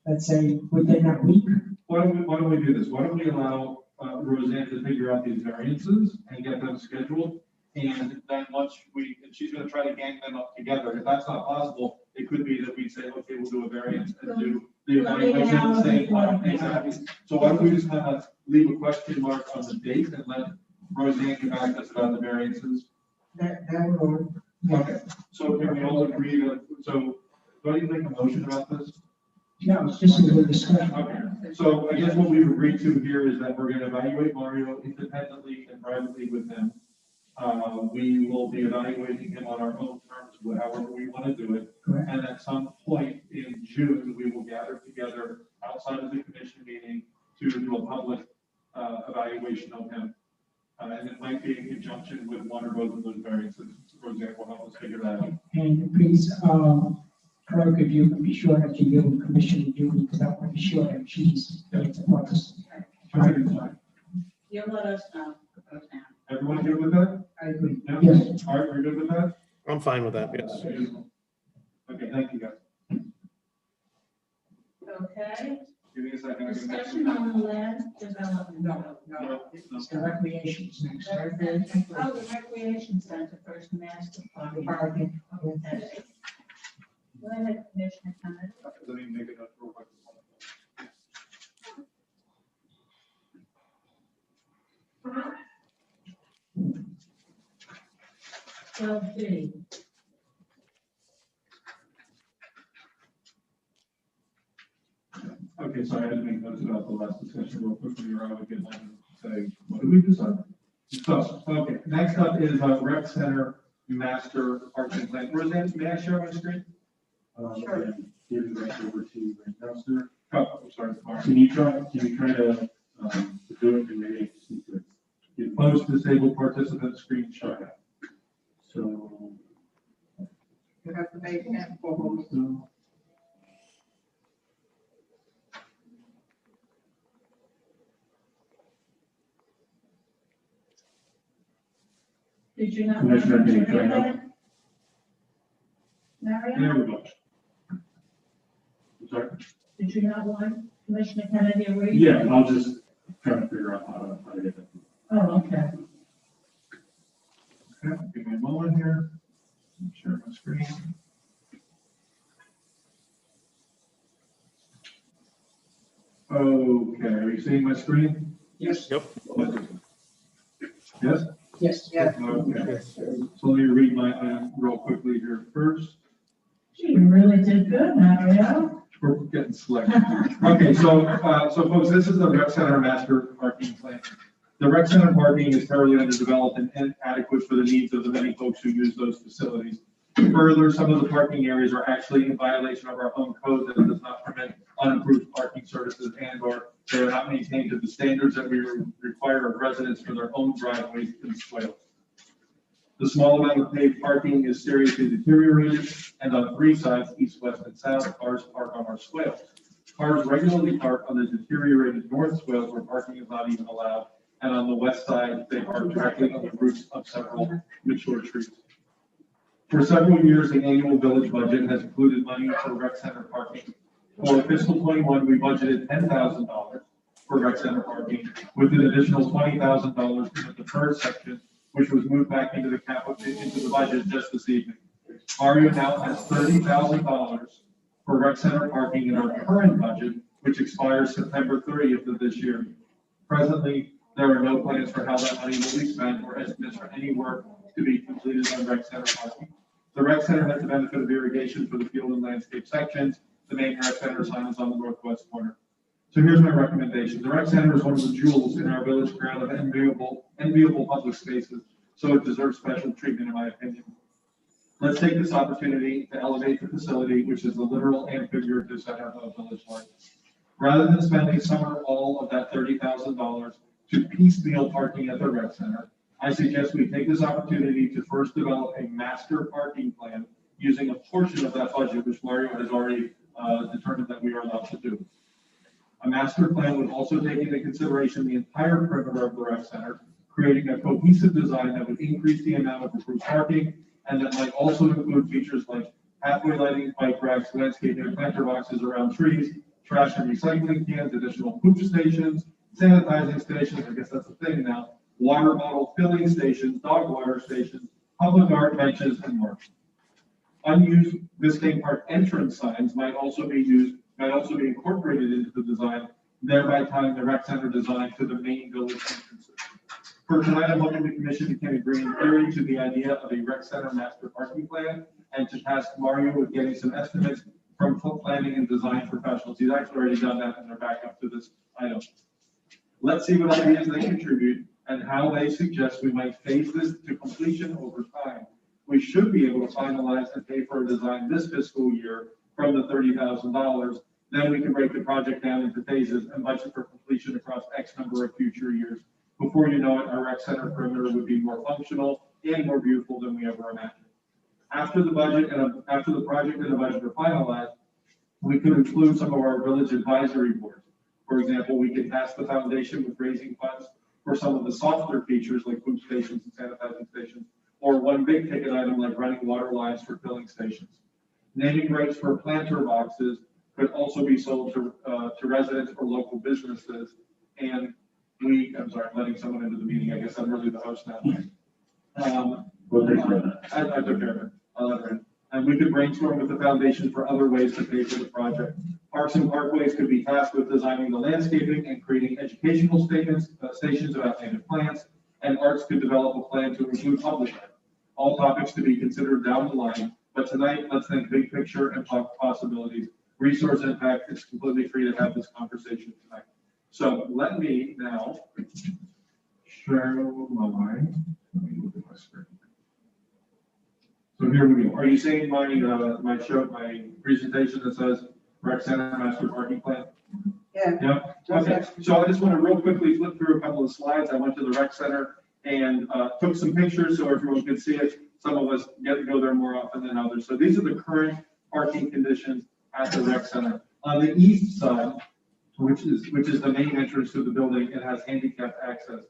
S6: let's say, within that week?
S8: Why don't we do this? Why don't we allow Roseanne to figure out these variances and get them scheduled. And then and she's gonna try to gang them up together. If that's not possible, it could be that we say, okay, we'll do a variance and do the evaluation at the same time. Exactly. So why don't we just kind of leave a question mark on the date and let Roseanne get back to us about the variances?
S6: That would work.
S8: Okay, so can we all agree that, so do I need to make a motion about this?
S6: No, it's just a little discussion.
S8: Okay, so I guess what we've agreed to here is that we're gonna evaluate Mario independently and privately with him. We will be evaluating him on our own terms, however we want to do it.
S6: Correct.
S8: And at some point in June, we will gather together outside of the commission meeting to do a public evaluation of him. And it might be in conjunction with one or both of those variances. Roseanne will help us figure that out.
S6: And please, clerk, if you can be sure that you give Commissioner Judy, because I want to be sure that she's going to participate.
S1: You'll let us know.
S8: Everyone good with that?
S6: I agree.
S8: Yeah?
S6: Yes.
S8: All right, we're good with that?
S7: I'm fine with that, yes.
S8: Okay, thank you, guys.
S1: Okay,
S8: Give me a second.
S1: discussion on the land development.
S6: No, it's the recreation is next.
S1: Oh, the recreation center first, master plan.
S6: Parking.
S1: Go ahead, Commissioner Connor.
S8: Let me make it up real quick.
S1: 12B.
S8: Okay, sorry, I had to make notes about the last discussion real quickly, or I would get one and say, what did we decide? So, okay, next up is rec center master parking plan. Roseanne, may I share my screen?
S1: Sure.
S2: Give it right over to the counselor.
S8: Oh, I'm sorry, Mark.
S2: Can you try to do it and maybe get
S8: Post disabled participant screenshot.
S2: So.
S3: You have to make that forward.
S1: Did you not?
S2: Commissioner, can you try
S1: read
S2: now?
S1: that? Mario?
S8: There we go.
S2: I'm sorry?
S1: Did you not want Commissioner Kennedy to read?
S2: Yeah, I'll just try to figure out how to get that.
S1: Oh, okay.
S8: Okay, give me a moment here. Share my screen. Okay, are you seeing my screen?
S6: Yes.
S7: Yep.
S8: Yes?
S6: Yes.
S3: Yes.
S8: Okay, so let me read my item real quickly here first.
S1: Gee, you really did good, Mario.
S8: We're getting slick. Okay, so folks, this is the rec center master parking plan. The rec center parking is fairly underdeveloped and inadequate for the needs of the many folks who use those facilities. Further, some of the parking areas are actually in violation of our own code that does not permit unapproved parking services and/or they are not maintained to the standards that we require of residents for their own driveways and swales. The small amount of paved parking is seriously deteriorated, and on three sides, east, west, and south, cars park on our swales. Cars regularly park on the deteriorated north swales where parking is not even allowed, and on the west side, they park directly on the roots of several mature trees. For several years, the annual village budget has included money for rec center parking. For fiscal 21, we budgeted $10,000 for rec center parking, with an additional $20,000 in the deferred section, which was moved back into the budget just this evening. Mario now has $30,000 for rec center parking in our current budget, which expires September 30th of this year. Presently, there are no plans for how that money will be spent or estimates for any work to be completed on rec center parking. The rec center has the benefit of irrigation for the field and landscape sections. The main rec center sign is on the northwest corner. So here's my recommendation. The rec center is one of the jewels in our village crown of enviable public spaces, so it deserves special treatment in my opinion. Let's take this opportunity to elevate the facility, which is the literal and figurative center of village life. Rather than spending some or all of that $30,000 to piecemeal parking at the rec center, I suggest we take this opportunity to first develop a master parking plan using a portion of that budget, which Mario has already determined that we are allowed to do. A master plan would also take into consideration the entire perimeter of the rec center, creating a cohesive design that would increase the amount of approved parking and that might also include features like pathway lighting, bike racks, landscaping, planter boxes around trees, trash and recycling cans, additional food stations, sanitizing stations, I guess that's a thing now, water bottle filling stations, dog water stations, public art benches, and more. Unused Biscayne Park entrance signs might also be incorporated into the design, thereby tying the rec center design to the main village entrances. For tonight, I'm hoping the commission can agree in theory to the idea of a rec center master parking plan and to task Mario with getting some estimates from planning and design professionals. He's actually already done that and they're back up to this item. Let's see what ideas they contribute and how they suggest we might phase this to completion over time. We should be able to finalize and pay for a design this fiscal year from the $30,000. Then we can break the project down into phases and budget for completion across X number of future years. Before you know it, our rec center perimeter would be more functional and more beautiful than we ever imagined. After the project and the budget are finalized, we could include some of our village advisory boards. For example, we could task the foundation with raising funds for some of the softer features like food stations and sanitizing stations, or one big ticket item like running water lines for filling stations. Naming rights for planter boxes could also be sold to residents or local businesses. And I'm sorry, I'm letting someone into the meeting. I guess I'm really the host now. I took care of it. I'll let her in. And we could brainstorm with the foundation for other ways to pay for the project. Parks and parkways could be tasked with designing the landscaping and creating educational stations about native plants, and arts could develop a plan to include public art. All topics to be considered down the line, but tonight, let's think big picture and talk possibilities. Resource impact, it's completely free to have this conversation tonight. So let me now share my screen. So here we go. Are you seeing my presentation that says Rec Center Master Parking Plan?
S3: Yeah.
S8: Yep. Okay. So I just want to real quickly flip through a couple of slides. I went to the Rec Center and took some pictures so everyone could see it. Some of us get to go there more often than others. So these are the current parking conditions at the Rec Center. On the east side, which is the main entrance to the building, it has handicap access.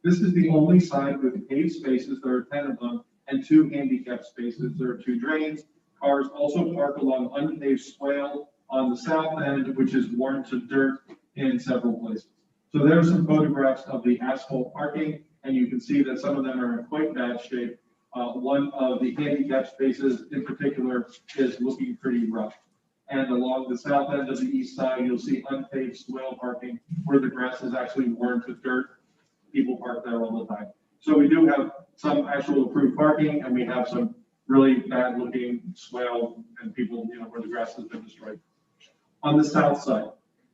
S8: This is the only side with paved spaces. There are 10 of them, and 2 handicap spaces. There are 2 drains. Cars also park along unpaved swale on the south end, which is worn to dirt in several places. So there are some photographs of the asphalt parking, and you can see that some of them are in quite bad shape. One of the handicap spaces in particular is looking pretty rough. And along the south end of the east side, you'll see unpaved swale parking where the grass is actually worn to dirt. People park there all the time. So we do have some actual approved parking, and we have some really bad looking swale and people, where the grass has been destroyed. On the south side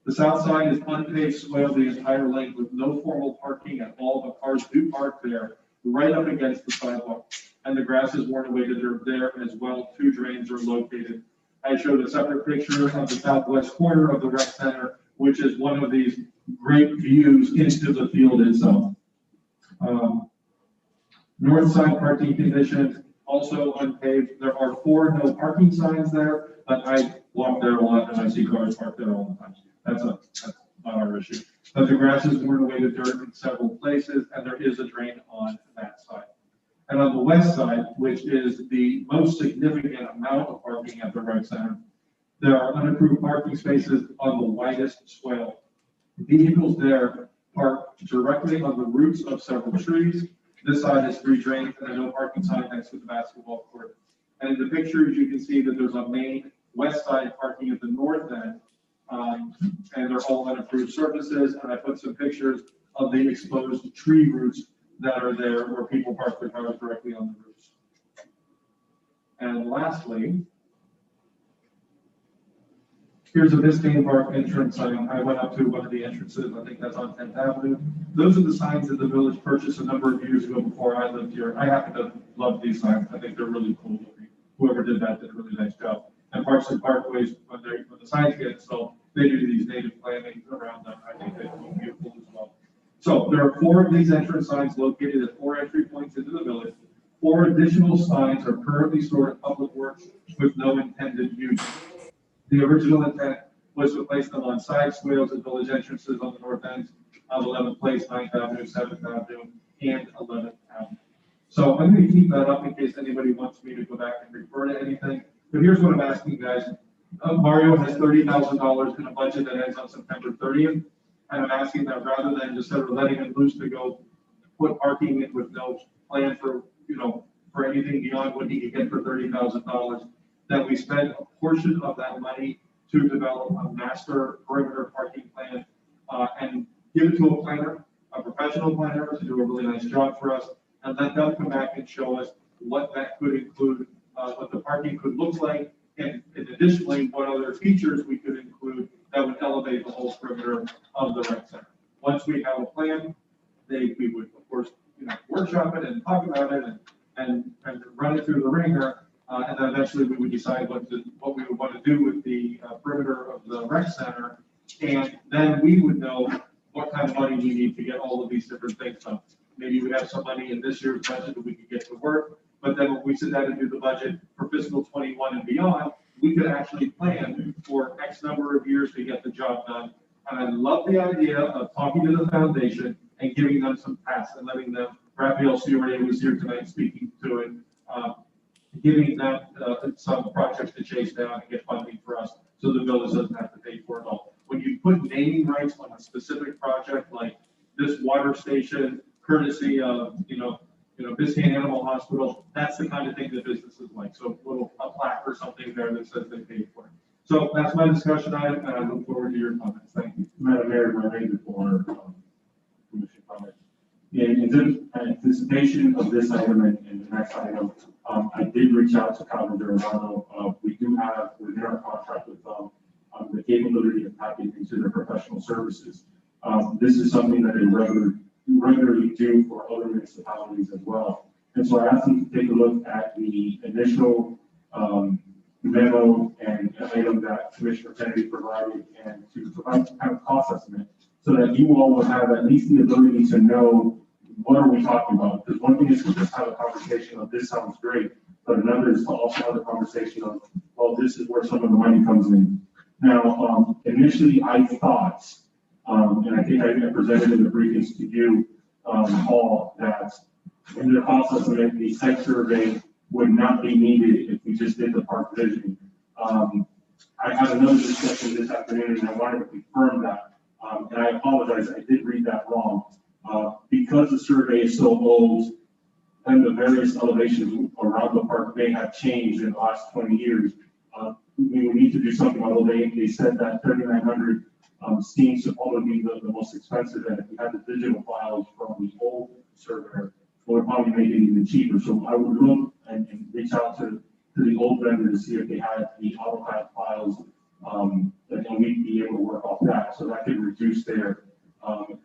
S8: is unpaved swale the entire length with no formal parking at all, but cars do park there right up against the sidewalk. And the grass is worn away to dirt there as well. 2 drains are located. I showed a separate picture of the southwest corner of the rec center, which is one of these great views into the field itself. North side parking conditions, also unpaved. There are 4 no parking signs there, but I walk there a lot and I see cars parked there all the time. That's not our issue. But the grass is worn away to dirt in several places, and there is a drain on that side. And on the west side, which is the most significant amount of parking at the rec center, there are unapproved parking spaces on the widest swale. Vehicles there park directly on the roots of several trees. This side has 3 drains and a no parking sign next to the basketball court. And in the pictures, you can see that there's a main west side parking at the north end, and they're all unapproved surfaces. And I put some pictures of the exposed tree roots that are there where people park their cars directly on the roofs. And lastly, here's a Biscayne Park entrance sign. I went up to one of the entrances. I think that's on 10th Avenue. Those are the signs that the village purchased a number of years ago before I lived here. I happen to love these signs. I think they're really cool looking. Whoever did that did a really nice job. And Parks and Parkways, when the signs get installed, they do these native planting around them. I think they look beautiful as well. So there are 4 of these entrance signs located at 4 entry points into the village. 4 additional signs are currently stored at Public Works with no intended use. The original intent was to place them on side swales at village entrances on the north ends of 11th Place, 9th Avenue, 7th Avenue, and 11th Avenue. So I'm going to keep that up in case anybody wants me to go back and refer to anything. But here's what I'm asking, guys. Mario has $30,000 in a budget that ends on September 30th. And I'm asking that rather than just sort of letting it loose to go put parking in with no plan for, for anything beyond what he could get for $30,000, that we spend a portion of that money to develop a master perimeter parking plan, and give it to a planner, a professional planner, to do a really nice job for us, and let them come back and show us what that could include, what the parking could look like, and additionally, what other features we could include that would elevate the whole perimeter of the rec center. Once we have a plan, we would, of course, workshop it and talk about it and run it through the ringer. And then eventually we would decide what we would want to do with the perimeter of the rec center. And then we would know what kind of money we need to get all of these different things done. Maybe we have some money in this year's budget that we could get to work, but then when we sit down and do the budget for fiscal 21 and beyond, we could actually plan for X number of years to get the job done. And I love the idea of talking to the foundation and giving them some tasks and letting them, Raphael Ciore was here tonight speaking to it, giving them some projects to chase down and get funding for us so the village doesn't have to pay for it all. When you put naming rights on a specific project like this water station, courtesy of, Biscayne Animal Hospital, that's the kind of thing that businesses like. So a plaque or something there that says they paid for it. So that's my discussion item, and I look forward to your comments. Thank you.
S2: Madam Mayor, my name is for commission comments. In anticipation of this item and the next item, I did reach out to Calvin Duranado. We do have within our contract with them the capability of tapping into their professional services. This is something that they regularly do for other municipalities as well. And so I asked them to take a look at the initial memo and item that Commissioner Kennedy provided and to provide some kind of cost estimate so that you all will have at least the ability to know what are we talking about. Because one thing is to just have a conversation of this sounds great, but another is to also have a conversation of, well, this is where some of the money comes in. Now, initially I thought, and I think I presented in the briefings to you, Paul, that in the cost estimate, the site survey would not be needed if we just did the park visioning. I had another discussion this afternoon and I wanted to confirm that. And I apologize, I did read that wrong. Because the survey is so old and the various elevations around the park may have changed in the last 20 years, we would need to do something, although they said that 3,900 seems to probably be the most expensive, and if we had the digital files from the old surveyor, it would probably make it even cheaper. So I would look and reach out to the old vendor to see if they had the AutoCAD files, and we'd be able to work off that. So that could reduce their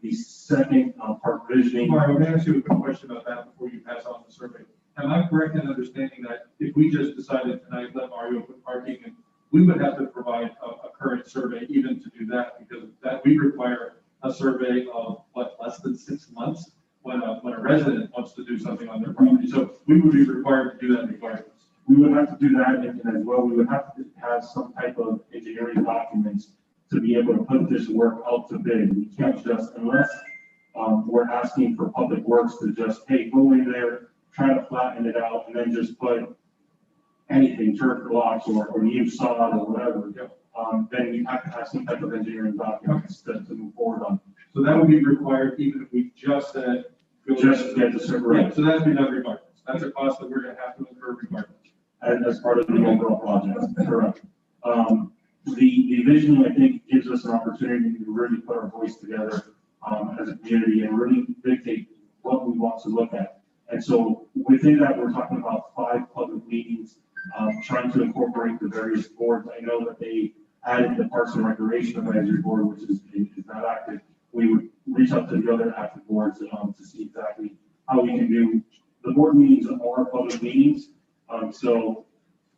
S2: the second park visioning.
S8: Mario, let me ask you a quick question about that before you pass on the survey. Am I correct in understanding that if we just decided tonight, let Mario put parking in, we would have to provide a current survey even to do that, because that we require a survey of what, less than 6 months when a resident wants to do something on their property. So we would be required to do that regardless.
S2: We would have to do that, and as well, we would have to have some type of engineering documents to be able to put this work out to bid. We can't just, unless we're asking for public works to just, hey, go in there, try to flatten it out, and then just put anything, turf blocks or new sod or whatever, then you have to have some type of engineering documents to move forward on.
S8: So that would be required even if we just said.
S2: Just get the server.
S8: Yeah, so that'd be done regardless. That's a cost that we're gonna have to incur regardless.
S2: As part of the overall project, correct. The vision, I think, gives us an opportunity to really put our voice together as a community and really dictate what we want to look at. And so within that, we're talking about 5 public meetings, trying to incorporate the various boards. I know that they added the Parks and Recreation Advisory Board, which is not active. We would reach out to the other active boards to see exactly how we can do. The board meetings are public meetings, so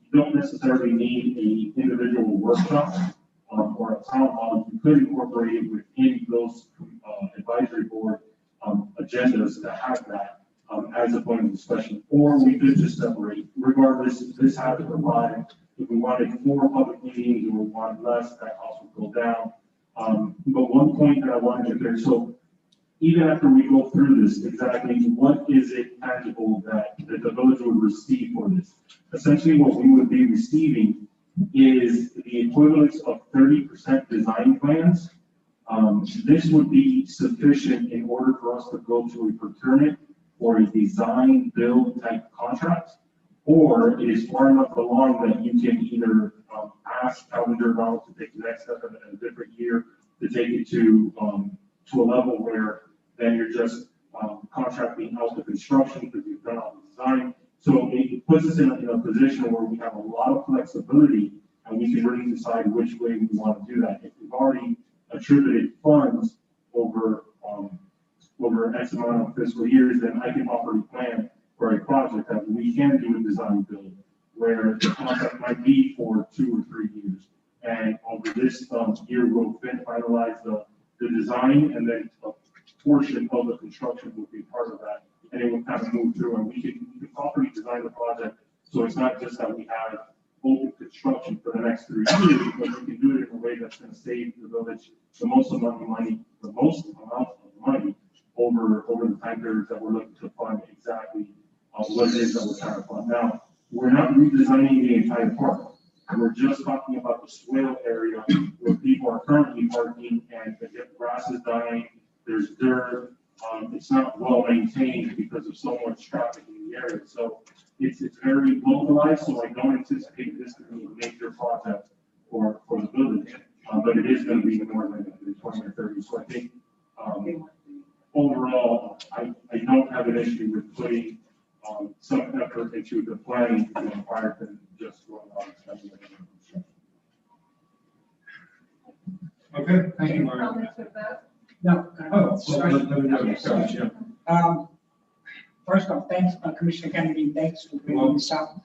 S2: you don't necessarily need an individual workshop or a town hall. You could incorporate it within those advisory board agendas that have that as a point of discussion, or we could just separate. Regardless, this has to provide. If we wanted 4 public meetings or we wanted less, that cost would go down. But one point that I wanted to clear, so even after we go through this, exactly what is it tangible that the village would receive for this? Essentially, what we would be receiving is the equivalence of 30% design plans This would be sufficient in order for us to go to a procurement or a design build type contract, or it is far enough along that you can either ask Calvin Giordano to take the next step in a different year to take it to a level where then you're just contracting out the construction because you've done all the design. So it puts us in a position where we have a lot of flexibility and we can really decide which way we want to do that. If we've already attributed funds over X amount of fiscal years, then I can offer a plan for a project that we can do a design build where the contract might be for 2 or 3 years. And over this year, we'll finalize the design, and then a portion of the construction will be part of that. And it will kind of move through, and we can properly design the project. So it's not just that we have open construction for the next 3 years, but we can do it in a way that's going to save the village the most amount of money over the time periods that we're looking to fund exactly what it is that we're trying to fund. Now, we're not redesigning the entire park. We're just talking about the swale area where people are currently parking, and the grass is dying, there's dirt, it's not well maintained because of so much traffic in the area. So it's very localized, so I don't anticipate this to be a major project for the village, but it is going to be more than 20 or 30. So I think overall, I don't have an issue with putting some effort into the planning prior to just going on and spending it.
S8: Okay, thank you, Mario.
S6: No.
S8: Oh,
S6: sorry. First off, thanks, Commissioner Kennedy, thanks for bringing this up.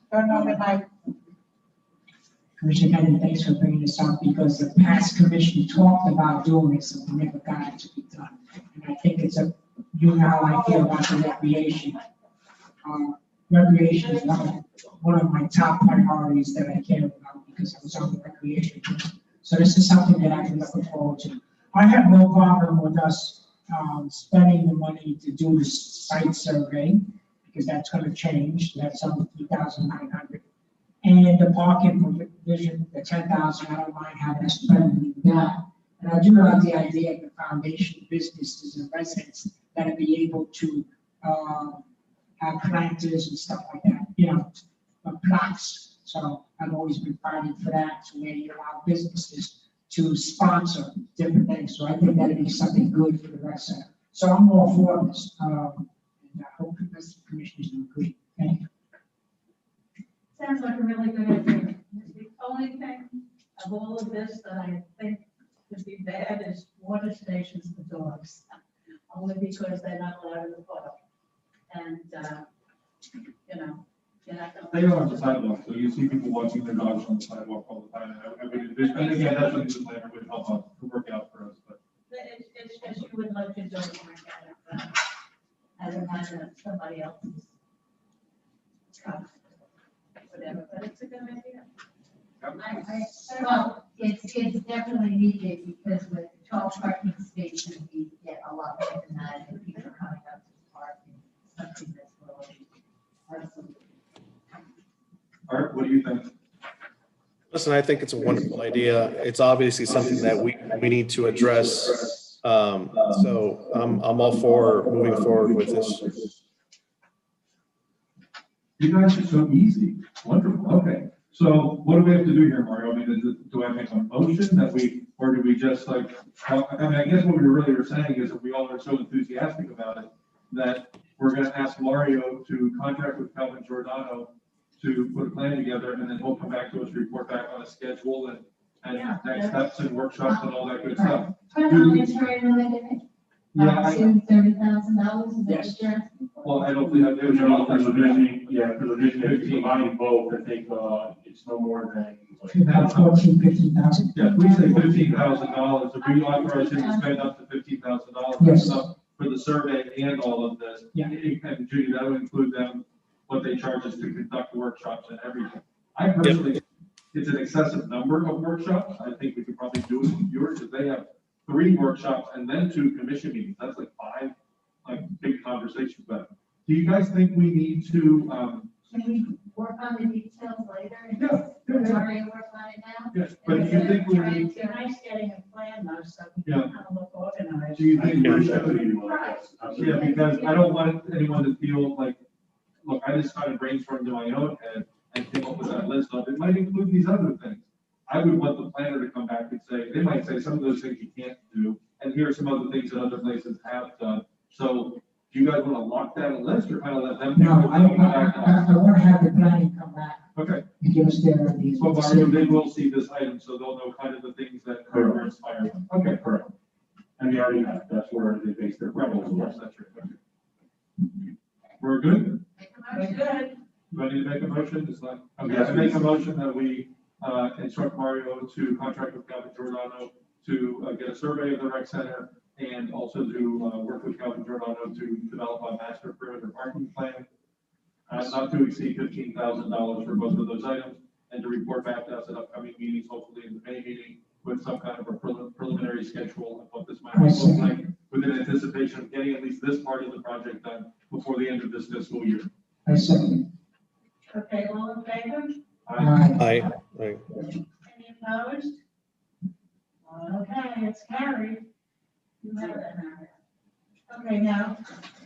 S6: Commissioner Kennedy, thanks for bringing this up because the past commission talked about doing this and we never got it to be done. And I think it's you know how I feel about the recreation. Recreation is one of my top priorities that I care about because I was on the recreation committee. So this is something that I've been looking forward to. I have no problem with us spending the money to do the site survey because that's going to change. That's on 3,900. And the parking provision, the 10,000, I don't mind having us spending that. And I do like the idea of the foundation businesses and residents that will be able to have planters and stuff like that, plaques. So I've always been fighting for that, to where you allow businesses to sponsor different things. So I think that'd be something good for the rec center. So I'm all for this. And I hope the rest of the commissioners will agree. Thank you.
S4: Sounds like a really good idea. The only thing of all of this that I think would be bad is water stations for dogs. Only because they're not allowed in the park. And, you're not gonna.
S8: They are on the sidewalk, so you see people walking their dogs on the sidewalk all the time. I would envision, and again, that's what the planner would help us to work out for us, but.
S4: It's just you would let your dog work at it, as imagine somebody else's. Whatever, but it's a good idea.
S17: Well, it's definitely needed because with 12 parking spaces, we get a lot more than that, and people are coming up to the park and something that's really absolutely.
S8: Art, what do you think?
S7: Listen, I think it's a wonderful idea. It's obviously something that we need to address. So I'm all for moving forward with this.
S8: You guys are so easy. Wonderful. Okay. So what do we have to do here, Mario? I mean, do I make a motion that or do we just I guess what we really were saying is that we all are so enthusiastic about it that we're going to ask Mario to contract with Calvin Giordano to put a plan together, and then he'll come back to us, report back on a schedule and next steps and workshops and all that good stuff.
S17: Put it on the trailer,
S8: Yeah,
S17: $30,000.
S8: Yes. Well, I don't think that there's no vision.
S2: Yeah, for the vision, if you combine both, I think it's no more than.
S6: About 14, 15,000.
S8: Yeah, we say $15,000. If we authorize him to spend up to $15,000
S6: Yes.
S8: for the survey and all of this,
S6: Yeah.
S8: And Judy, that would include them, what they charge us to conduct workshops and everything. I personally, think it's an excessive number of workshops. I think we could probably do it with yours, because they have 3 workshops and then 2 commission meetings. That's like 5, big conversations about it. Do you guys think we need to,
S17: Can we work on the details later?
S8: Yeah.
S4: Mario work on it now.
S8: Yes, but do you think we need,
S4: It'd be nice getting a plan though, so we
S8: Yeah.
S4: can kind of look organized.
S8: do you think we should?
S4: Right.
S8: Yeah, because I don't want anyone to feel like, look, I just kind of brainstormed in my own head and came up with that list of, it might include these other things. I would want the planner to come back and say, they might say some of those things you can't do, and here are some other things that other places have done. So do you guys want to lock that in list or kind of let them?
S6: No, I want to have the planning come back
S8: Okay.
S6: and give us their.
S8: So Mario, they will see this item, so they'll know kind of the things that are inspired. Okay, correct.
S2: And they already have, that's where they base their proposal.
S8: Yes, that's right. Okay. We're good?
S4: We're good.
S8: Do I need to make a motion? It's like, okay,
S2: Yes,
S8: I make a
S2: please.
S8: motion that we instruct Mario to contract with Calvin Giordano to get a survey of the rec center and also to work with Calvin Giordano to develop a master perimeter parking plan. Not to exceed $15,000 for both of those items, and to report back to us at upcoming meetings, hopefully in the May meeting, with some kind of a preliminary schedule of what this might look like, with an anticipation of getting at least this part of the project done before the end of this fiscal year.
S6: I second.
S4: Okay, all in favor?
S7: Aye. Aye.
S4: Any opposed? Okay, it's carried. You have that now. Okay, now,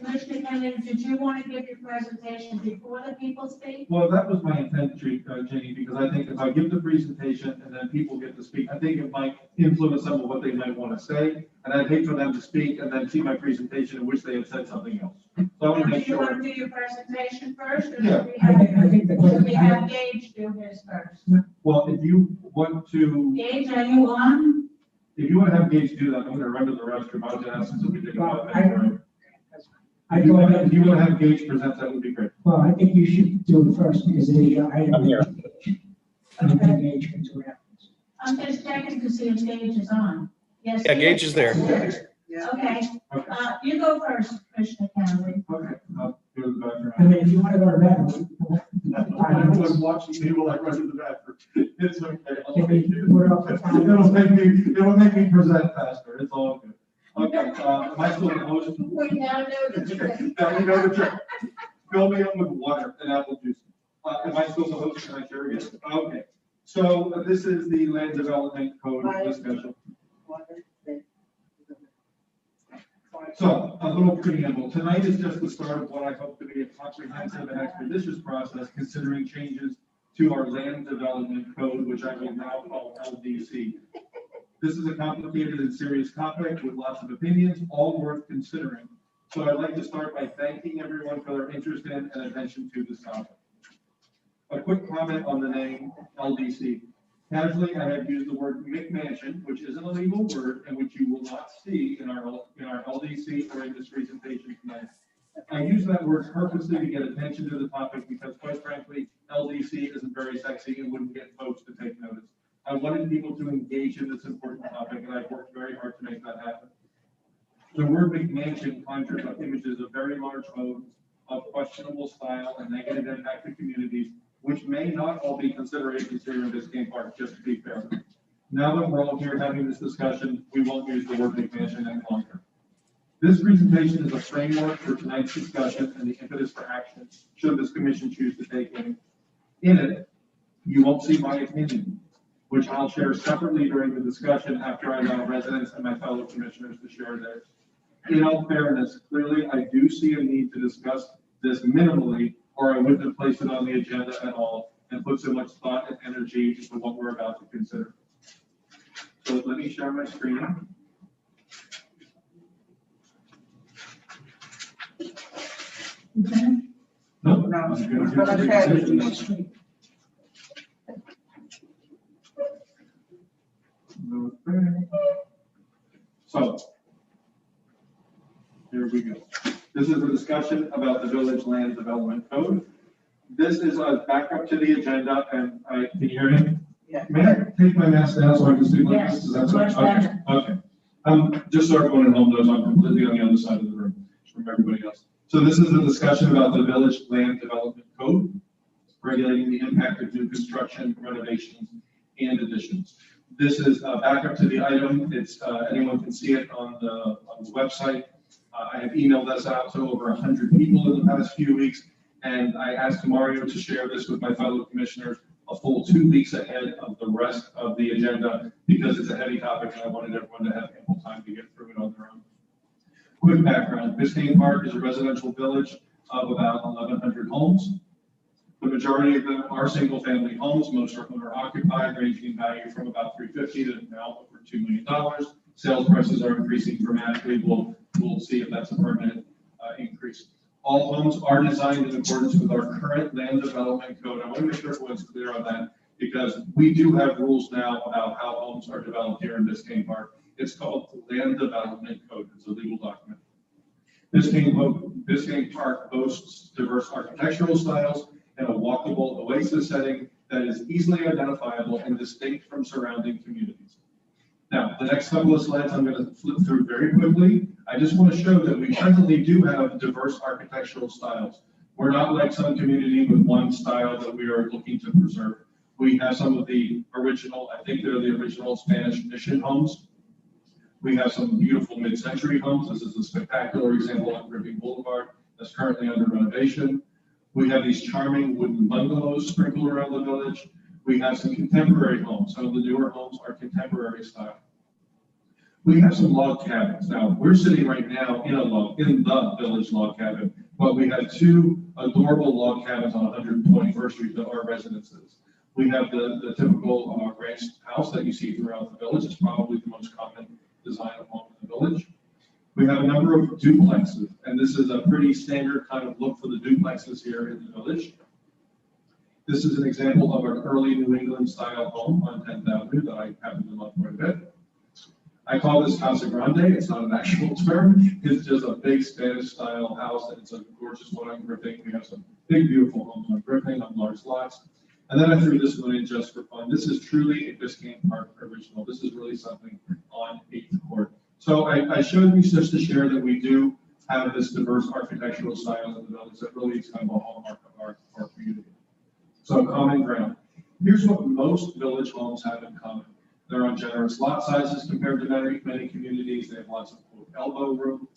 S4: Commissioner Kennedy, did you want to give your presentation before the people speak?
S8: Well, that was my intent, Jenny, because I think if I give the presentation and then people get to speak, I think it might influence some of what they might want to say. And I'd hate for them to speak and then see my presentation in which they had said something else. So I want to
S4: Do
S8: make
S4: you want
S8: sure.
S4: to do your presentation first? Or
S8: Yeah.
S6: I think
S4: should we have Gage do his first?
S8: Well, if you want to,
S4: Gage, are you on?
S8: if you want to have Gage do that, I'm going to run to the restroom. I was going to ask him to take a
S6: Well,
S8: 5 minute break.
S6: I go ahead.
S8: If you want to have Gage present, that would be great.
S6: Well, I think you should do it first because it is your item. I'm here. I don't think Gage can do it.
S4: I'm just checking to see if Gage is on. Yes.
S7: Yeah,
S4: he
S7: Gage is there.
S4: Okay, you go first, Commissioner Kennedy.
S8: Okay, I'll go to the bathroom.
S6: I mean, if you want to go to bed.
S8: I was watching me while I run to the bathroom. It's okay. I'll
S6: Can
S8: take
S6: we
S8: it.
S6: put it off the time?
S8: It'll make me present faster. It's all good. Okay, am I still in motion?
S4: We now know the trick.
S8: Now you know the trick. Fill me up with water and apple juice. Am I still the host? Can I share again? Okay. So this is the land development code discussion. So a little preamble. Tonight is just the start of what I hope to be a comprehensive and expeditious process considering changes to our land development code, which I will now call LDC. This is a complicated and serious topic with lots of opinions, all worth considering. So I'd like to start by thanking everyone for their interest in and attention to this topic. A quick comment on the name LDC. Casually, I have used the word McMansion, which is an illegal word and which you will not see in our LDC or in this presentation tonight. I use that word purposely to get attention to the topic because quite frankly, LDC isn't very sexy and wouldn't get folks to take notice. I wanted people to engage in this important topic and I've worked very hard to make that happen. The word McMansion conjures up images of very large homes of questionable style and negative impact to communities, which may not all be considerations here in Biscayne Park, just to be fair. Now that we're all here having this discussion, we won't use the word McMansion any longer. This presentation is a framework for tonight's discussion and the impetus for action, should this commission choose to take any. In it, you won't see my opinion, which I'll share separately during the discussion after I allow residents and my fellow commissioners to share theirs. In all fairness, clearly I do see a need to discuss this minimally, or I wouldn't have placed it on the agenda at all and put so much thought and energy into what we're about to consider. So let me share my screen. Nope.
S3: No,
S8: I'm gonna
S3: it's
S8: do
S3: gonna
S8: the
S3: share it.
S8: presentation. Okay. So, here we go. This is a discussion about the village land development code. This is a backup to the agenda, and can you hear me?
S3: Yeah.
S8: May I take my mask down so I can speak like this? Is that
S4: Yes,
S8: okay? Okay. Just so everyone at home knows, I'm completely on the other side of the room from everybody else. So this is a discussion about the village land development code, regulating the impact of new construction, renovations, and additions. This is a backup to the item. It's anyone can see it on the website. I have emailed this out to over 100 people in the past few weeks, and I asked Mario to share this with my fellow commissioners a full 2 weeks ahead of the rest of the agenda because it's a heavy topic and I wanted everyone to have ample time to get through it on their own. Quick background, Biscayne Park is a residential village of about 1,100 homes. The majority of them are single-family homes. Most are owner-occupied, ranging in value from about $350 to now over $2 million. Sales prices are increasing dramatically. We'll see if that's a permanent increase. All homes are designed in accordance with our current land development code. I want to make sure everyone's clear on that because we do have rules now about how homes are developed here in Biscayne Park. It's called the Land Development Code. It's a legal document. Biscayne Park boasts diverse architectural styles and a walkable oasis setting that is easily identifiable and distinct from surrounding communities. Now, the next couple of slides I'm going to flip through very quickly. I just want to show that we presently do have diverse architectural styles. We're not like some community with one style that we are looking to preserve. We have some of the original, I think they're the original Spanish mission homes. We have some beautiful mid-century homes. This is a spectacular example on Griffin Boulevard that's currently under renovation. We have these charming wooden bungalows sprinkled around the village. We have some contemporary homes. Some of the newer homes are contemporary style. We have some log cabins. Now, we're sitting right now in the village log cabin, but we have 2 adorable log cabins on 121st Street that are residences. We have the typical ranch house that you see throughout the village. It's probably the most common design of home in the village. We have a number of duplexes, and this is a pretty standard kind of look for the duplexes here in the village. This is an example of an early New England style home on 10th Avenue that I happen to love quite a bit. I call this Casa Grande. It's not an actual term. It's just a big Spanish style house, and it's a gorgeous one on Griffin. We have some big, beautiful homes on Griffin on large lots. And then I threw this one in just for fun. This is truly a Biscayne Park original. This is really something on 8th Court. So I showed you just to share that we do have this diverse architectural style in the village that really is kind of a hallmark of our community. So common ground. Here's what most village homes have in common. They're on generous lot sizes compared to many communities. They have lots of quote, elbow room.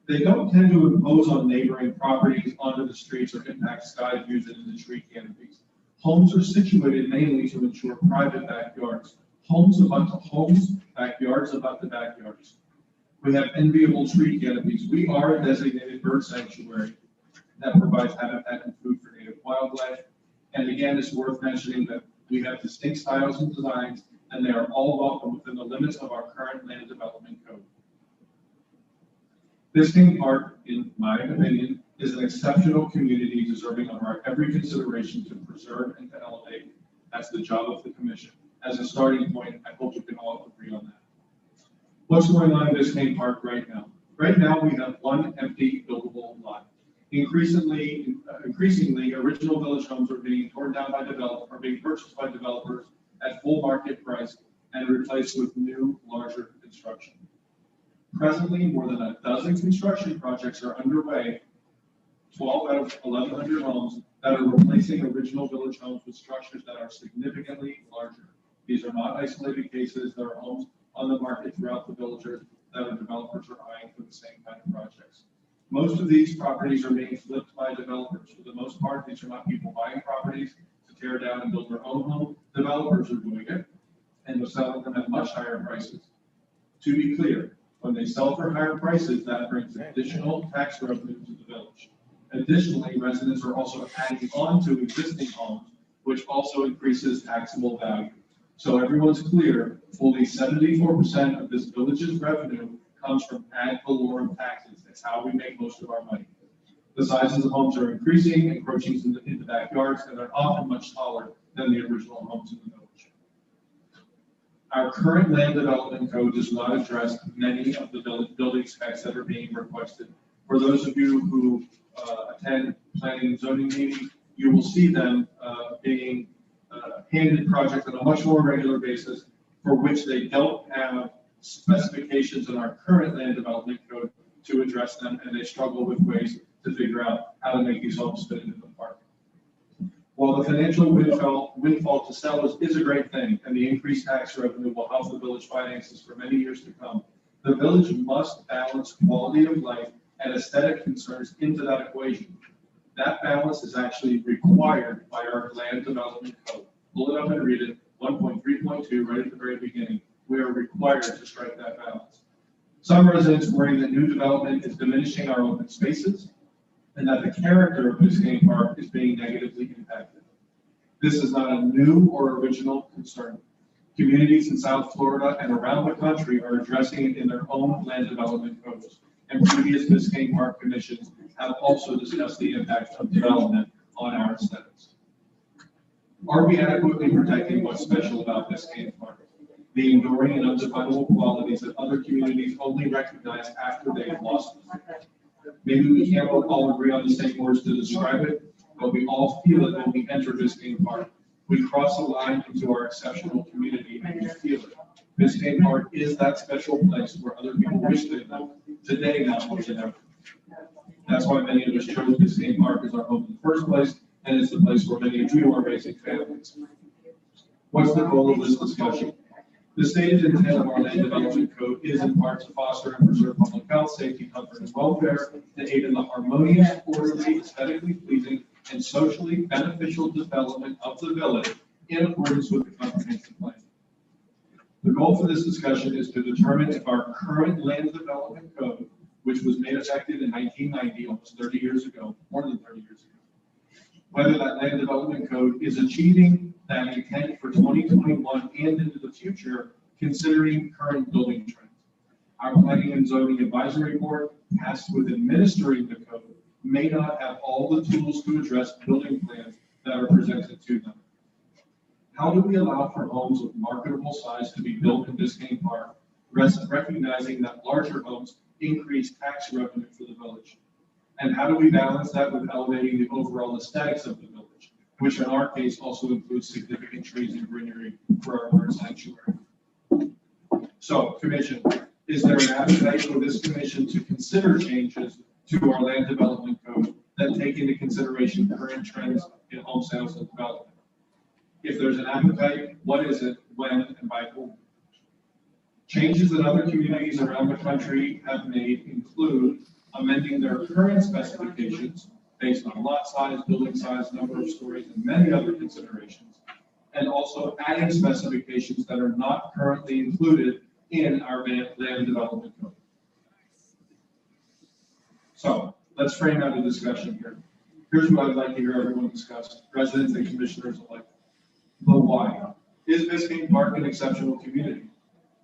S8: They don't tend to impose on neighboring properties onto the streets or impact sky views into the tree canopies. Homes are situated mainly to ensure private backyards. Homes abut to homes, backyards abut to backyards. We have enviable tree canopies. We are a designated bird sanctuary that provides habitat and food for native wildlife. And again, it's worth mentioning that we have distinct styles and designs, and they are all welcome within the limits of our current land development code. Biscayne Park, in my opinion, is an exceptional community deserving of our every consideration to preserve and to elevate. That's the job of the commission. As a starting point, I hope we can all agree on that. What's going on in Biscayne Park right now? Right now, we have one empty buildable lot. Increasingly, original village homes are being torn down by developers, are being purchased by developers at full market price and replaced with new, larger construction. Presently, more than a dozen construction projects are underway, 12 out of 1,100 homes that are replacing original village homes with structures that are significantly larger. These are not isolated cases. There are homes on the market throughout the villages that our developers are eyeing for the same kind of projects. Most of these properties are being flipped by developers. For the most part, these are not people buying properties to tear down and build their own home. Developers are doing it, and they're selling them at much higher prices. To be clear, when they sell for higher prices, that brings additional tax revenue to the village. Additionally, residents are also adding on to existing homes, which also increases taxable value. So everyone's clear, fully 74% of this village's revenue comes from ad valorem taxes. That's how we make most of our money. The sizes of homes are increasing, encroaching into backyards, and they're often much taller than the original homes in the village. Our current land development code does not address many of the building specs that are being requested. For those of you who attend planning and zoning meetings, you will see them being handed projects on a much more regular basis for which they don't have specifications in our current land development code to address them, and they struggle with ways to figure out how to make these homes fit into the park. While the financial windfall to sellers is a great thing, and the increased tax revenue will help the village finances for many years to come, the village must balance quality of life and aesthetic concerns into that equation. That balance is actually required by our land development code. pull it up and read it, 1.3.2, right at the very beginning, we are required to strike that balance. Some residents worry that new development is diminishing our open spaces and that the character of Biscayne Park is being negatively impacted. This is not a new or original concern. Communities in South Florida and around the country are addressing it in their own land development codes, and previous Biscayne Park commissions have also discussed the impact of development on our aesthetics. Are we adequately protecting what's special about Biscayne Park? The enduring and undefinable qualities that other communities only recognize after they have lost them. Maybe we can't all agree on the same words to describe it, but we all feel it when we enter Biscayne Park. We cross a line into our exceptional community and we feel it. Biscayne Park is that special place where other people wish they lived, today now more than ever. That's why many of us chose Biscayne Park as our home in the first place, and it's the place where many of you are raising families. What's the goal of this discussion? The stated intent of our land development code is in part to foster and preserve public health, safety, comfort, and welfare, to aid in the harmonious, orderly, aesthetically pleasing, and socially beneficial development of the village in accordance with the comprehensive plan. The goal for this discussion is to determine if our current land development code, which was made effective in 1990, almost 30 years ago, more than 30 years ago, whether that land development code is achieving that intent for 2021 and into the future, considering current building trends. Our Planning and Zoning Advisory Board, tasked with administering the code, may not have all the tools to address building plans that are presented to them. How do we allow for homes of marketable size to be built in Biscayne Park, recognizing that larger homes increase tax revenue for the village? And how do we balance that with elevating the overall aesthetics of the village, which in our case also includes significant trees and greenery for our bird sanctuary? So, Commission, is there an appetite for this commission to consider changes to our land development code that take into consideration current trends in home sales and development? If there's an appetite, what is it, when, and by whom? Changes that other communities around the country have made include amending their current specifications based on lot size, building size, number of stories, and many other considerations, and also adding specifications that are not currently included in our land development code. So let's frame out a discussion here. Here's what I'd like to hear everyone discuss, residents and commissioners alike. The why. Is Biscayne Park an exceptional community?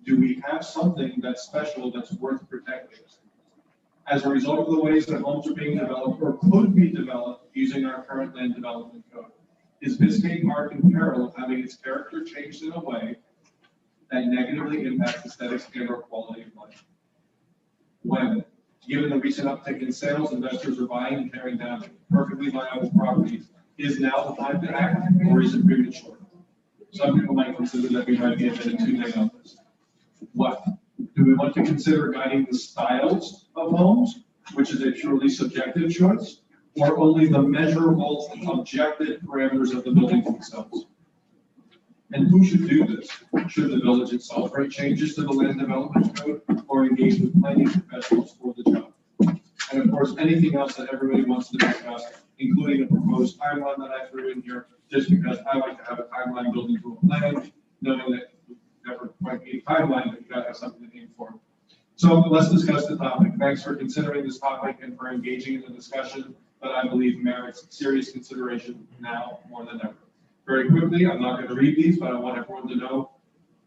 S8: Do we have something that's special that's worth protecting? As a result of the ways that homes are being developed or could be developed using our current land development code, is Biscayne Park in peril of having its character changed in a way that negatively impacts aesthetics and or quality of life? When? Given the recent uptick in sales, investors are buying and tearing down perfectly viable properties. Is now the time to act, or is it premature? Some people might consider that we might be a bit too late on this. What? Do we want to consider guiding the styles of homes, which is a purely subjective choice, or only the measurable, objective parameters of the buildings themselves? And who should do this? Should the village itself write changes to the land development code or engage with planning professionals for the job? And of course, anything else that everybody wants to discuss, including a proposed timeline that I threw in here, just because I like to have a timeline built into a plan, knowing that we never quite need a timeline, but you gotta have something to aim for. So let's discuss the topic. Thanks for considering this topic and for engaging in the discussion that I believe merits serious consideration now more than ever. Very quickly, I'm not going to read these, but I want everyone to know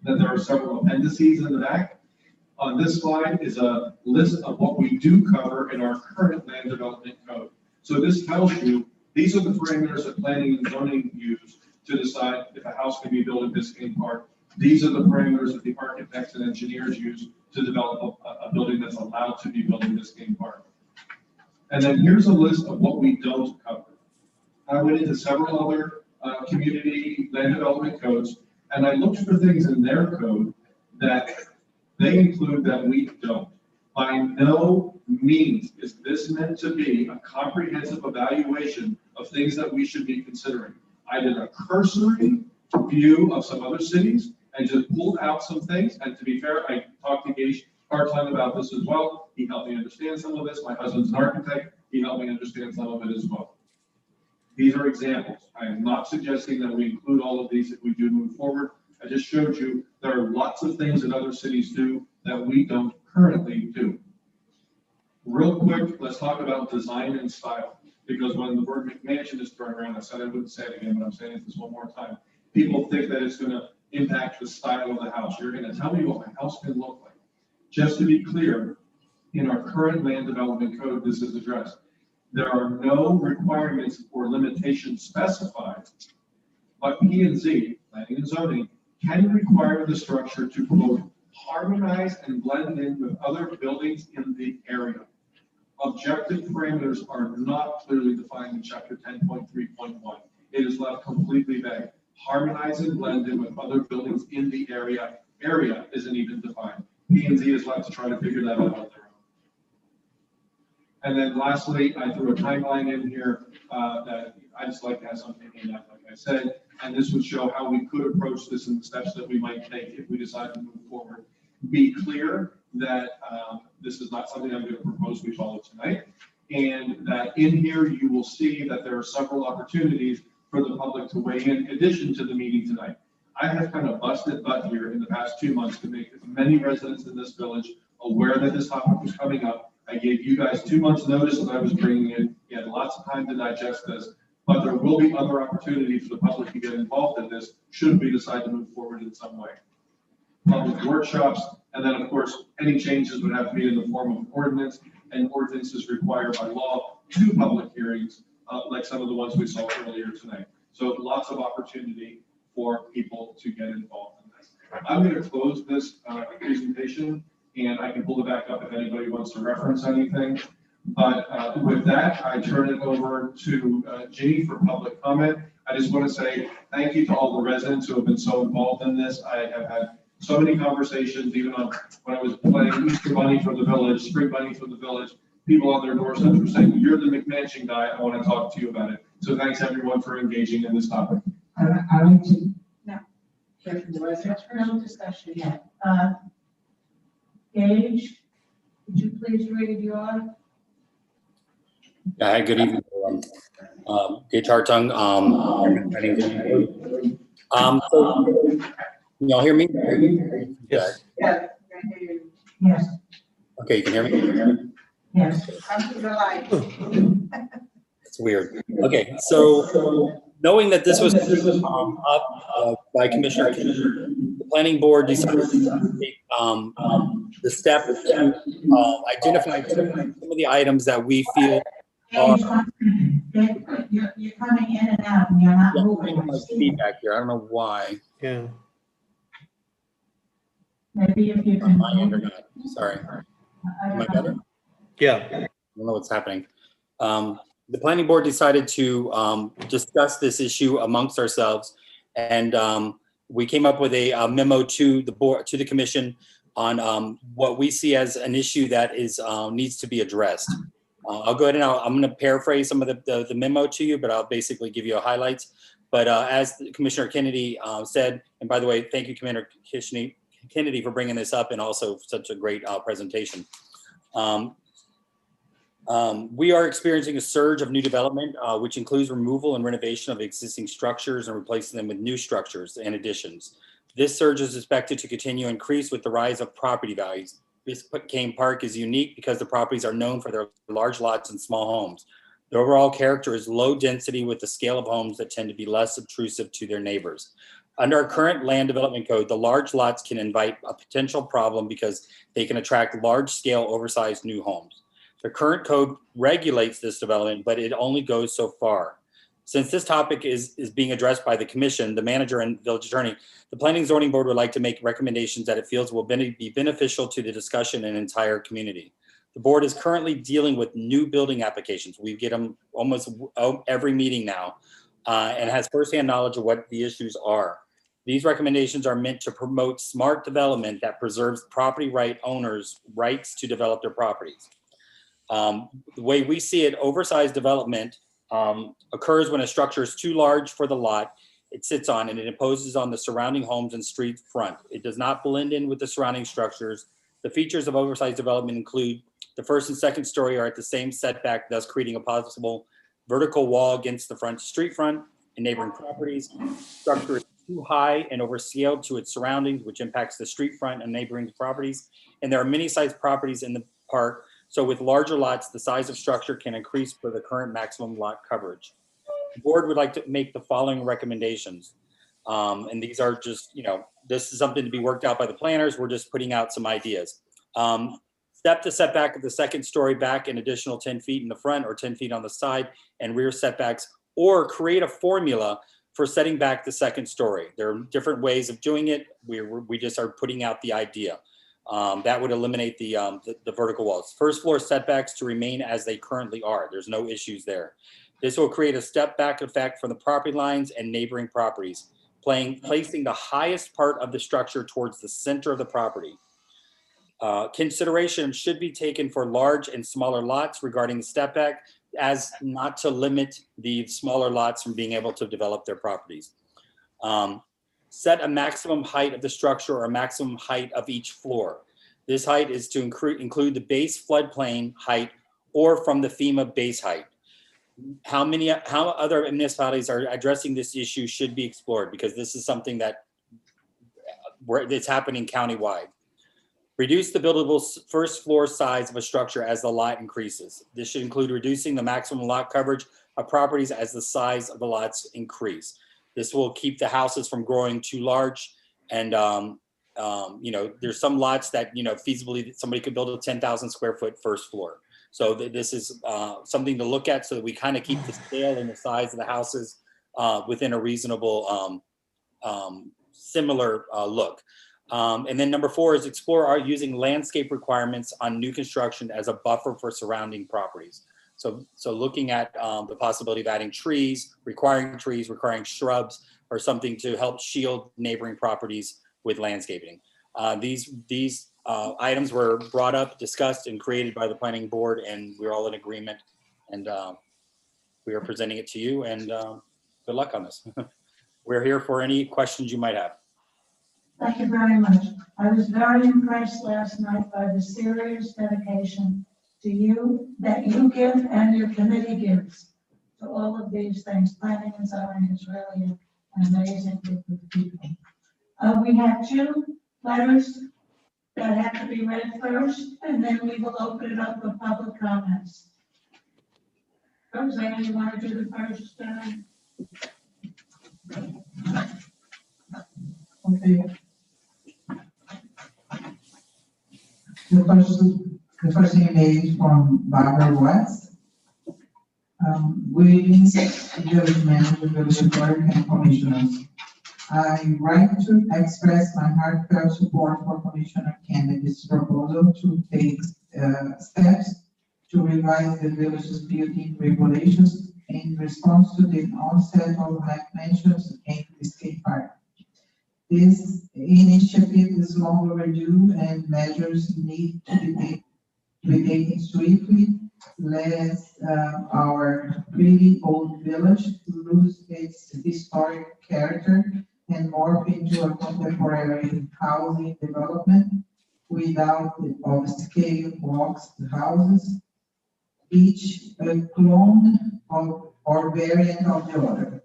S8: that there are several appendices in the back. On this slide is a list of what we do cover in our current land development code. So this tells you, these are the parameters that planning and zoning use to decide if a house can be built in Biscayne Park. These are the parameters that the architects and engineers use to develop a building that's allowed to be built in Biscayne Park. And then here's a list of what we don't cover. I went into several other community land development codes, and I looked for things in their code that they include that we don't. By no means is this meant to be a comprehensive evaluation of things that we should be considering. I did a cursory view of some other cities and just pulled out some things. And to be fair, I talked to Gage part-time about this as well. He helped me understand some of this. My husband's an architect. He helped me understand some of it as well. These are examples. I am not suggesting that we include all of these if we do move forward. I just showed you there are lots of things that other cities do that we don't currently do. Real quick, let's talk about design and style, because when the word McMansion is thrown around, I said I wouldn't say it again, but I'm saying this one more time. People think that it's going to impact the style of the house. You're going to tell me what my house can look like. Just to be clear, in our current land development code, this is addressed. There are no requirements or limitations specified, but P&Z, planning and zoning, can require the structure to, quote, harmonize and blend in with other buildings in the area. Objective parameters are not clearly defined in chapter 10.3.1. It is left completely vague. Harmonize and blend in with other buildings in the area. Area isn't even defined. P&Z is left to try to figure that out on their own. And then lastly, I threw a timeline in here that I just like to have something in that, like I said, and this would show how we could approach this and the steps that we might take if we decide to move forward. Be clear that this is not something I'm going to propose we follow tonight, and that in here you will see that there are several opportunities for the public to weigh in addition to the meeting tonight. I have kind of busted butt here in the past 2 months to make as many residents in this village aware that this topic was coming up. I gave you guys 2 months notice that I was bringing it. You had lots of time to digest this, but there will be other opportunities for the public to get involved in this should we decide to move forward in some way. Public workshops, and then of course, any changes would have to be in the form of ordinance, and ordinances required by law to public hearings, like some of the ones we saw earlier tonight. So lots of opportunity for people to get involved in this. I'm going to close this presentation, and I can pull it back up if anybody wants to reference anything. But with that, I turn it over to Ginny for public comment. I just want to say thank you to all the residents who have been so involved in this. I have had so many conversations, even on when I was playing Easter Bunny for the village, Spring Bunny for the village. People on their doorsteps were saying, "You're the McMansion guy. I want to talk to you about it." So thanks everyone for engaging in this topic.
S1: I like to. No. No discussion yet. Gage, would you please read your?
S5: Yeah, hi, good evening, everyone. Gage Hartung, so, y'all hear me?
S3: Yes.
S1: Yes.
S5: Okay, you can hear me?
S1: Yes.
S3: Come to the light.
S5: It's weird. Okay, so knowing that this was up by Commissioner Kennedy, the planning board decided to take the step to identify some of the items that we feel are.
S1: You're coming in and out and you're not moving.
S5: Much feedback here. I don't know why.
S7: Yeah.
S1: Maybe if you can.
S5: My end or not. Sorry. Am I better?
S7: Yeah.
S5: I don't know what's happening. The planning board decided to discuss this issue amongst ourselves, and we came up with a memo to the board, to the commission, on what we see as an issue that is needs to be addressed. I'll go ahead and I'm going to paraphrase some of the memo to you, but I'll basically give you highlights. But as Commissioner Kennedy said, and by the way, thank you, Commissioner Kennedy, for bringing this up and also such a great presentation. We are experiencing a surge of new development, which includes removal and renovation of existing structures and replacing them with new structures and additions. This surge is expected to continue to increase with the rise of property values. Biscayne Park is unique because the properties are known for their large lots and small homes. The overall character is low density with the scale of homes that tend to be less obtrusive to their neighbors. Under our current land development code, the large lots can invite a potential problem because they can attract large-scale, oversized new homes. The current code regulates this development, but it only goes so far. Since this topic is being addressed by the commission, the manager and village attorney, the Planning and Zoning Board would like to make recommendations that it feels will be beneficial to the discussion and entire community. The board is currently dealing with new building applications. We get them almost every meeting now, and has firsthand knowledge of what the issues are. These recommendations are meant to promote smart development that preserves property right owners' rights to develop their properties. The way we see it, oversized development occurs when a structure is too large for the lot it sits on and it imposes on the surrounding homes and street front. It does not blend in with the surrounding structures. The features of oversized development include the first and second story are at the same setback, thus creating a possible vertical wall against the street front and neighboring properties. Structure is too high and overscaled to its surroundings, which impacts the street front and neighboring properties. And there are many sized properties in the park, so with larger lots, the size of structure can increase for the current maximum lot coverage. The board would like to make the following recommendations. And these are just, this is something to be worked out by the planners. We're just putting out some ideas. Step the setback of the second story back an additional 10 feet in the front or 10 feet on the side and rear setbacks, or create a formula for setting back the second story. There are different ways of doing it. We just are putting out the idea. That would eliminate the vertical walls. First floor setbacks to remain as they currently are. There's no issues there. This will create a step back effect from the property lines and neighboring properties, placing the highest part of the structure towards the center of the property. Consideration should be taken for large and smaller lots regarding the step back, as not to limit the smaller lots from being able to develop their properties. Set a maximum height of the structure or a maximum height of each floor. This height is to include the base floodplain height or from the FEMA base height. How other municipalities are addressing this issue should be explored, because this is something that it's happening countywide. Reduce the buildable first floor size of a structure as the lot increases. This should include reducing the maximum lot coverage of properties as the size of the lots increase. This will keep the houses from growing too large. And, there's some lots that, feasibly somebody could build a 10,000 square foot first floor. So this is something to look at so that we kind of keep the scale and the size of the houses within a reasonable, similar look. And then number 4 is explore using landscape requirements on new construction as a buffer for surrounding properties. So looking at the possibility of adding trees, requiring shrubs, or something to help shield neighboring properties with landscaping. These items were brought up, discussed, and created by the planning board, and we're all in agreement. And we are presenting it to you, and good luck on this. We're here for any questions you might have.
S1: Thank you very much. I was very impressed last night by the serious dedication to you that you give and your committee gives to all of these things. Planning and zoning is really an amazing group of people. We have 2 letters that have to be read first, and then we will open it up for public comments. Roseanne, you want to do the first?
S3: Okay. The first email is from Barbara West. Greetings, village manager, village clerk, and commissioners. I write to express my heartfelt support for Commissioner Kennedy's proposal to take steps to revise the village's building regulations in response to the onset of black mansions in Biscayne Park. This initiative is long overdue and measures need to be taken swiftly, lest our pretty old village lose its historic character and morph into a contemporary housing development without the upscale boxed houses, each a clone of or variant of the other.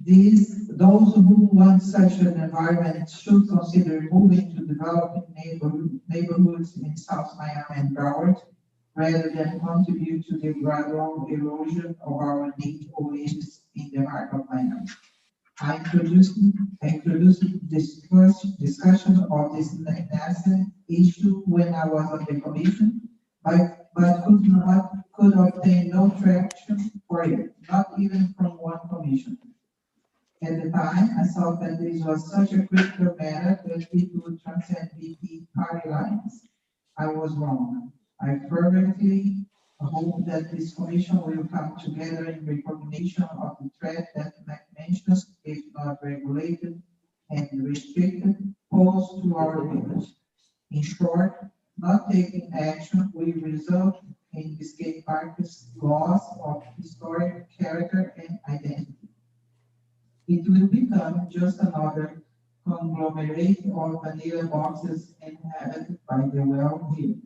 S3: Those who want such an environment should consider moving to developing neighborhoods in South Miami and Broward, rather than contribute to the gradual erosion of our neat oasis in the heart of Miami. I introduced this first discussion of this nascent issue when I was on the commission, but could obtain no traction for it, not even from one commissioner. At the time, I thought that this was such a critical matter that it would transcend VP party lines. I was wrong. I fervently hope that this commission will come together in recognition of the threat that McMansions, if not regulated and restricted, pose to our village. In short, not taking action will result in Biscayne Park's loss of historic character and identity. It will become just another conglomerate of vanilla boxes inhabited by the well-heeled.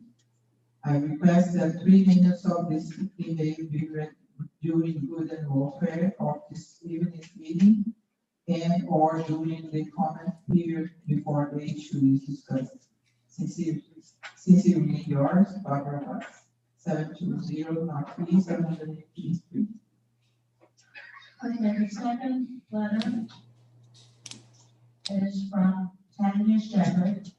S3: I request that 3 minutes of this email be read during good and welfare of this evening's meeting and or during the comment period before the issue is discussed. Sincerely yours, Barbara Butts, 720 North 718th Street.
S1: Okay, the second letter is from Tanya Shepherd.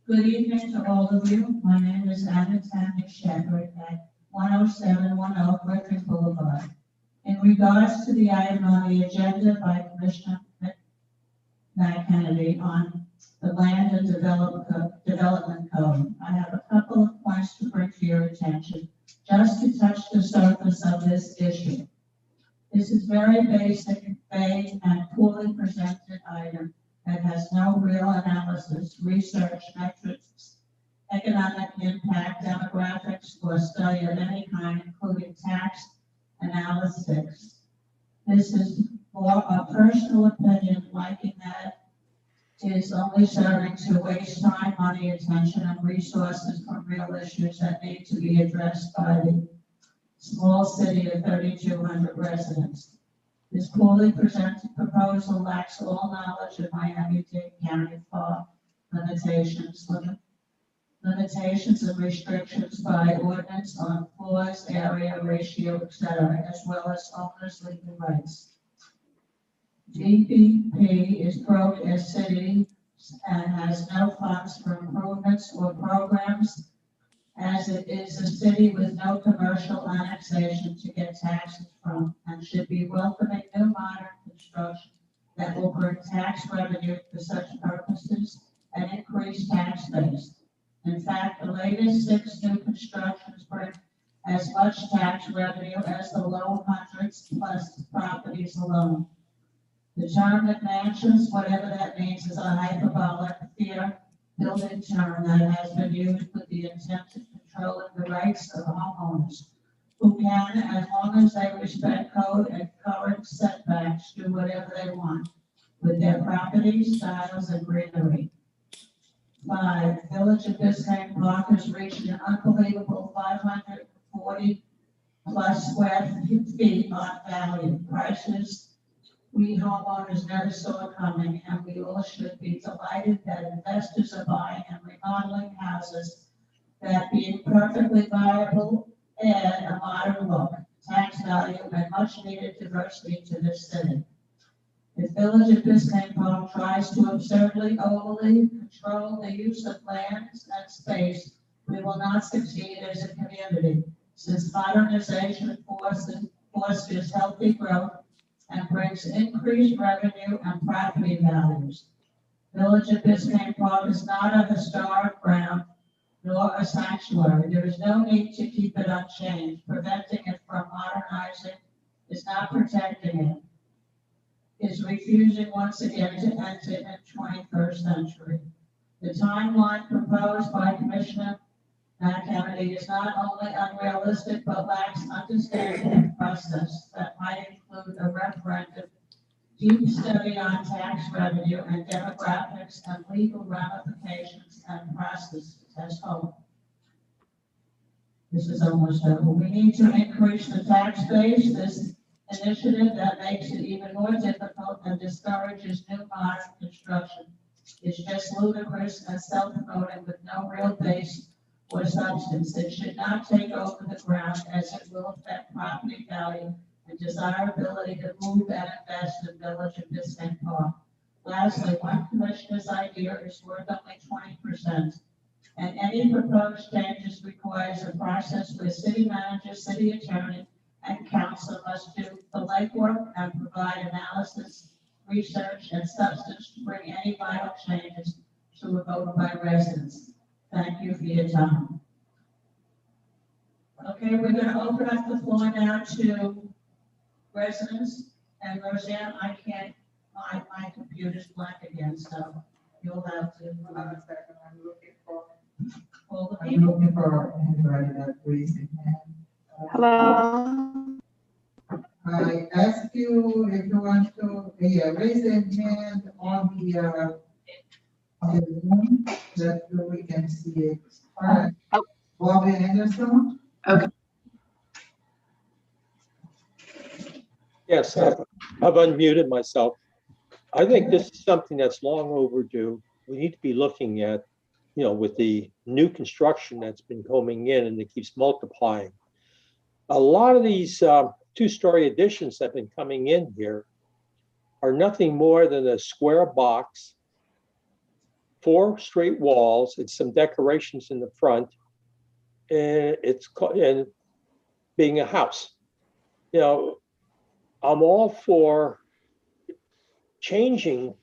S1: Good evening to all of you. My name is Anna Tanya Shepherd at 10710 Griffin Boulevard. In regards to the item on the agenda by Commissioner Matt Kennedy on the Land and Development Code, I have a couple of points to bring to your attention, just to touch the surface of this issue. This is very basic, vague, and poorly presented item that has no real analysis, research, metrics, economic impact, demographics, or study of any kind, including tax analysis. This is for a personal opinion, liking that is only serving to waste time, money, attention, and resources from real issues that need to be addressed by the small city of 3,200 residents. This poorly presented proposal lacks all knowledge of Miami-Dade County law limitations and restrictions by ordinance on floors, area, ratio, etc., as well as owners' legal rights. DPP is broke as city and has no funds for improvements or programs, as it is a city with no commercial annexation to get taxes from, and should be welcoming new modern construction that will bring tax revenue for such purposes and increase tax base. In fact, the latest 6 new constructions bring as much tax revenue as the low hundreds plus properties alone. The term McMansions, whatever that means, is a hyperbolic fear-building term that has been used with the intent of controlling the rights of homeowners, who can, as long as they respect code and current setbacks, do whatever they want with their properties, styles, and greenery. 5, Village of Biscayne Park has reached an unbelievable 540 plus square feet on value. Prices we homeowners never saw coming, and we all should be delighted that investors are buying and remodeling houses that, being perfectly viable, add a modern look, tax value, and much needed diversity to this city. If Village of Biscayne Park tries to absurdly overly control the use of lands and space, we will not succeed as a community, since modernization fosters healthy growth and brings increased revenue and property values. Village of Biscayne Park is not a historic ground nor a sanctuary. There is no need to keep it unchanged. Preventing it from modernizing is not protecting it. Is refusing once again to enter in the 21st century. The timeline proposed by Commissioner Matt Kennedy is not only unrealistic, but lacks understanding of process that might include a referendum, deep study on tax revenue and demographics and legal ramifications and process as whole. This is almost over. We need to increase the tax base. This initiative that makes it even more difficult and discourages new modern construction is just ludicrous and self-promoting with no real base or substance. It should not take over the ground, as it will affect property value and desirability to move and invest in Village of Biscayne Park. Lastly, one commissioner's idea is worth only 20%, and any proposed changes requires a process where city manager, city attorney, and council must do the legwork and provide analysis, research, and substance to bring any vital changes to a vote by residents. Thank you for your time. Okay, we're going to open up the floor now to residents. And Roseanne, I can't, my computer's blank again, so you'll have to.
S3: Hold on a second, I'm looking for anybody that raised their hand.
S9: Hello.
S3: I ask you if you want to, raise your hand on the Zoom, that we can see it. All right. Bobby Anderson.
S9: Okay.
S14: Yes, I've unmuted myself. I think this is something that's long overdue. We need to be looking at, with the new construction that's been coming in and it keeps multiplying. A lot of these two-story additions that have been coming in here are nothing more than a square box, 4 straight walls, and some decorations in the front, and and being a house. I'm all for changing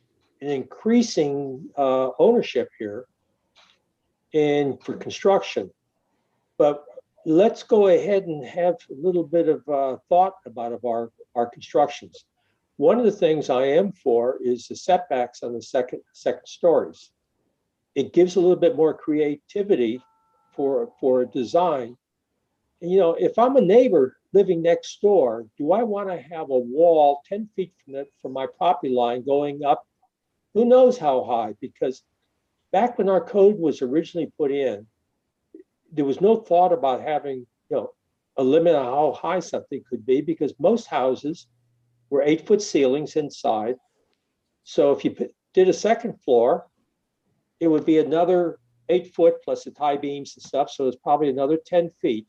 S14: and increasing ownership here and for construction. But let's go ahead and have a little bit of thought about our constructions. One of the things I am for is the setbacks on the second stories. It gives a little bit more creativity for design. And, if I'm a neighbor living next door, do I want to have a wall 10 feet from my property line going up who knows how high? Because back when our code was originally put in, there was no thought about having, a limit on how high something could be, because most houses were 8-foot ceilings inside. So if you did a second floor, it would be another 8 foot plus the tie beams and stuff. So it's probably another 10 feet.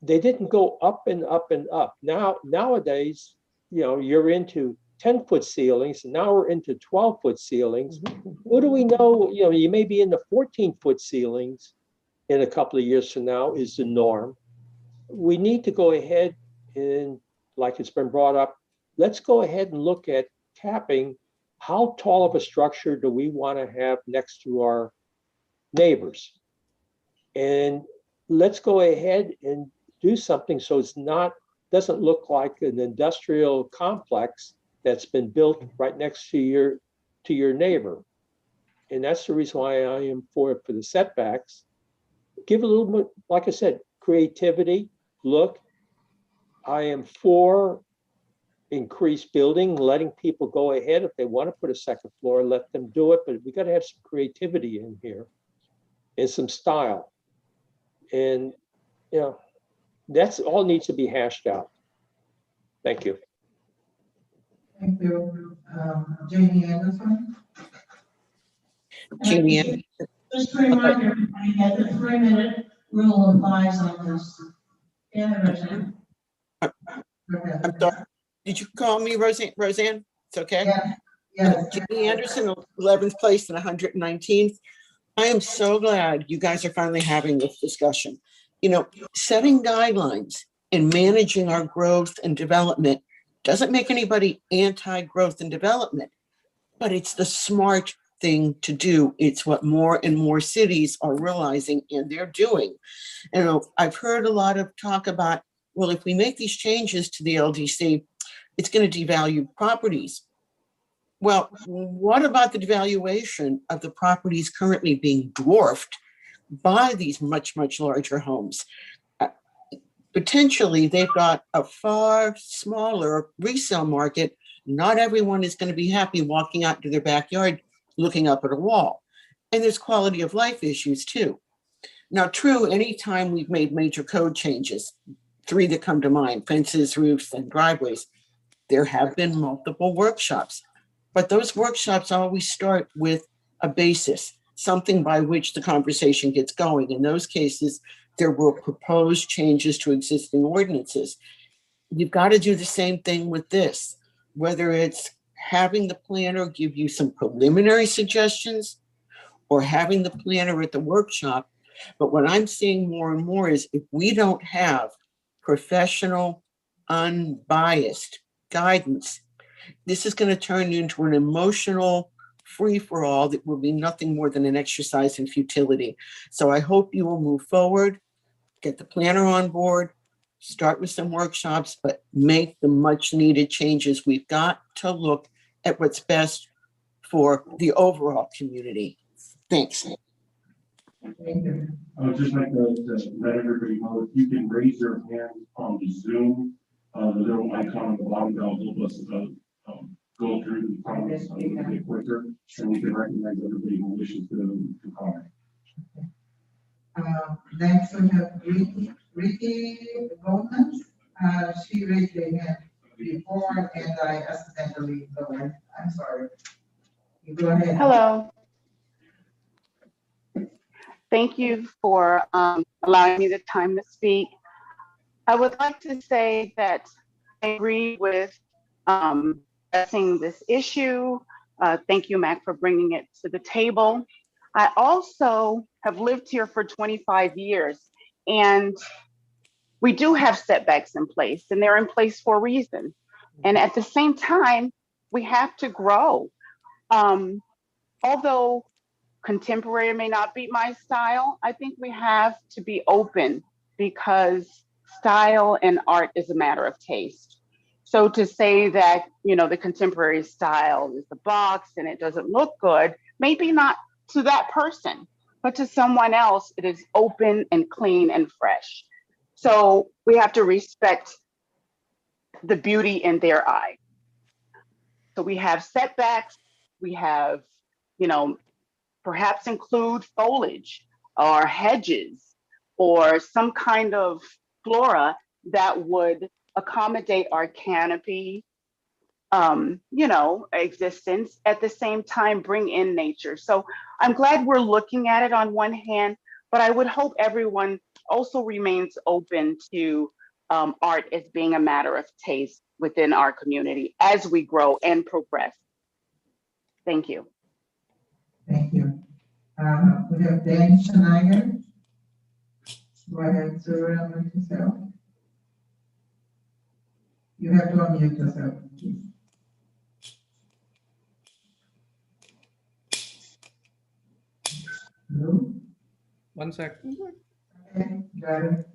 S14: They didn't go up and up and up. Nowadays, you're into 10-foot ceilings, and now we're into 12-foot ceilings. What do we know? You may be into 14-foot ceilings in a couple of years from now is the norm. We need to go ahead and, like it's been brought up, let's go ahead and look at capping. How tall of a structure do we want to have next to our neighbors? And let's go ahead and do something so it's doesn't look like an industrial complex that's been built right next to your neighbor. And that's the reason why I am for the setbacks. Give a little bit, like I said, creativity. Look, I am for increased building, letting people go ahead. If they want to put a second floor, let them do it. But we got to have some creativity in here and some style. And, that's all needs to be hashed out. Thank you.
S3: Thank you. Jamie Anderson?
S12: Jamie Anderson.
S1: Just to remind everybody that the 3-minute rule applies on this. Yeah, Roseanne.
S12: I'm sorry. Did you call me Roseanne? It's okay?
S3: Yeah. Yes.
S12: Jamie Anderson, 11th place and 119th. I am so glad you guys are finally having this discussion. Setting guidelines and managing our growth and development doesn't make anybody anti-growth and development, but it's the smart thing to do. It's what more and more cities are realizing, and they're doing. I've heard a lot of talk about, well, if we make these changes to the LDC, it's going to devalue properties. Well, what about the devaluation of the properties currently being dwarfed by these much, much larger homes? Potentially, they've got a far smaller resale market. Not everyone is going to be happy walking out to their backyard looking up at a wall. And there's quality of life issues too. Now, true, anytime we've made major code changes, 3 that come to mind, fences, roofs, and driveways, there have been multiple workshops. But those workshops always start with a basis, something by which the conversation gets going. In those cases, there were proposed changes to existing ordinances. You've got to do the same thing with this, whether it's having the planner give you some preliminary suggestions or having the planner at the workshop. But what I'm seeing more and more is if we don't have professional, unbiased guidance, this is going to turn into an emotional free-for-all that will be nothing more than an exercise in futility. So I hope you will move forward, get the planner on board, start with some workshops, but make the much needed changes. We've got to look at what's best for the overall community. Thanks.
S2: I would just like to let everybody know, if you can raise your hand on the Zoom, the little icon on the bottom, that'll help us go through the comments a little bit quicker, and we can recognize everybody who wishes to comment.
S3: Next we have Ricky Gomez. She raised her hand. before and I accidentally lowered. I'm sorry. You go ahead.
S9: Hello. Thank you for allowing me the time to speak. I would like to say that I agree with addressing this issue. Thank you, Mac, for bringing it to the table. I also have lived here for 25 years, and we do have setbacks in place, and they're in place for a reason. And at the same time, we have to grow. Although contemporary may not be my style, I think we have to be open because style and art is a matter of taste. So to say that, you know, the contemporary style is the box and it doesn't look good, maybe not to that person, but to someone else, it is open and clean and fresh. So we have to respect the beauty in their eye. So we have setbacks, we have, you know, perhaps include foliage or hedges or some kind of flora that would accommodate our canopy, you know, existence, at the same time bring in nature. So I'm glad we're looking at it on one hand, but I would hope everyone also remains open to art as being a matter of taste within our community as we grow and progress. Thank you.
S3: Thank you. We have Dan Schneider. Go ahead, sir, unmute yourself. You have to unmute yourself, please. Hello?
S22: 1 sec.
S3: Okay, got it.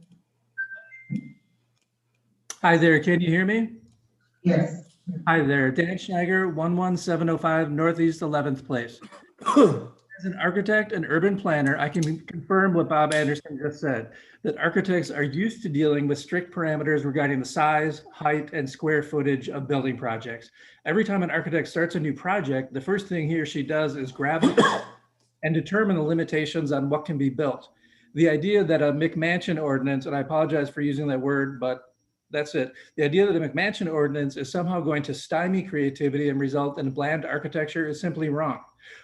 S22: Hi there, can you hear me?
S3: Yes.
S22: Hi there, Dan Schneider, 11705 Northeast 11th Place. As an architect and urban planner, I can confirm what Bob Anderson just said, that architects are used to dealing with strict parameters regarding the size, height, and square footage of building projects. Every time an architect starts a new project, the first thing he or she does is grab it and determine the limitations on what can be built. The idea that a McMansion ordinance, and I apologize for using that word, but that's it. The idea that a McMansion ordinance is somehow going to stymie creativity and result in bland architecture is simply wrong.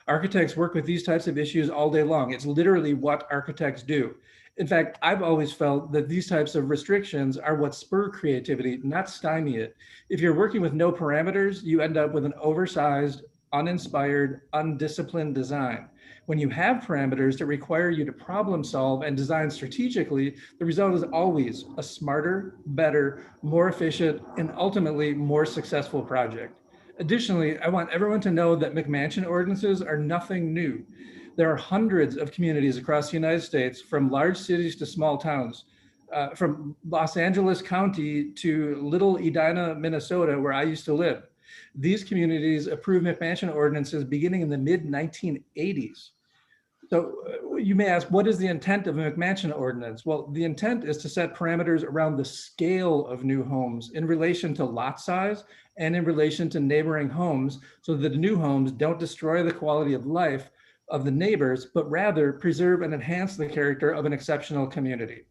S22: Architects work with these types of issues all day long. It's literally what architects do. In fact, I've always felt that these types of restrictions are what spur creativity, not stymie it. If you're working with no parameters, you end up with an oversized, uninspired, undisciplined design. When you have parameters that require you to problem solve and design strategically, the result is always a smarter, better, more efficient, and ultimately more successful project. Additionally, I want everyone to know that McMansion ordinances are nothing new. There are hundreds of communities across the United States, from large cities to small towns, from Los Angeles County to Little Edina, Minnesota, where I used to live. These communities approved McMansion ordinances beginning in the mid-1980s. So you may ask, what is the intent of a McMansion ordinance? Well, the intent is to set parameters around the scale of new homes in relation to lot size and in relation to neighboring homes, so that the new homes don't destroy the quality of life of the neighbors, but rather preserve and enhance the character of an exceptional community.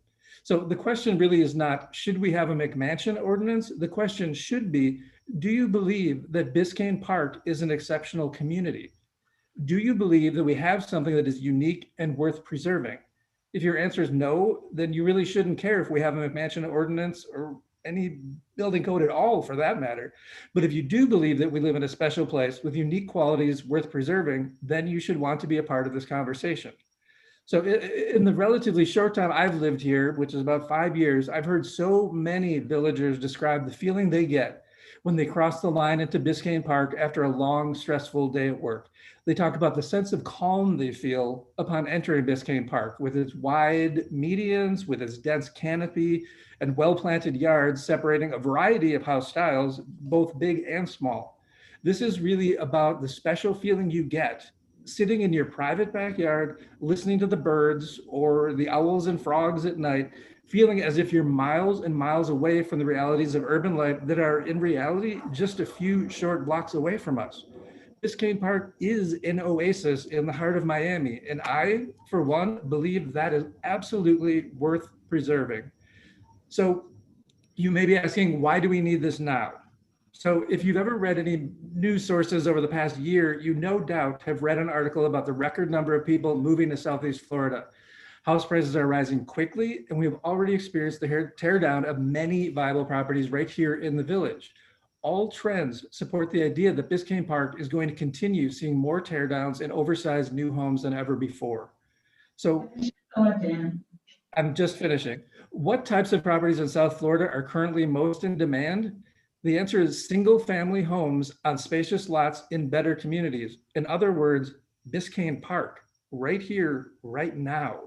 S22: So the question really is not, should we have a McMansion ordinance? The question should be, do you believe that Biscayne Park is an exceptional community? Do you believe that we have something that is unique and worth preserving? If your answer is no, then you really shouldn't care if we have a McMansion ordinance or any building code at all for that matter. But if you do believe that we live in a special place with unique qualities worth preserving, then you should want to be a part of this conversation. So in the relatively short time I've lived here, which is about 5 years, I've heard so many villagers describe the feeling they get when they cross the line into Biscayne Park after a long, stressful day at work. They talk about the sense of calm they feel upon entering Biscayne Park, with its wide medians, with its dense canopy, and well-planted yards separating a variety of house styles, both big and small. This is really about the special feeling you get sitting in your private backyard, listening to the birds or the owls and frogs at night, feeling as if you're miles and miles away from the realities of urban life that are in reality just a few short blocks away from us. Biscayne Park is an oasis in the heart of Miami, and I, for one, believe that is absolutely worth preserving. So you may be asking, why do we need this now? So if you've ever read any news sources over the past year, you no doubt have read an article about the record number of people moving to Southeast Florida. House prices are rising quickly, and we have already experienced the tear down of many viable properties right here in the village. All trends support the idea that Biscayne Park is going to continue seeing more tear downs and oversized new homes than ever before. So I'm just finishing. What types of properties in South Florida are currently most in demand? The answer is single family homes on spacious lots in better communities. In other words, Biscayne Park, right here, right now.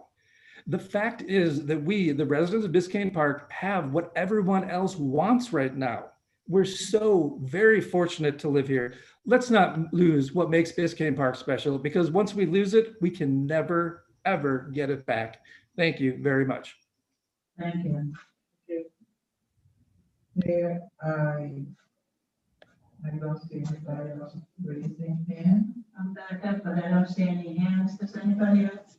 S22: The fact is that we, the residents of Biscayne Park, have what everyone else wants right now. We're so very fortunate to live here. Let's not lose what makes Biscayne Park special, because once we lose it, we can never, ever get it back. Thank you very much.
S3: Thank you. Mayor, I don't see anybody else raising hand.
S4: I'm back up, but I don't see any hands. Does anybody else?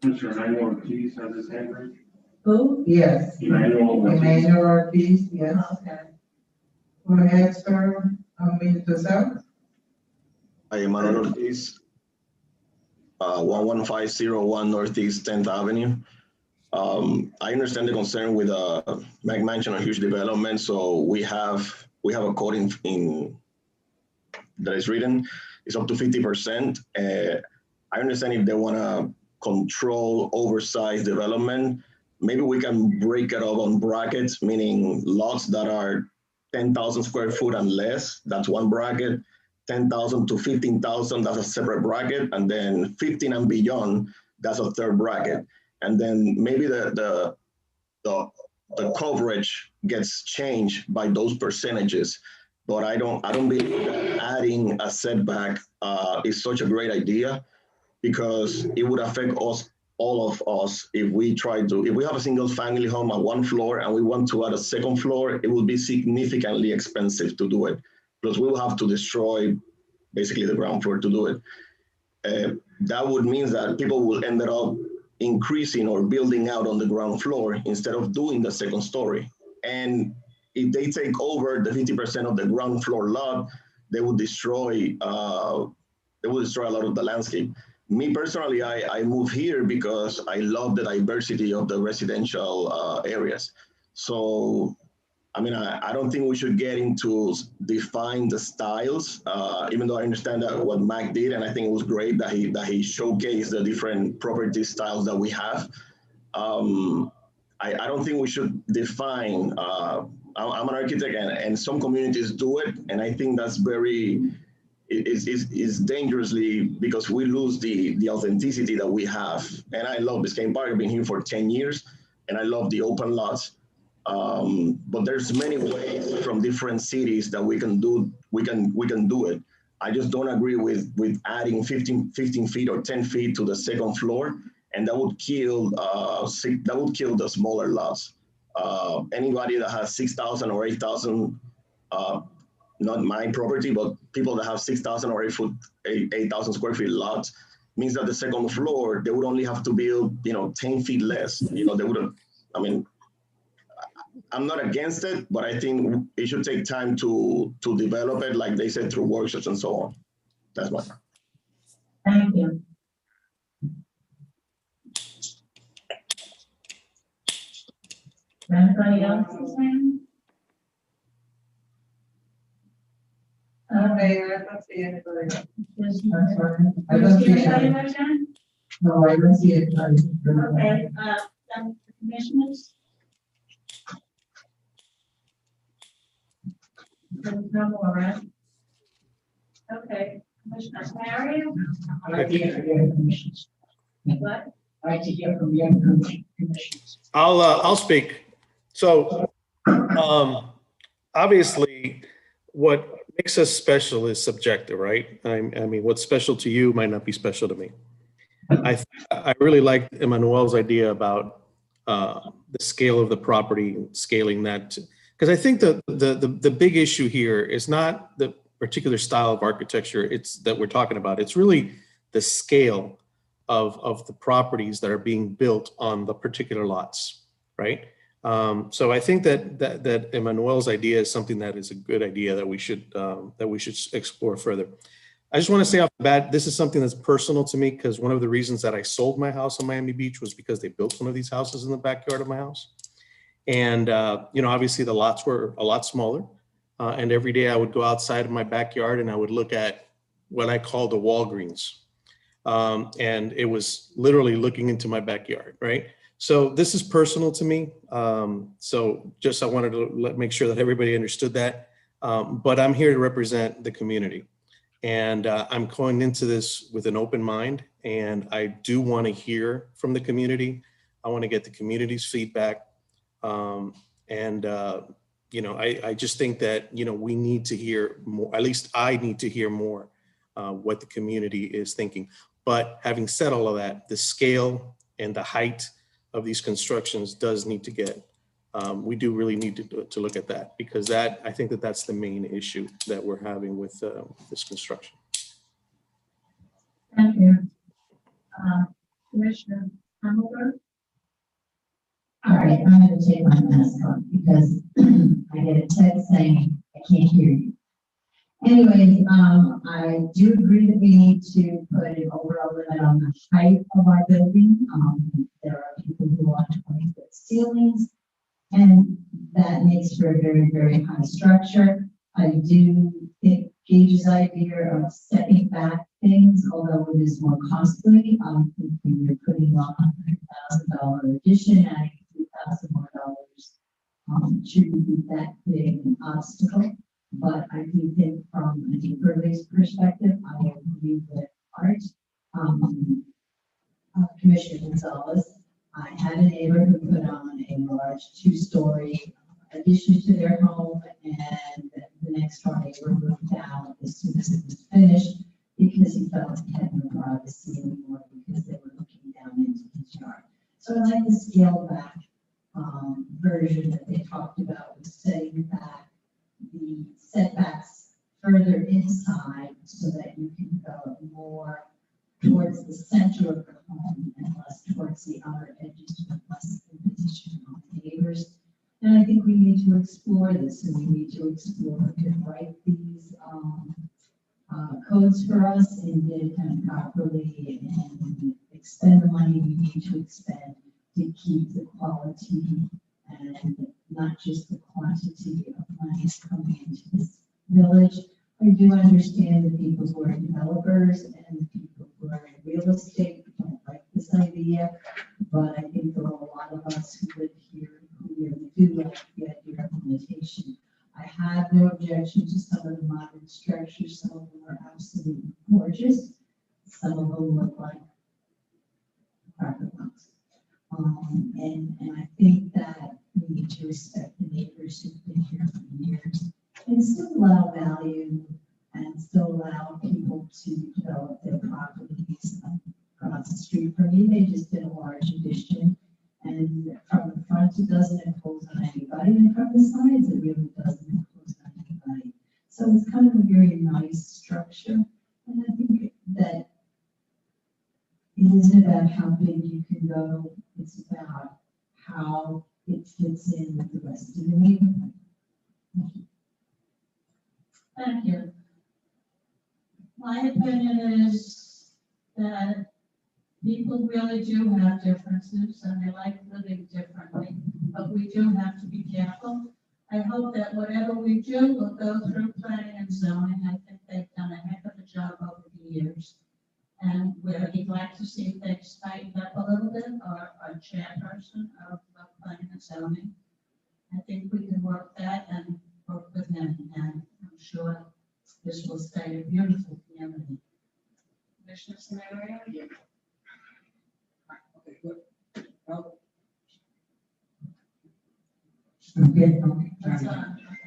S2: Commissioner Ortiz has his hand raised.
S3: Who? Yes. Emmanuel Ortiz, yes.
S4: Okay.
S3: Go ahead, sir. Unmute yourself.
S16: I am Emmanuel Ortiz, 11501 Northeast 10th Avenue. I understand the concern with Meg mentioned a huge development, so we have a code in that is written. It's up to 50%. I understand if they want to control oversized development, maybe we can break it up on brackets, meaning lots that are 10,000 square foot and less. That's one bracket. 10,000 to 15,000, that's a separate bracket, and then 15 and beyond, that's a third bracket. And then maybe the coverage gets changed by those percentages. But I don't believe that adding a setback is such a great idea, because it would affect us, all of us, if we have a single family home at one floor and we want to add a second floor, it will be significantly expensive to do it. Plus we will have to destroy basically the ground floor to do it. That would mean that people will end up increasing or building out on the ground floor instead of doing the second story. And if they take over the 50% of the ground floor lot, they will destroy a lot of the landscape. Me personally, I moved here because I love the diversity of the residential areas. So, I mean, I don't think we should get into define the styles, even though I understand that what Mac did, and I think it was great that he showcased the different property styles that we have. I don't think we should define. I'm an architect, and some communities do it, and I think that's is dangerously, because we lose the authenticity that we have. And I love Biscayne Park. I've been here for 10 years, and I love the open lots. But there's many ways from different cities that we can do it. I just don't agree with adding 15 feet or 10 feet to the second floor, and that would kill the smaller lots. Anybody that has 6,000 or 8,000, not my property, but people that have 6,000 or 8,000 square feet lots, means that the second floor, they would only have to build, 10 feet less. They wouldn't, I mean, I'm not against it, but I think it should take time to develop it, like they said, through workshops and so on. That's my.
S1: Thank you. Anybody else's hand?
S3: Mayor, I don't see anybody.
S1: I don't see anybody.
S3: No, I don't see anybody.
S1: Okay, then commissioners? There's no more, right? Okay, Commissioner Mario?
S6: I'd like to hear from the other commissions.
S1: What?
S6: I'd like to hear from the other commissions.
S7: I'll speak. So, obviously, what makes us special is subjective, right? I mean, what's special to you might not be special to me. I really like Emmanuel's idea about the scale of the property, scaling that, because I think the big issue here is not the particular style of architecture that we're talking about. It's really the scale of the properties that are being built on the particular lots, right? So I think that Emmanuel's idea is something that is a good idea that we should explore further. I just want to say off the bat, this is something that's personal to me because one of the reasons that I sold my house on Miami Beach was because they built one of these houses in the backyard of my house. And, obviously the lots were a lot smaller. And every day I would go outside of my backyard and I would look at what I call the Walgreens. And it was literally looking into my backyard, right? So this is personal to me. So just I wanted to make sure that everybody understood that. But I'm here to represent the community. And I'm going into this with an open mind. And I do want to hear from the community. I want to get the community's feedback. I just think that, we need to hear more, at least I need to hear more what the community is thinking. But having said all of that, the scale and the height of these constructions does need to get, we do really need to look at that because I think that's the main issue that we're having with this construction.
S1: Thank you. Commissioner Hamilton?
S17: All right, I'm going to take my mask off because I get a text saying I can't hear you. Anyways, I do agree that we need to put an overall limit on the height of our building. There are people who want 20-foot ceilings, and that makes for a very, very high structure. I do think Gage's idea of stepping back things, although it is more costly, when you're putting on a $100,000 addition, adding $3,000 more, shouldn't be that big an obstacle. But I do think from a neighborly perspective, I agree with Art. Commissioner Gonzalez, I had a neighbor who put on a large 2-story addition to their home, and the next door neighbor moved out as soon as it was finished because he felt he had no privacy anymore because they were looking down into his yard. So I like the scaled back version that they talked about, with setting back the setbacks further inside so that you can go more towards the center of the home and less towards the outer edges, but less imposition on neighbors. And I think we need to explore this, and we need to explore who can write these codes for us and get it done properly and expend the money we need to expend to keep the quality and not just the quantity of monies coming into this village. I do understand the people who are developers and the people who are in real estate who don't like this idea, but I think there are a lot of us who live here who really do like the idea of limitation. I have no objection to some of the modern structures. Some of them are absolutely gorgeous. Some of them look like cracker box. And I think that we need to respect the neighbors who've been here for years and still allow value and still allow people to develop their properties across the street. For me, they just did a large addition, and from the front it doesn't impose on anybody, and from the sides it really doesn't impose on anybody. So it's kind of a very nice structure, and I think that it isn't about how big you can go, it's about how it fits in with the rest of the neighborhood.
S1: Thank you. My opinion is that people really do have differences and they like living differently, but we do have to be careful. I hope that whatever we do will go through planning and zoning. I think they've done a heck of a job over the years. And where he'd like to see things tightened up a little bit, or a chairperson of planning and zoning, I think we can work that and work with him, and I'm sure this will stay a beautiful community. Commissioner Samaria?
S6: Yeah. Okay, good. Well,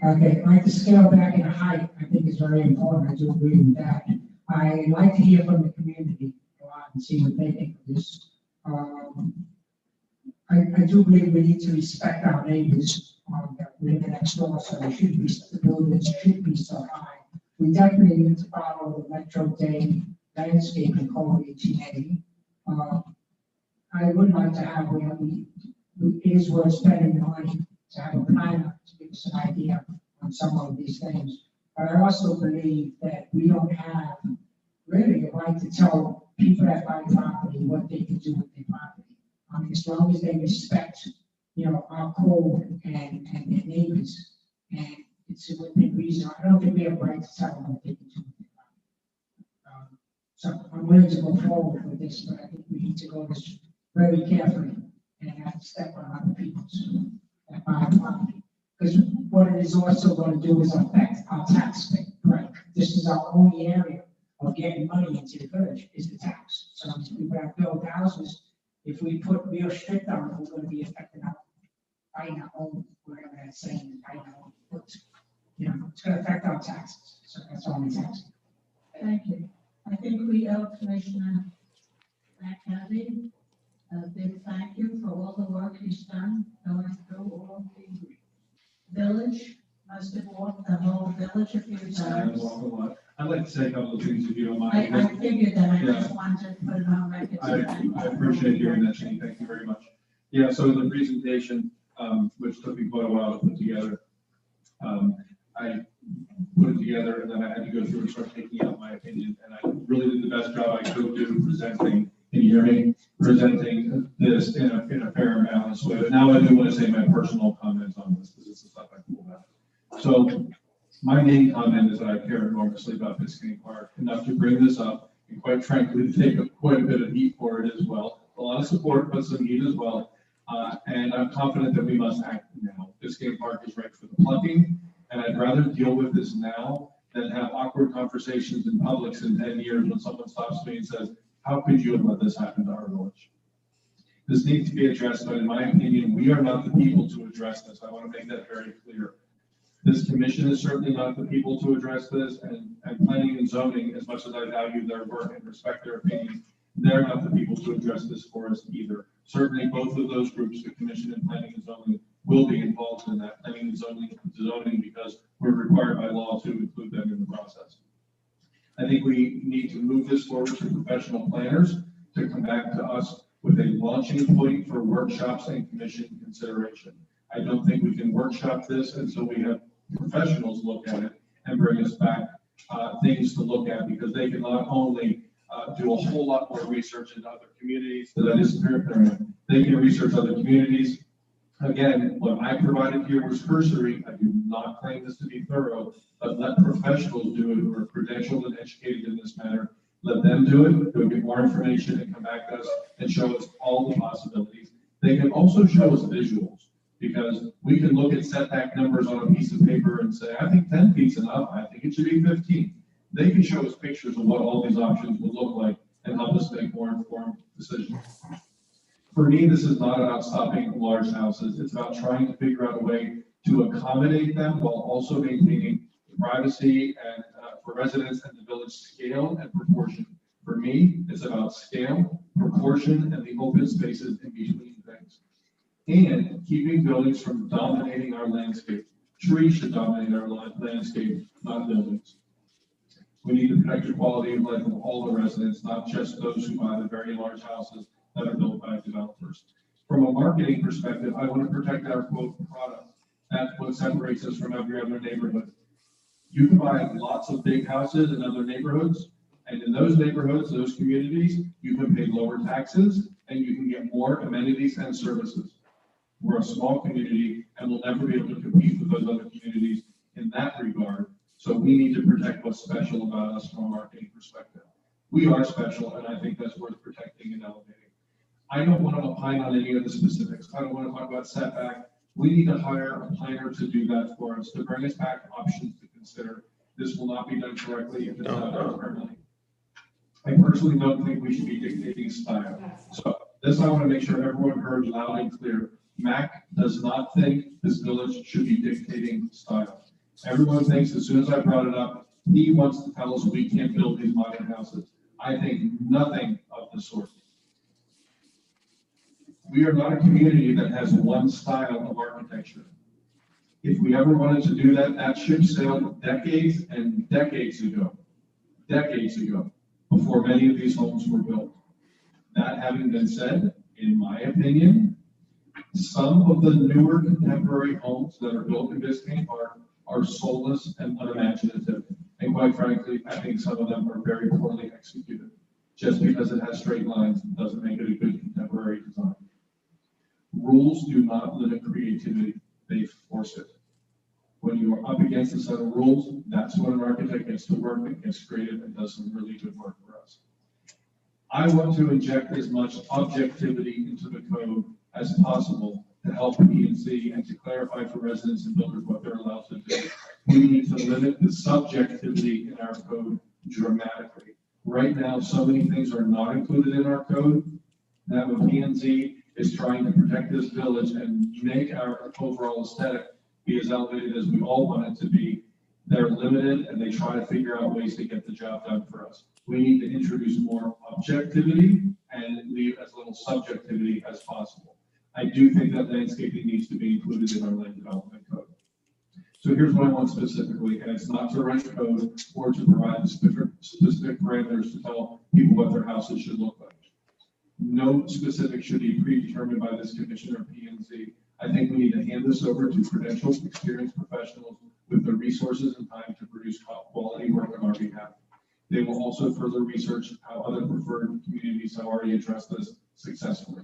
S6: okay, like the scale back in height, I think is very important. I do agree with that. I like to hear from the community, go out and see what they think of this. I do believe we need to respect our neighbors that live next door, so they should be, the buildings should be so high. We definitely need to follow the Metro Day landscaping code 18A. I would like to have where we it is worth spending the money to have a planner to give us an idea on some of these things. But I also believe that we don't have really a right to tell people that buy property what they can do with their property. I mean, as long as they respect, our code and their neighbors, and it's within reason, I don't think we have a right to tell them what they can do with their property. So I'm willing to go forward with this, but I think we need to go this very carefully and have to step on other people's that buy property. Because what it is also going to do is affect our tax rate, right? This is our only area of getting money into the village is the tax. So if we have built houses, if we put real strict on it, we're going to be affecting our buying our own, whatever that's saying, buying our own books. It's going to affect our taxes. So that's all the taxes.
S4: Thank you. I think we owe Commissioner McCarthy a big thank you for all the work he's done going through all the village. Must have walked the whole village a few times.
S8: I'd like to say a couple of things if you don't mind.
S4: I figured that. I
S8: Yeah.
S4: just wanted to put it on record.
S8: I appreciate hearing that, Shane. Thank you very much. Yeah, so the presentation, which took me quite a while to put together, I put it together and then I had to go through and start taking out my opinion. And I really did the best job I could do presenting, can you hear me? Presenting this in a fair and balanced way. But now I do want to say my personal comments on this because it's the stuff I pulled out. So my main comment is that I care enormously about Biscayne Park, enough to bring this up and quite frankly, to take quite a bit of heat for it as well. A lot of support, but some heat as well. And I'm confident that we must act now. Biscayne Park is right for the plucking, and I'd rather deal with this now than have awkward conversations in Publix in 10 years when someone stops me and says, how could you have let this happen to our village? This needs to be addressed, but in my opinion, we are not the people to address this. I want to make that very clear. This commission is certainly not the people to address this, and planning and zoning, as much as I value their work and respect their opinion, they're not the people to address this for us either. Certainly both of those groups, the commission and planning and zoning, will be involved in that planning and zoning because we're required by law to include them in the process. I think we need to move this forward to professional planners to come back to us with a launching point for workshops and commission consideration. I don't think we can workshop this until we have professionals look at it and bring us back things to look at, because they can not only do a whole lot more research into other communities, that is, they can research other communities. Again, what I provided here was cursory. I do not claim this to be thorough, but let professionals do it who are credentialed and educated in this matter. Let them do it, go get more information and come back to us and show us all the possibilities. They can also show us visuals, because we can look at setback numbers on a piece of paper and say, I think 10 feet's enough. I think it should be 15. They can show us pictures of what all these options would look like and help us make more informed decisions. For me, this is not about stopping large houses. It's about trying to figure out a way to accommodate them while also maintaining privacy and for residents and the village scale and proportion. For me, it's about scale, proportion, and the open spaces in between things. And keeping buildings from dominating our landscape. Trees should dominate our landscape, not buildings. We need to protect the quality of life of all the residents, not just those who buy the very large houses that are built by developers. From a marketing perspective, I want to protect our quote product. That's what separates us from every other neighborhood. You can buy lots of big houses in other neighborhoods, and in those neighborhoods, those communities, you can pay lower taxes and you can get more amenities and services. We're a small community and we'll never be able to compete with those other communities in that regard. So we need to protect what's special about us from a marketing perspective. We are special, and I think that's worth protecting and elevating. I don't want to opine on any of the specifics. I don't want to talk about setback. We need to hire a planner to do that for us, to bring us back options to consider. This will not be done correctly if it's not done permanently. I personally don't think we should be dictating style. So this I want to make sure everyone heard loud and clear. Mac does not think this village should be dictating style. Everyone thinks as soon as I brought it up, he wants to tell us we can't build these modern houses. I think nothing of the sort. We are not a community that has one style of architecture. If we ever wanted to do that, that ship sailed decades and decades ago, before many of these homes were built. That having been said, in my opinion, Some of the newer contemporary homes that are built in Biscayne Park are soulless and unimaginative. And quite frankly, I think some of them are very poorly executed. Just because it has straight lines doesn't make it a good contemporary design. Rules do not limit creativity, they force it. When you are up against a set of rules, that's when an architect gets to work and gets creative and does some really good work for us. I want to inject as much objectivity into the code as possible to help P&Z and to clarify for residents and builders what they're allowed to do. We need to limit the subjectivity in our code dramatically. Right now, so many things are not included in our code that when P&Z is trying to protect this village and make our overall aesthetic be as elevated as we all want it to be, they're limited and they try to figure out ways to get the job done for us. We need to introduce more objectivity and leave as little subjectivity as possible. I do think that landscaping needs to be included in our land development code. So here's what I want specifically, and it's not to write code or to provide specific parameters to tell people what their houses should look like. No specific should be predetermined by this commission or P&Z. I think we need to hand this over to credentialed, experienced professionals with the resources and time to produce quality work on our behalf. They will also further research how other preferred communities have already addressed this successfully.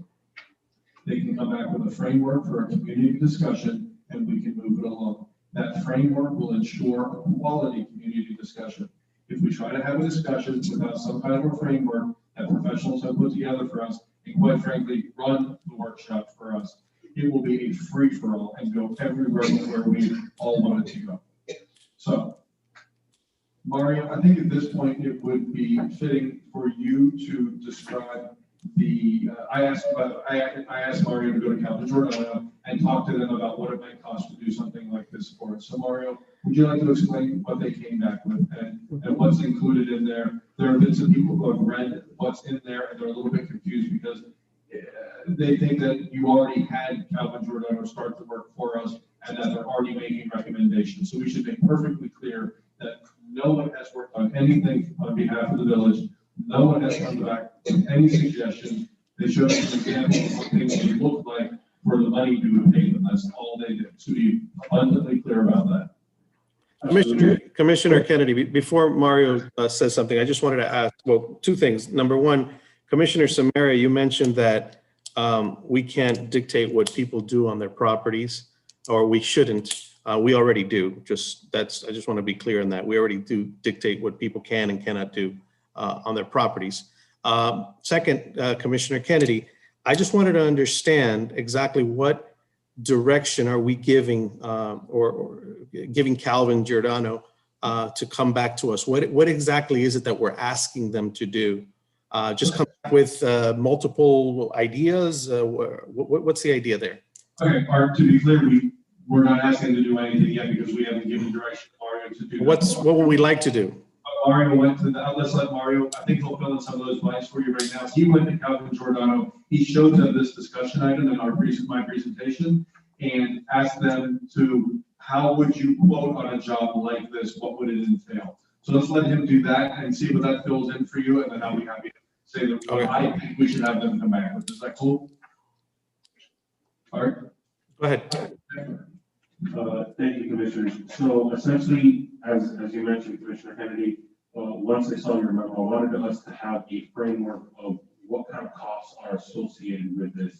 S8: They can come back with a framework for a community discussion and we can move it along. That framework will ensure a quality community discussion. If we try to have a discussion without some kind of a framework that professionals have put together for us, and quite frankly, run the workshop for us, it will be a free-for-all and go everywhere where we all want it to go. So, Mario, I think at this point it would be fitting for you to describe the, I asked Mario to go to Calvin Giordano and talk to them about what it might cost to do something like this for us. So Mario, would you like to explain what they came back with and what's included in there? There have been some people who have read what's in there and they're a little bit confused because they think that you already had Calvin Giordano start the work for us and that they're already making recommendations. So we should make perfectly clear that no one has worked on anything on behalf of the village. No one has come back with any suggestions. They showed us an example of what things would look like for the money you would pay them. That's all they did. So be abundantly clear about that.
S7: Commissioner Kennedy, before Mario says something, I just wanted to ask, well, two things. Number one, Commissioner Samaria, you mentioned that we can't dictate what people do on their properties, or we shouldn't. We already do. I just want to be clear on that. We already do dictate what people can and cannot do on their properties. Second, Commissioner Kennedy, I just wanted to understand exactly what direction are we giving or giving Calvin Giordano to come back to us? What exactly is it that we're asking them to do? Just come back with multiple ideas? What's the idea there?
S8: Okay, Art, to be clear, we're not asking to do anything yet because we haven't given direction to Mario to do.
S7: What would we like to do?
S8: Mario went to let's let Mario, I think he'll fill in some of those blanks for you right now. He went to Calvin Giordano. He showed them this discussion item in my presentation and asked them to, how would you quote on a job like this? What would it entail? So let's let him do that and see what that fills in for you. And then I'll be happy to say that what I think we should have them come back with. Is that cool? All right.
S7: Go ahead.
S2: Thank you, Commissioners. So essentially, as you mentioned, Commissioner Kennedy, once I saw your memo, I wanted us to have a framework of what kind of costs are associated with this.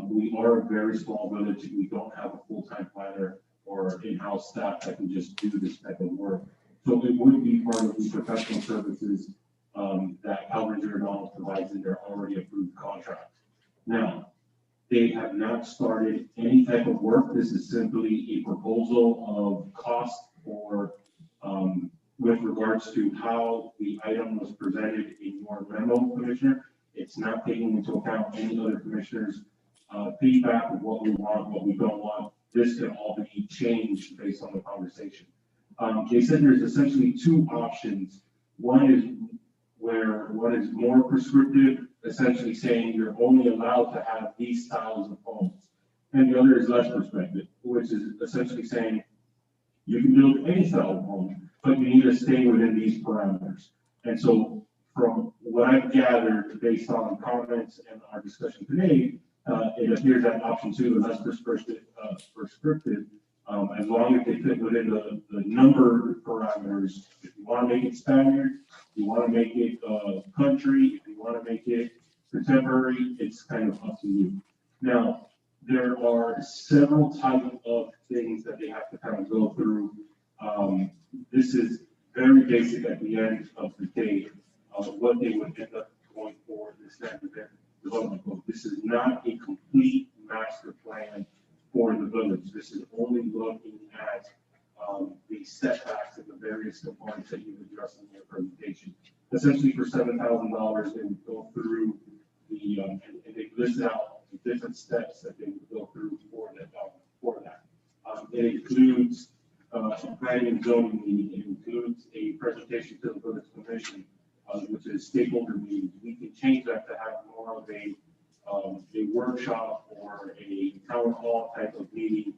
S2: We are a very small village. We don't have a full-time planner or in-house staff that can just do this type of work. So it would be part of the professional services that Calvin Giordano provides in their already approved contract. Now, they have not started any type of work. This is simply a proposal of cost or with regards to how the item was presented in your memo, Commissioner. It's not taking into account any other commissioners' feedback of what we want, what we don't want. This can all be changed based on the conversation. They said there's essentially two options. One is more prescriptive, essentially saying you're only allowed to have these styles of homes. And the other is less prescriptive, which is essentially saying you can build any style of home, but you need to stay within these parameters. And so from what I've gathered based on comments and our discussion today, it appears that option 2 is less prescriptive, as long as they fit within the number parameters. If you want to make it standard, you want to make it country, if you want to make it contemporary, it's kind of up to you. Now, there are several types of things that they have to kind of go through. This is very basic at the end of the day of what they would end up going for the standard development code. This is not a complete master plan for the village. This is only looking at the setbacks and the various components that you addressed in your presentation. Essentially, for $7,000, they would go through the and they list out the different steps that they would go through for that. It includes a planning and zoning meeting. It includes a presentation to the village commission, which is stakeholder meetings. We can change that to have more of a workshop or a town hall type of meeting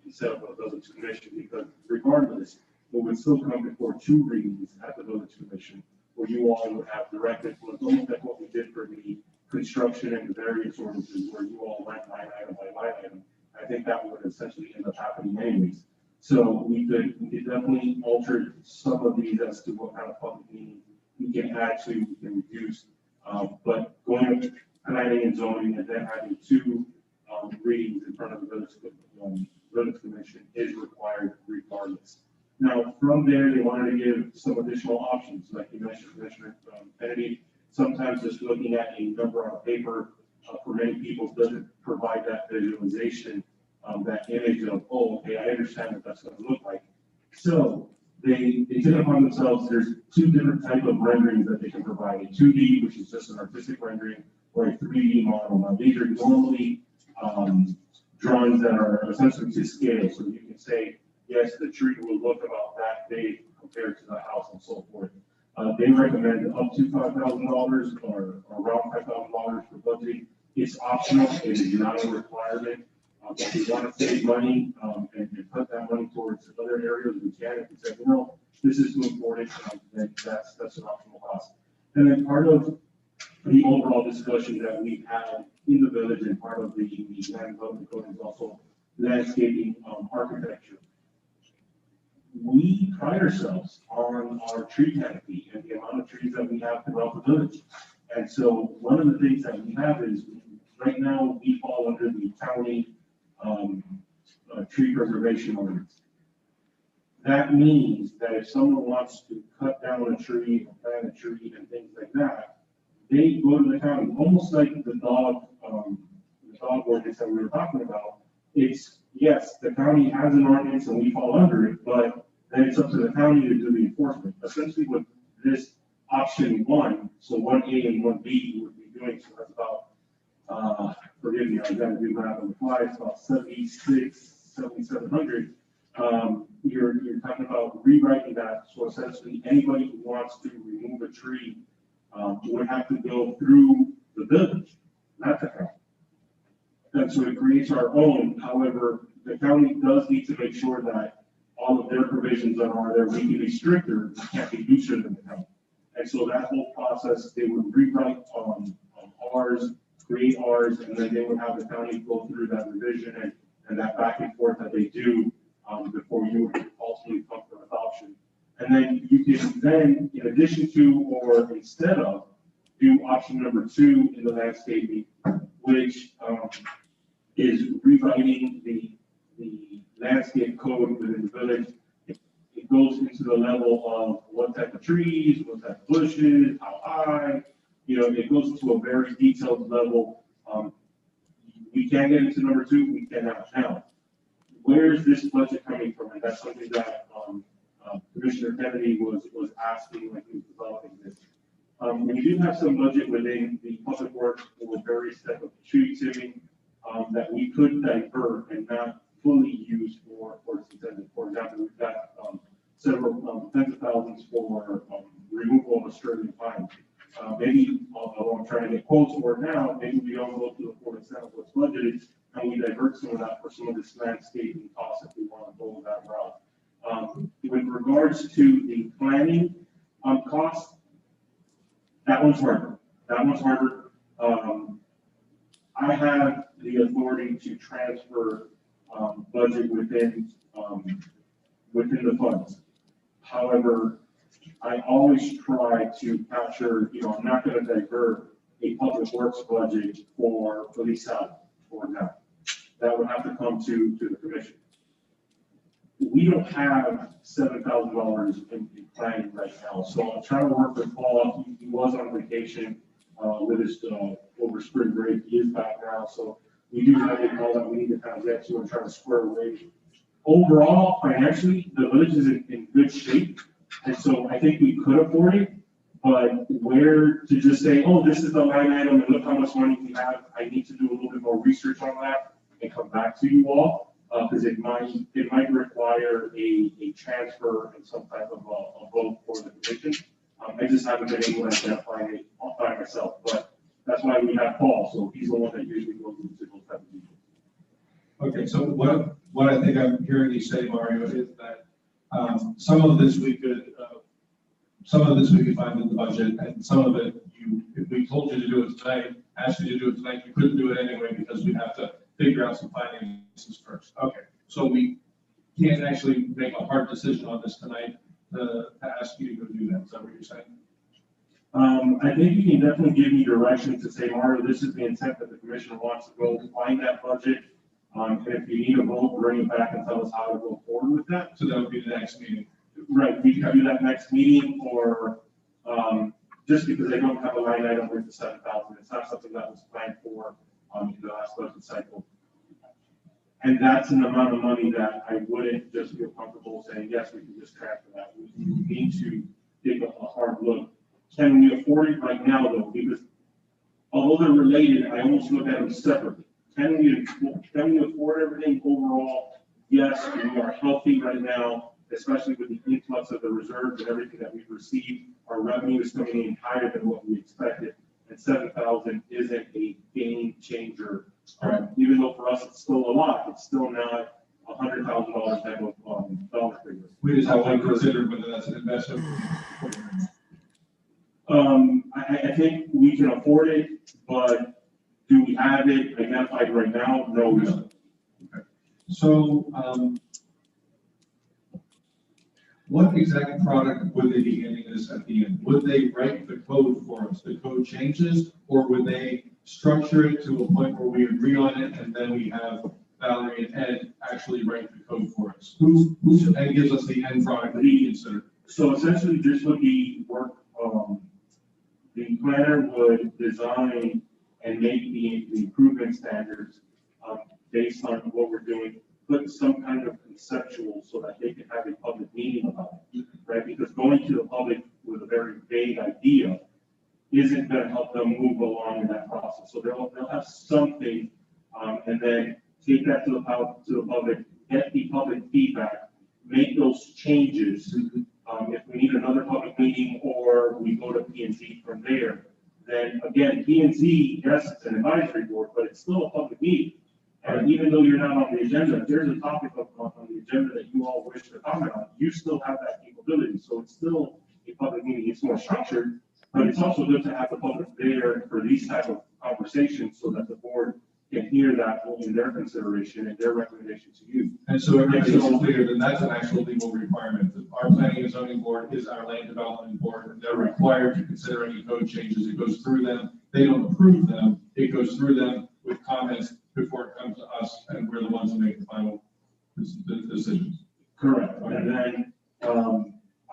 S2: instead of a village commission, because regardless, it would still come before 2 readings at the village commission, where you all would have direct influence, almost like what we did for the construction and the various ordinances, where you all went line item by line item. I think that would essentially end up happening anyways. So we could definitely alter some of these as to what kind of public meeting we can add to, we can reduce. But going to planning and zoning and then having 2 readings in front of the village commission is required regardless. Now, from there, they wanted to give some additional options, like you mentioned, Commissioner Kennedy. Sometimes just looking at a number on paper for many people doesn't provide that visualization, that image of, oh, okay, I understand what that's going to look like. So they took it upon themselves. There's 2 different types of renderings that they can provide: a 2D, which is just an artistic rendering, or a 3D model. Now, these are normally drawings that are essentially to scale. So you can say, yes, the tree will look about that big compared to the house and so forth. They recommend up to $5,000 or around $5,000 for budgeting. It's optional. It is not a requirement. If you want to save money and put that money towards other areas, we can. If you say, you know, this is too important, then that's an optional cost. And then part of the overall discussion that we've had in the village and part of the land development code is also landscaping architecture. We pride ourselves on our tree canopy and the amount of trees that we have throughout the village. And so one of the things that we have is right now we fall under the county tree preservation ordinance. That means that if someone wants to cut down a tree or plant a tree and things like that, they go to the county, almost like the dog ordinance that we were talking about. It's, yes, the county has an ordinance and we fall under it, but then it's up to the county to do the enforcement. Essentially with this option 1, so 1A and 1B you would be doing, so that's about, forgive me, I gotta do math on the fly, it's about 7,700. You're talking about rewriting that, so essentially anybody who wants to remove a tree would have to go through the village, not the county. And so it creates our own. However, the county does need to make sure that all of their provisions that are there, we can be stricter, we can't be looser than the county. And so that whole process, they would rewrite ours, create ours, and then they would have the county go through that revision and that back and forth that they do before you would ultimately come for adoption. And then you can then, in addition to or instead of, do option number 2 in the landscaping, which is rewriting the landscape code within the village. It goes into the level of what type of trees, what type of bushes, how high, you know, it goes to a very detailed level. We can't get into number 2, we cannot now. Where is this budget coming from? And that's something that Commissioner Kennedy was asking when he was developing this. We do have some budget within the public works for various type of tree trimming that we could divert and not fully use for its intended. For example, we've got several tens of thousands for removal of Australian pine. Maybe, although I'm trying to get quotes for it now, maybe we don't go to the full extent of what's budgeted and we divert some of that for some of this landscaping costs if we want to go that route. With regards to the planning cost, that one's harder. That one's harder. I have the authority to transfer budget within the funds. However, I always try to capture, I'm not going to divert a public works budget for police salary, for example. That would have to come to the commission. We don't have $7,000 in planning right now, so I'm trying to work with Paul. He was on vacation with his over spring break. He is back now, so we do have a call that we need to kind of get to and try to square away. Overall, financially, the village is in good shape, and so I think we could afford it. But where to just say, oh, this is the line item and look how much money we have, I need to do a little bit more research on that and come back to you all, because it might require a transfer and some type of a vote for the commission. I just haven't been able to identify it by myself, but that's why we have Paul, so he's the one that usually goes into those type of details.
S8: Okay, so what I think I'm hearing you say, Mario, is that some of this we could find in the budget, and some of it, if we told you to do it tonight, asked you to do it tonight, you couldn't do it anyway because we'd have to figure out some finances first. Okay, so we can't actually make a hard decision on this tonight to ask you to go do that. Is that what you're saying?
S2: I think you can definitely give me direction to say, Mario, this is the intent that the commission wants to go find that budget. And if you need a vote, bring it back and tell us how to go forward with that.
S8: So that would be the next meeting.
S2: Right, we can do that next meeting, or just because I don't have a line item with the 7,000, it's not something that was planned for in the last budget cycle. And that's an amount of money that I wouldn't just feel comfortable saying, yes, we can just transfer that. We need to take a hard look. Can we afford it right now though? Because although they're related, I almost look at them separately. Can we afford everything overall? Yes, we are healthy right now, especially with the influx of the reserves and everything that we've received. Our revenue is coming in higher than what we expected, and 7,000 isn't a game changer. Even though for us it's still a lot, it's still not $100,000 type of dollar figure.
S8: We just have to consider whether that's an investment.
S2: I think we can afford it, but do we have it identified right now? No, we don't.
S8: Okay. So, what exact product would they be handing us at the end? Would they write the code for us, the code changes, or would they structure it to a point where we agree on it and then we have Valerie and Ed actually write the code for us? Who and gives us the end product that we consider?
S2: So essentially this would be work, the planner would design and make the improvement standards based on what we're doing, put some kind of conceptual so that they can have a public meeting about it, right? Because going to the public with a very vague idea isn't going to help them move along in that process. So they'll have something, and then take that to the public, get the public feedback, make those changes. If we need another public meeting or we go to P&Z from there, then again, P&Z, yes, it's an advisory board, but it's still a public meeting. And even though you're not on the agenda, if there's a topic on the agenda that you all wish to comment on, you still have that capability. So it's still a public meeting. It's more structured, but it's also good to have the public there for these type of conversations so that the board can hear that in their consideration and their recommendation to you.
S8: And so everybody's clear that that's an actual legal requirement. Our planning and zoning board is our land development board, and they're required to consider any code changes. It goes through them. They don't approve them. It goes through them with comments before it comes to us, and we're the ones who make the final decisions.
S2: Correct. And then,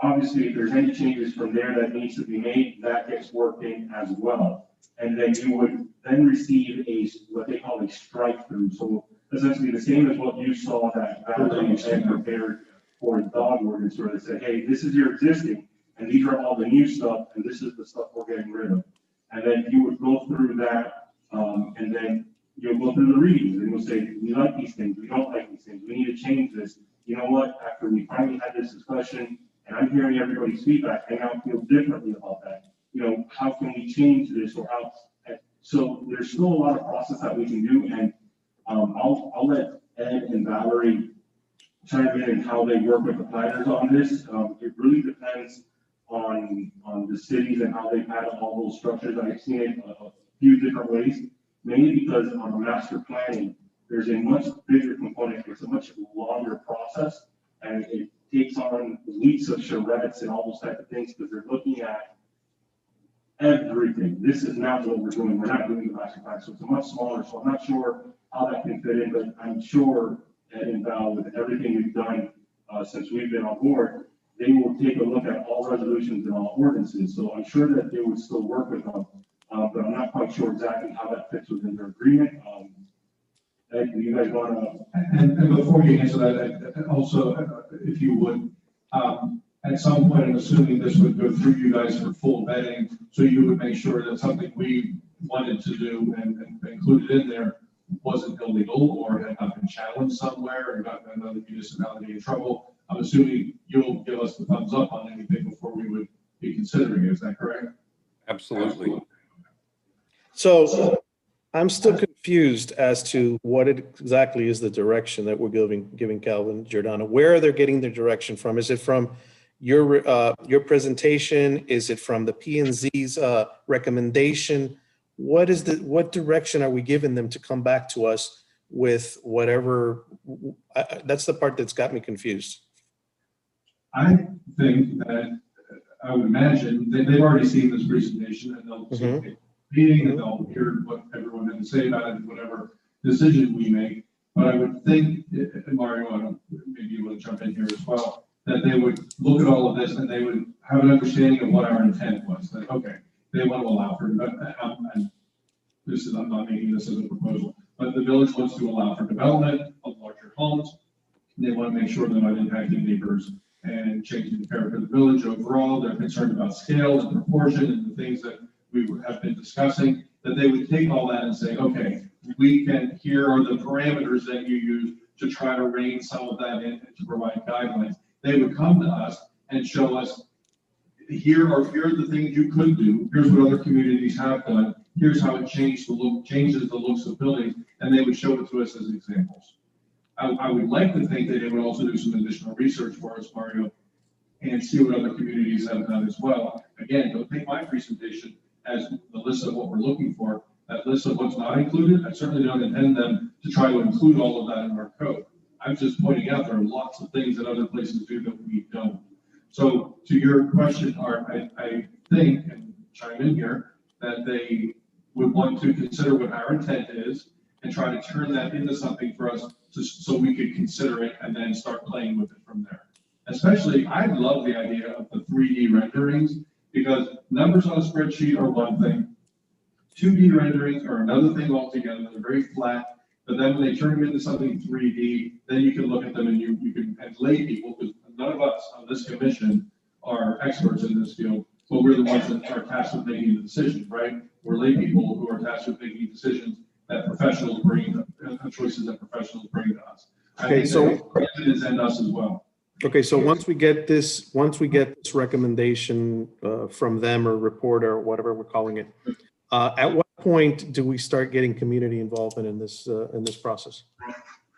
S2: obviously, if there's any changes from there that needs to be made, that gets worked in as well. And then you would then receive what they call a strike through. So essentially the same as what you saw that Valerie had prepared for the dog ordinance, where they said, hey, this is your existing, and these are all the new stuff, and this is the stuff we're getting rid of. And then you would go through that, and then you'll go through the readings, and you'll say, we like these things, we don't like these things, we need to change this. You know what, after we finally had this discussion, and I'm hearing everybody's feedback, I now feel differently about that. You know, how can we change this, or how? So there's still a lot of process that we can do, and I'll let Ed and Valerie chime in and how they work with the planners on this. It really depends on the cities and how they've had all those structures. I've seen it a few different ways. mainly because on master planning, there's a much bigger component. It's a much longer process, and it takes on weeks of charrettes and all those type of things because they're looking at everything. This is not what we're doing. We're not doing the master plan, so it's a much smaller. So I'm not sure how that can fit in, but I'm sure that in Val, with everything we've done since we've been on board, they will take a look at all resolutions and all ordinances. So I'm sure that they would still work with them, but I'm not quite sure exactly how that fits within their agreement. Ed, do you guys want to?
S8: And before you answer that, also, if you would, at some point, I'm assuming this would go through you guys for full vetting, so you would make sure that something we wanted to do and included in there wasn't illegal or had not been challenged somewhere or gotten another municipality in trouble. I'm assuming you'll give us the thumbs up on anything before we would be considering it. Is that correct?
S18: Absolutely.
S7: So I'm still confused as to what exactly is the direction that we're giving Calvin Giordano. Where are they getting their direction from? Is it from your presentation? Is it from the P&Z's recommendation? What direction are we giving them to come back to us with whatever? That's the part that's got me confused.
S8: I think that I would imagine they've already seen this presentation and they'll see the meeting and they'll hear what everyone had to say about it and whatever decision we make. But I would think, Mario, maybe you want to jump in here as well, that they would look at all of this and they would have an understanding of what our intent was. That, okay, they want to allow for, and this is, I'm not making this as a proposal, but the village wants to allow for development of larger homes. They want to make sure they're not impacting neighbors and changing the character of the village overall. They're concerned about scale and proportion and the things that we have been discussing, that they would take all that and say, okay, here are the parameters that you use to try to rein some of that in and to provide guidelines. They would come to us and show us, here are the things you could do. Here's what other communities have done. Here's how it changes the looks of buildings, and they would show it to us as examples. I would like to think that they would also do some additional research for us, Mario, and see what other communities have done as well. Again, don't take my presentation as the list of what we're looking for. That list of what's not included, I certainly don't intend them to try to include all of that in our code. I'm just pointing out there are lots of things that other places do that we don't. So to your question, Art, I think, and chime in here, that they would want to consider what our intent is and try to turn that into something for us so we could consider it and then start playing with it from there. Especially, I love the idea of the 3D renderings, because numbers on a spreadsheet are one thing. 2D renderings are another thing altogether. They're very flat, but then when they turn them into something 3D, then you can look at them and you can, as lay people, because none of us on this commission are experts in this field, but we're the ones that are tasked with making the decisions, right? We're lay people who are tasked with making decisions that professionals bring, choices that professionals bring to us. I think so is and us as well.
S7: Okay, so once we get this recommendation from them or report or whatever we're calling it, at what point do we start getting community involvement in this process?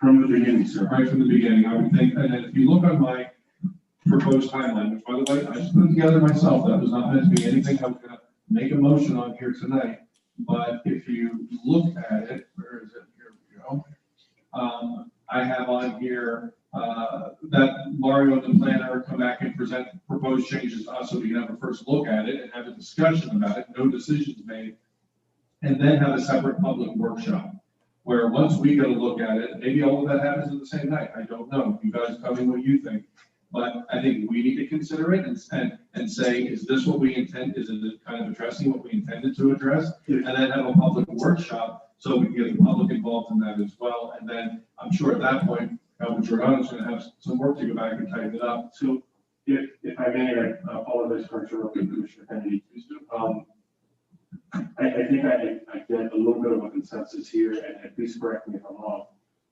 S2: From the beginning, sir.
S8: Right from the beginning, I would think, and then if you look on my proposed timeline, which by the way, I just put together myself, that was not meant to be anything I was gonna make a motion on here tonight. But if you look at it, where is it? Here we go. I have on here that Mario and the planner come back and present proposed changes to us so we can have a first look at it and have a discussion about it, no decisions made, and then have a separate public workshop where once we get a look at it, maybe all of that happens in the same night. I don't know. You guys tell me what you think. But I think we need to consider it and say, is this what we intend? Is it kind of addressing what we intended to address? And then have a public workshop so we can get the public involved in that as well. And then I'm sure at that point, Calvin Giordano's going to have some work to go back and type it up.
S2: So if I may, I apologize for interrupting Commissioner Kennedy. I think I get a little bit of a consensus here, and please correct me if I'm wrong.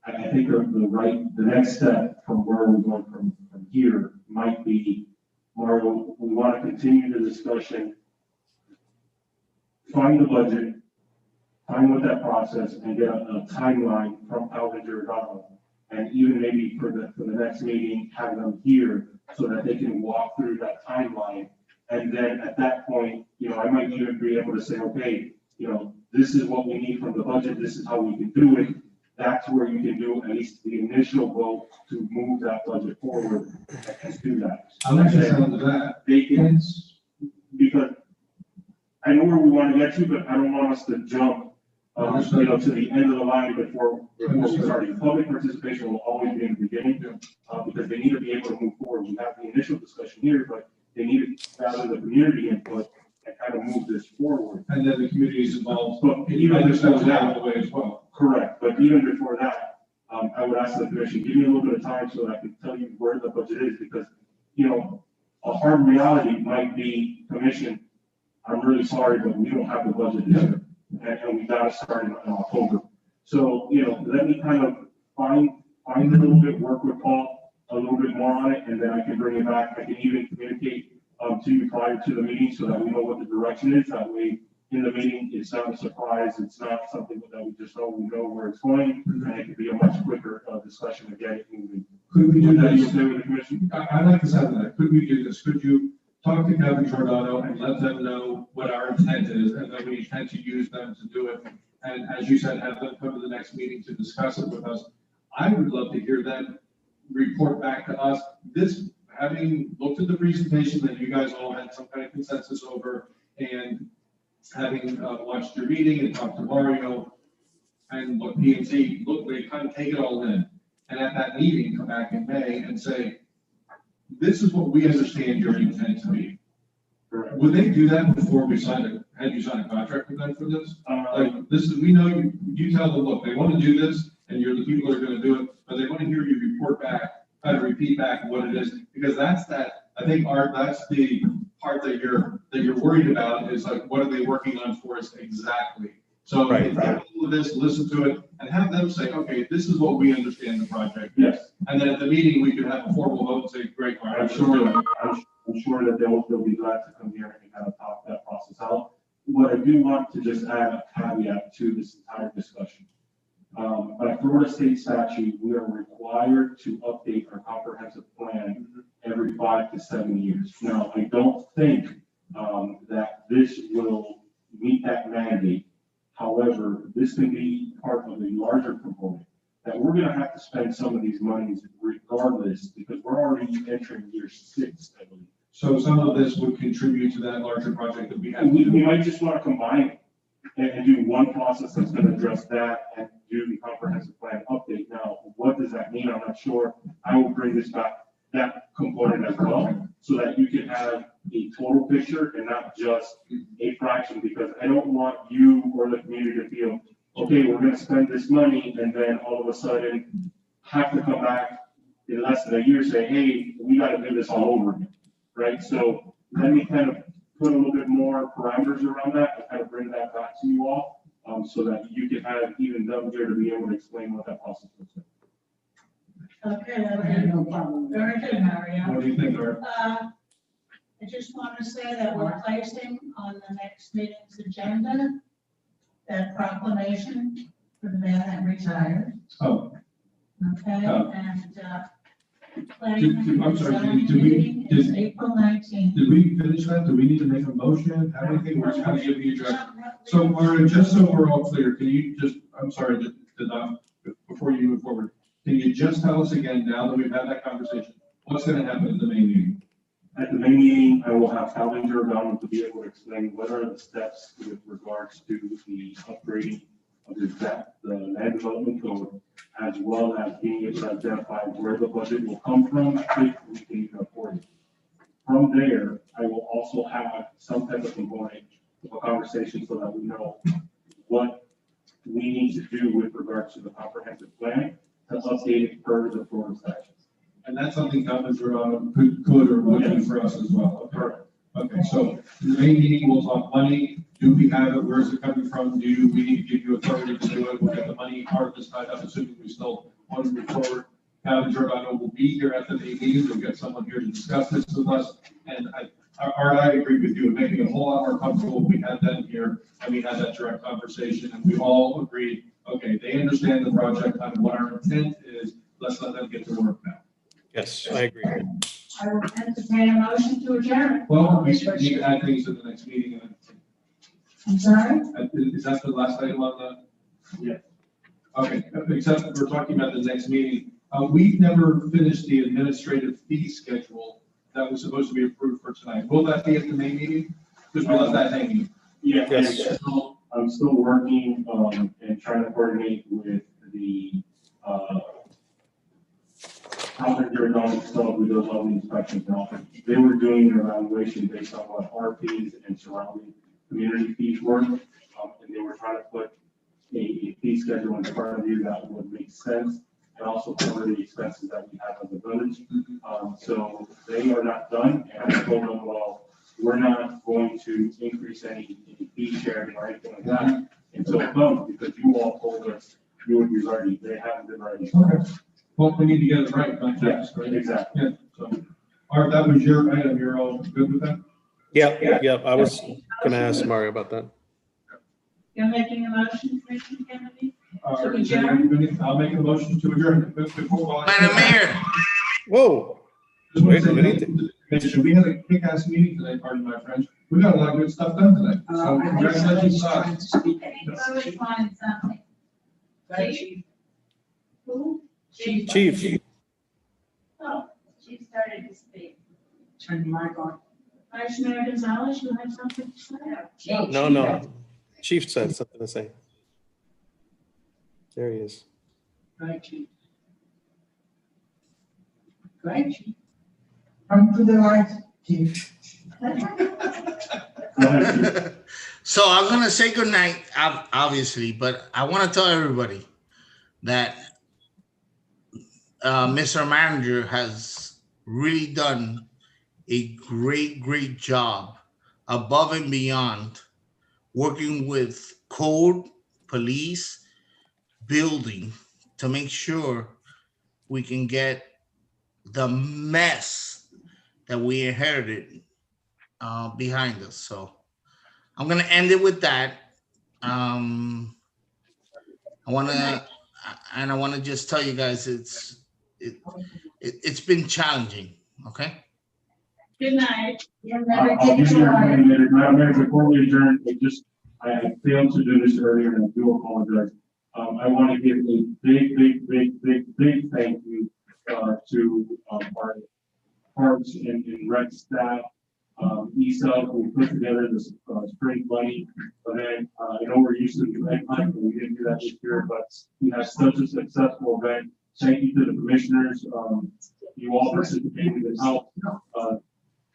S2: I think the next step from where we're going from here might be, Mario, we want to continue the discussion, find the budget, find what that process, and get a timeline from Calvin Giordano. And even maybe for the next meeting, have them here so that they can walk through that timeline. And then at that point, I might even be able to say, okay, this is what we need from the budget, this is how we can do it, that's where you can do at least the initial vote to move that budget forward and do that.
S8: I'll let you sound to that.
S2: They can, because I know where we want to get to, but I don't want us to jump, to the end of the line before we start. Public participation will always be in the beginning, because they need to be able to move forward. We have the initial discussion here, but they need to gather the community input and kind of move this forward.
S8: And then the community is involved,
S2: but
S8: even before that way as well.
S2: Correct, but even before that, I would ask the commission, give me a little bit of time so that I can tell you where the budget is, because, a hard reality might be, commission, I'm really sorry, but we don't have the budget this year, and we gotta start in October. So, let me kind of find a little bit, work with Paul a little bit more on it, and then I can bring it back. I can even communicate to you prior to the meeting so that we know what the direction is. That way, in the meeting, it's not a surprise. It's not something that we just know. We know where it's going, and it could be a much quicker discussion to get it moving.
S8: Could we do that?
S2: You okay with the commission?
S8: I'd like to say that. Could we do this? Could you talk to Kevin Giordano and let them know what our intent is, and that we intend to use them to do it? And as you said, have them come to the next meeting to discuss it with us. I would love to hear them report back to us. This, having looked at the presentation that you guys all had some kind of consensus over, and having watched your meeting and talked to Mario and look, PNC, look, they kind of take it all in. And at that meeting, come back in May and say, this is what we understand your intent to be.
S2: Correct.
S8: Would they do that before we signed it? Had you signed a contract with them for this? Like, this is, we know you tell them, look, they want to do this, and you're the people that are going to do it, but they want to hear you report back, kind of repeat back what it is, because that's that, I think, Art, that's the part that you're worried about, is like, what are they working on for us exactly? So
S2: Right.
S8: if you have all of this, listen to it, and have them say, okay, this is what we understand the project.
S2: Yes.
S8: And then at the meeting, we could have a formal vote and say, great, all right,
S2: I'm sure that they'll be glad to come here and kind of talk that process out. What I do want to just add a caveat to this entire discussion. By Florida state statute, we are required to update our comprehensive plan every 5 to 7 years. Now, I don't think that this will meet that mandate. However, this can be part of a larger component that we're going to have to spend some of these monies regardless, because we're already entering year 6, I believe.
S8: So some of this would contribute to that larger project that we have.
S2: We might just want to combine it and do one process that's going to address that and do the comprehensive plan update. Now, what does that mean? I'm not sure. I will bring this back, that component as well, so that you can have a total picture and not just a fraction, because I don't want you or the community to feel, okay, we're going to spend this money and then all of a sudden have to come back in less than a year, say, hey, we got to do this all over again, right? So let me kind of put a little bit more parameters around that and kind of bring that back to you all, so that you can have even them here to be able to explain what that process looks like.
S4: Okay, no problem. Very good, Mario.
S8: What do you think, Art?
S4: I just want to say that we're placing on the next meeting's agenda that proclamation for the man that retired.
S8: Oh.
S4: Okay,
S8: Oh.
S4: and
S8: I'm sorry,
S4: is April 19th.
S8: Did we finish that? Do we need to make a motion? Have anything? We're just kind of giving you address. So Mario, just so we're all clear, can you just, I'm sorry, before you move forward, can you just tell us again, now that we've had that conversation, what's going to happen at the main meeting?
S2: At the main meeting, I will have Calvin Giordano to be able to explain what are the steps with regards to the upgrading of the land development code, as well as being able to identify where the budget will come from if we can even afford it. From there, I will also have some type of component of a conversation so that we know what we need to do with regards to the comprehensive plan to update it per the Florida statutes.
S8: And that's something Calvin Giordano could or would do for us as well.
S2: Correct.
S8: Okay, so in the main meeting, we'll talk money. Do we have it? Where is it coming from? Do we need to give you authority to do it? We'll get the money part of this tied up, assuming we still want to move forward. Calvin Giordano will be here at the main meeting. We'll get someone here to discuss this with us. And I agree with you. It made me a whole lot more comfortable if we had them here and we had that direct conversation and we all agreed, okay, they understand the project and what our intent is. Let's let them get to work now.
S7: Yes, I agree.
S4: I will entertain a motion to adjourn.
S8: Well, we need to add things to the next meeting.
S1: I'm sorry?
S8: Is that the last item on the?
S2: Yeah.
S8: Okay, except we're talking about the next meeting. We've never finished the administrative fee schedule that was supposed to be approved for tonight. Will that be at the May meeting? Because we left that hanging.
S2: Yeah,
S7: Yes.
S2: I'm still working, and trying to coordinate with the, contractor and all the stuff who does all the inspections and all. They were doing an evaluation based on what our fees and surrounding community fees were. And they were trying to put a fee schedule in front of you that would make sense and also cover the expenses that we have as a village. So they are not done, and I told them, well, we're not going to increase any fee sharing or anything like that until it comes, because you all told us you would be ready. They haven't been ready.
S8: Okay. Well, we need to get it right.
S2: Yeah, exactly.
S8: Yeah, so, all right, that was your item. You're all good with that?
S7: Yep. I was gonna ask Mario about that.
S1: You're making a motion, Commissioner Kennedy?
S8: I'll make a motion to adjourn.
S19: Madam Mayor.
S7: Whoa.
S8: Just want
S7: Wait
S8: to
S7: a
S8: say,
S7: minute.
S8: thank you to the commission. We had a kick-ass meeting today, pardon my French. We got a lot of good stuff done tonight. So congratulations, Todd.
S4: Always find something. Chief? Who?
S7: Chief.
S4: Oh, she started to speak.
S12: Turn the mic on.
S1: Vice Mayor Gonzalez, you have something to say?
S7: No. Chief said something to say. There he is.
S12: Go ahead, Chief. Go ahead, Chief.
S3: Come to the light, Chief.
S19: So I'm gonna say goodnight, obviously, but I want to tell everybody that Mr. Manager has really done a great job above and beyond, working with code, police, building to make sure we can get the mess that we inherited behind us. So I'm gonna end it with that. I wanna just tell you guys it's been challenging. Okay.
S1: Good night.
S2: I'll give you a minute. Madam Mayor, before we adjourn, I failed to do this earlier, and I do apologize. I want to give a big thank you to our parks and rec staff. ESA, we put together this spring bunny event. I know we're used to the egg hunt, but we didn't do that this year, but we had such a successful event. Thank you to the commissioners. You all participated and helped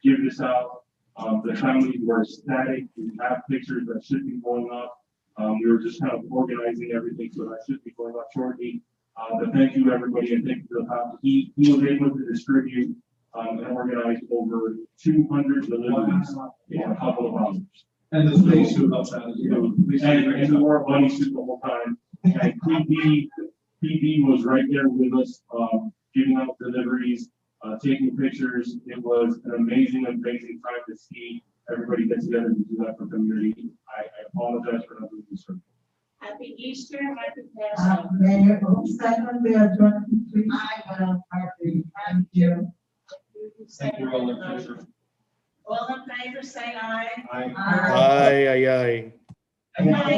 S2: give this out. The families were ecstatic. We have pictures that should be going up. We were just kind of organizing everything, so that should be going up shortly. But thank you, everybody, and thank you to the family. He was able to distribute and organize over 200 deliveries in a couple of hours.
S8: And the space suit helps out.
S2: And we wore a bunny suit the whole time. And PD was right there with us, giving out deliveries, taking pictures. It was an amazing time to see everybody get together and do that for community. I apologize for not doing this.
S1: Happy Easter, happy Passover.
S3: Mayor, second the adjournment, please.
S1: I will, thank you.
S8: Thank you all in favor.
S1: All in favor, say aye.
S8: Aye.
S7: Aye.
S1: Good night.